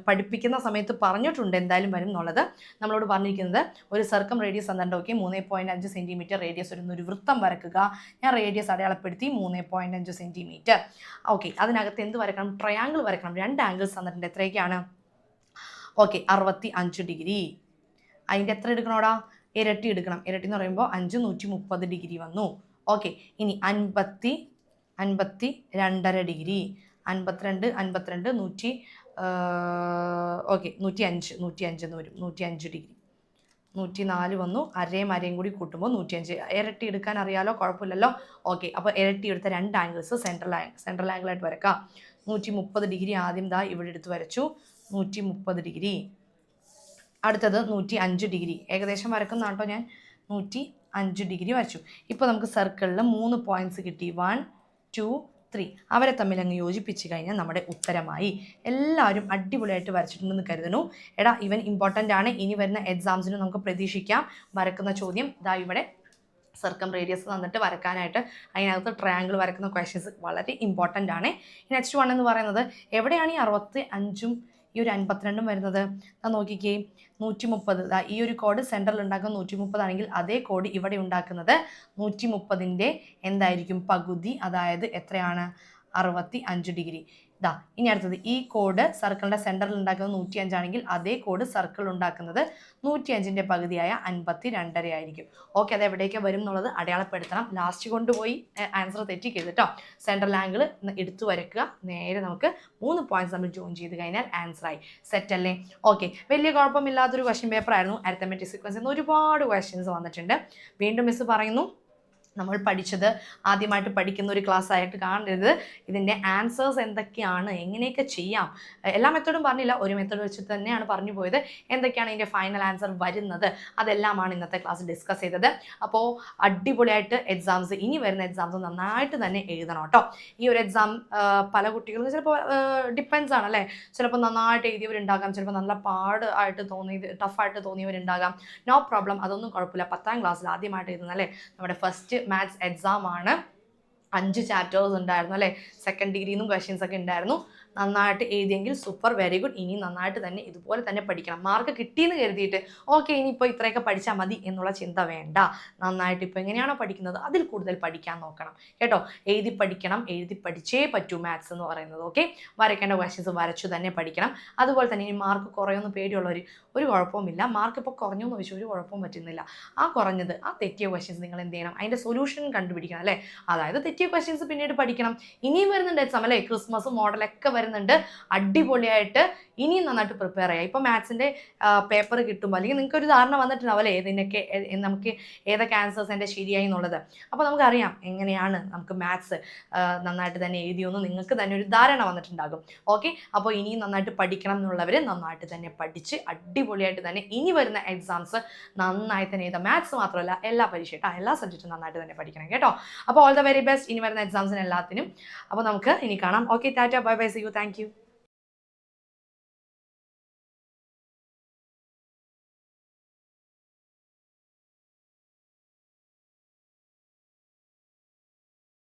പഠിപ്പിക്കുന്ന സമയത്ത് പറഞ്ഞിട്ടുണ്ട് എന്തായാലും വരും എന്നുള്ളത്. നമ്മളോട് പറഞ്ഞിരിക്കുന്നത് ഒരു സർക്കം റേഡിയസ് തന്നിട്ടുണ്ട്. ഓക്കെ, 3.5 സെൻറ്റിമീറ്റർ റേഡിയസ് വരുന്ന ഒരു വൃത്തം വരക്കുക. ഞാൻ റേഡിയസ് അടയാളപ്പെടുത്തി 3.5 സെൻറ്റിമീറ്റർ. ഓക്കെ, അതിനകത്ത് എന്ത് വരക്കണം? ട്രയാങ്കിൾ വരക്കണം. 2 ആംഗിൾസ് തന്നിട്ടുണ്ട്. എത്രയൊക്കെയാണ്? Okay, 65 degree. അതിൻ്റെ എത്ര എടുക്കണോടാ? ഇരട്ടി എടുക്കണം. ഇരട്ടി എന്ന് പറയുമ്പോൾ 5 130 ഡിഗ്രി വന്നു. ഓക്കെ, ഇനി 52.5 ഡിഗ്രി. 52 105 എന്ന് വരും. 105 ഡിഗ്രി. 104 വന്നു. അരയും കൂടി കൂട്ടുമ്പോൾ 105. ഇരട്ടി എടുക്കാൻ അറിയാലോ, കുഴപ്പമില്ലല്ലോ. ഓക്കെ, അപ്പോൾ ഇരട്ടി എടുത്ത 2 ആംഗിൾസ് സെൻട്രൽ ആംഗിളായിട്ട് വരക്കാം. 130 ഡിഗ്രി ആദ്യം ഇവിടെ എടുത്ത് വരച്ചു. 130 ഡിഗ്രി. അടുത്തത് 105 ഡിഗ്രി. ഏകദേശം വരക്കുന്ന കേട്ടോ ഞാൻ. 105 ഡിഗ്രി വരച്ചു. ഇപ്പോൾ നമുക്ക് സർക്കിളിൽ 3 പോയിന്റ്സ് കിട്ടി. 1 2 3. അവരെ തമ്മിൽ അങ്ങ് യോജിപ്പിച്ച് കഴിഞ്ഞാൽ നമ്മുടെ ഉത്തരമായി. എല്ലാവരും അടിപൊളിയായിട്ട് വരച്ചിട്ടുണ്ടെന്ന് കരുതുന്നു. എടാ, ഇവൻ ഇമ്പോർട്ടൻ്റ് ആണ്. ഇനി വരുന്ന എക്സാംസിന് നമുക്ക് പ്രതീക്ഷിക്കാം വരക്കുന്ന ചോദ്യം. ഇവിടെ സർക്കം റേഡിയസ് തന്നിട്ട് വരക്കാനായിട്ട് അതിനകത്ത് ട്രയാങ്കിൾ വരക്കുന്ന ക്വസ്റ്റ്യൻസ് വളരെ ഇമ്പോർട്ടൻ്റ് ആണ്. നെക്സ്റ്റ് വൺ എന്ന് പറയുന്നത് എവിടെയാണ് ഈ 65ഉം ഈ ഒരു 52ഉം വരുന്നത്? നോക്കിക്കേ, 130. ഈ ഒരു കോഡ് സെൻറ്ററിൽ ഉണ്ടാക്കുന്ന 130 ആണെങ്കിൽ അതേ കോഡ് ഇവിടെ ഉണ്ടാക്കുന്നത് 130ൻ്റെ എന്തായിരിക്കും? പകുതി. അതായത് എത്രയാണ്? 65 ഡിഗ്രി. ഇനി അടുത്തത് ഈ കോഡ് സർക്കിളിൻ്റെ സെൻറ്ററിൽ ഉണ്ടാക്കുന്നത് 105 ആണെങ്കിൽ അതേ കോഡ് സർക്കിൾ ഉണ്ടാക്കുന്നത് 105ൻ്റെ പകുതിയായ 52.5 ആയിരിക്കും. ഓക്കെ, അത് എവിടേക്ക് വരും എന്നുള്ളത് അടയാളപ്പെടുത്തണം. ലാസ്റ്റ് കൊണ്ടുപോയി ആൻസർ തെറ്റിക്കരുത് കേട്ടോ. സെൻട്രൽ ആംഗിൾ എടുത്തു വരക്കുക. നേരെ നമുക്ക് 3 പോയിന്റ്സ് നമ്മൾ ജോയിൻ ചെയ്ത് കഴിഞ്ഞാൽ ആൻസറായി. സെറ്റ് അല്ലേ? ഓക്കെ, വലിയ കുഴപ്പമില്ലാത്തൊരു ക്വസ്റ്റ്യൻ പേപ്പർ ആയിരുന്നു. അരിത്തമെറ്റിക് സീക്വൻസിൽ നിന്ന് ഒരുപാട് ക്വസ്റ്റ്യൻസ് വന്നിട്ടുണ്ട്. വീണ്ടും മിസ് പറയുന്നു, നമ്മൾ പഠിച്ചത് ആദ്യമായിട്ട് പഠിക്കുന്ന ഒരു ക്ലാസ് ആയിട്ട് കാണരുത്. ഇതിൻ്റെ ആൻസേഴ്സ് എന്തൊക്കെയാണ്, എങ്ങനെയൊക്കെ ചെയ്യാം, എല്ലാ മെത്തേഡും പറഞ്ഞില്ല, ഒരു മെത്തേഡ് വെച്ചിട്ട് തന്നെയാണ് പറഞ്ഞു പോയത്. എന്തൊക്കെയാണ് ഇതിൻ്റെ ഫൈനൽ ആൻസർ വരുന്നത്, അതെല്ലാമാണ് ഇന്നത്തെ ക്ലാസ് ഡിസ്കസ് ചെയ്തത്. അപ്പോൾ അടിപൊളിയായിട്ട് എക്സാംസ്, ഇനി വരുന്ന എക്സാംസ് നന്നായിട്ട് തന്നെ എഴുതണം കേട്ടോ. ഈ ഒരു എക്സാം പല കുട്ടികൾക്കും ചിലപ്പോൾ ഡിപ്പെൻസ് ആണ് അല്ലേ, ചിലപ്പോൾ നന്നായിട്ട് എഴുതിയവരുണ്ടാകാം, ചിലപ്പോൾ നല്ല പാടായിട്ട് ടഫായിട്ട് തോന്നിയവരുണ്ടാകാം. നോ പ്രോബ്ലം, അതൊന്നും കുഴപ്പമില്ല. 10ാം ക്ലാസ്സിൽ ആദ്യമായിട്ട് എഴുതുന്ന അല്ലേ, നമ്മുടെ ഫസ്റ്റ് മാത്സ് എക്സാം ആണ്. 5 ചാപ്റ്റേഴ്സ് ഉണ്ടായിരുന്നു അല്ലേ, സെക്കൻഡ് ഡിഗ്രിന്നും ക്വസ്റ്റ്യൻസ് ഒക്കെ ഉണ്ടായിരുന്നു. നന്നായിട്ട് എഴുതിയെങ്കിൽ സൂപ്പർ, വെരി ഗുഡ്. ഇനി നന്നായിട്ട് തന്നെ ഇതുപോലെ തന്നെ പഠിക്കണം. മാർക്ക് കിട്ടിയെന്ന് കരുതിയിട്ട് ഓക്കെ ഇനിയിപ്പോൾ ഇത്രയൊക്കെ പഠിച്ചാൽ മതി എന്നുള്ള ചിന്ത വേണ്ട. നന്നായിട്ട് ഇപ്പോൾ എങ്ങനെയാണോ പഠിക്കുന്നത് അതിൽ കൂടുതൽ പഠിക്കാൻ നോക്കണം കേട്ടോ. എഴുതി പഠിക്കണം, എഴുതി പഠിച്ചേ പറ്റൂ മാത്സ് എന്ന് പറയുന്നത്. ഓക്കെ, വരയ്ക്കേണ്ട ക്വസ്റ്റ്യൻസ് വരച്ചു തന്നെ പഠിക്കണം. അതുപോലെ തന്നെ ഇനി മാർക്ക് കുറയുമെന്ന് പേടിയുള്ളവർ ഒരു കുഴപ്പവുമില്ല. മാർക്ക് ഇപ്പോൾ കുറഞ്ഞു എന്ന് ചോദിച്ചാൽ ഒരു കുഴപ്പവും പറ്റുന്നില്ല. ആ കുറഞ്ഞത്, ആ തെറ്റിയ ക്വസ്റ്റ്യൻസ് നിങ്ങൾ എന്ത് ചെയ്യണം, അതിൻ്റെ സൊല്യൂഷൻ കണ്ടുപിടിക്കണം അല്ലേ. അതായത് തെറ്റിയ ക്വസ്റ്റ്യൻസ് പിന്നീട് പഠിക്കണം. ഇനിയും വരുന്നുണ്ട് എക്സാം അല്ലേ, ക്രിസ്മസ് മോഡലൊക്കെ വരുന്നുണ്ട്. അടിപൊളിയായിട്ട് ഇനിയും നന്നായിട്ട് പ്രിപ്പയർ ചെയ്യാം. ഇപ്പോൾ മാത്സിൻ്റെ പേപ്പർ കിട്ടുമ്പോൾ അല്ലെങ്കിൽ നിങ്ങൾക്ക് ഒരു ധാരണ വന്നിട്ടുണ്ടാവും അല്ലേ, ഇതിനൊക്കെ നമുക്ക് ഏതൊക്കെ ആൻസേഴ്സ് എൻ്റെ ശരിയായി എന്നുള്ളത്. അപ്പോൾ നമുക്കറിയാം എങ്ങനെയാണ് നമുക്ക് മാത്സ് നന്നായിട്ട് തന്നെ എഴുതിയൊന്ന് നിങ്ങൾക്ക് തന്നെ ഒരു ധാരണ വന്നിട്ടുണ്ടാകും. ഓക്കെ, അപ്പോൾ ഇനിയും നന്നായിട്ട് പഠിക്കണം എന്നുള്ളവർ നന്നായിട്ട് തന്നെ പഠിച്ച് അടിപൊളിയായിട്ട് തന്നെ ഇനി വരുന്ന എക്സാംസ് നന്നായി തന്നെ എഴുതാം. മാത്സ് മാത്രമല്ല, എല്ലാ പരീക്ഷ എല്ലാ സബ്ജക്റ്റും നന്നായിട്ട് തന്നെ പഠിക്കണം കേട്ടോ. അപ്പോൾ ഓൾ ദ വെരി ബെസ്റ്റ് ഇനി വരുന്ന എക്സാംസിന് എല്ലാത്തിനും. അപ്പോൾ നമുക്ക് ഇനി കാണാം. Okay, tata, bye bye, see you, thank U.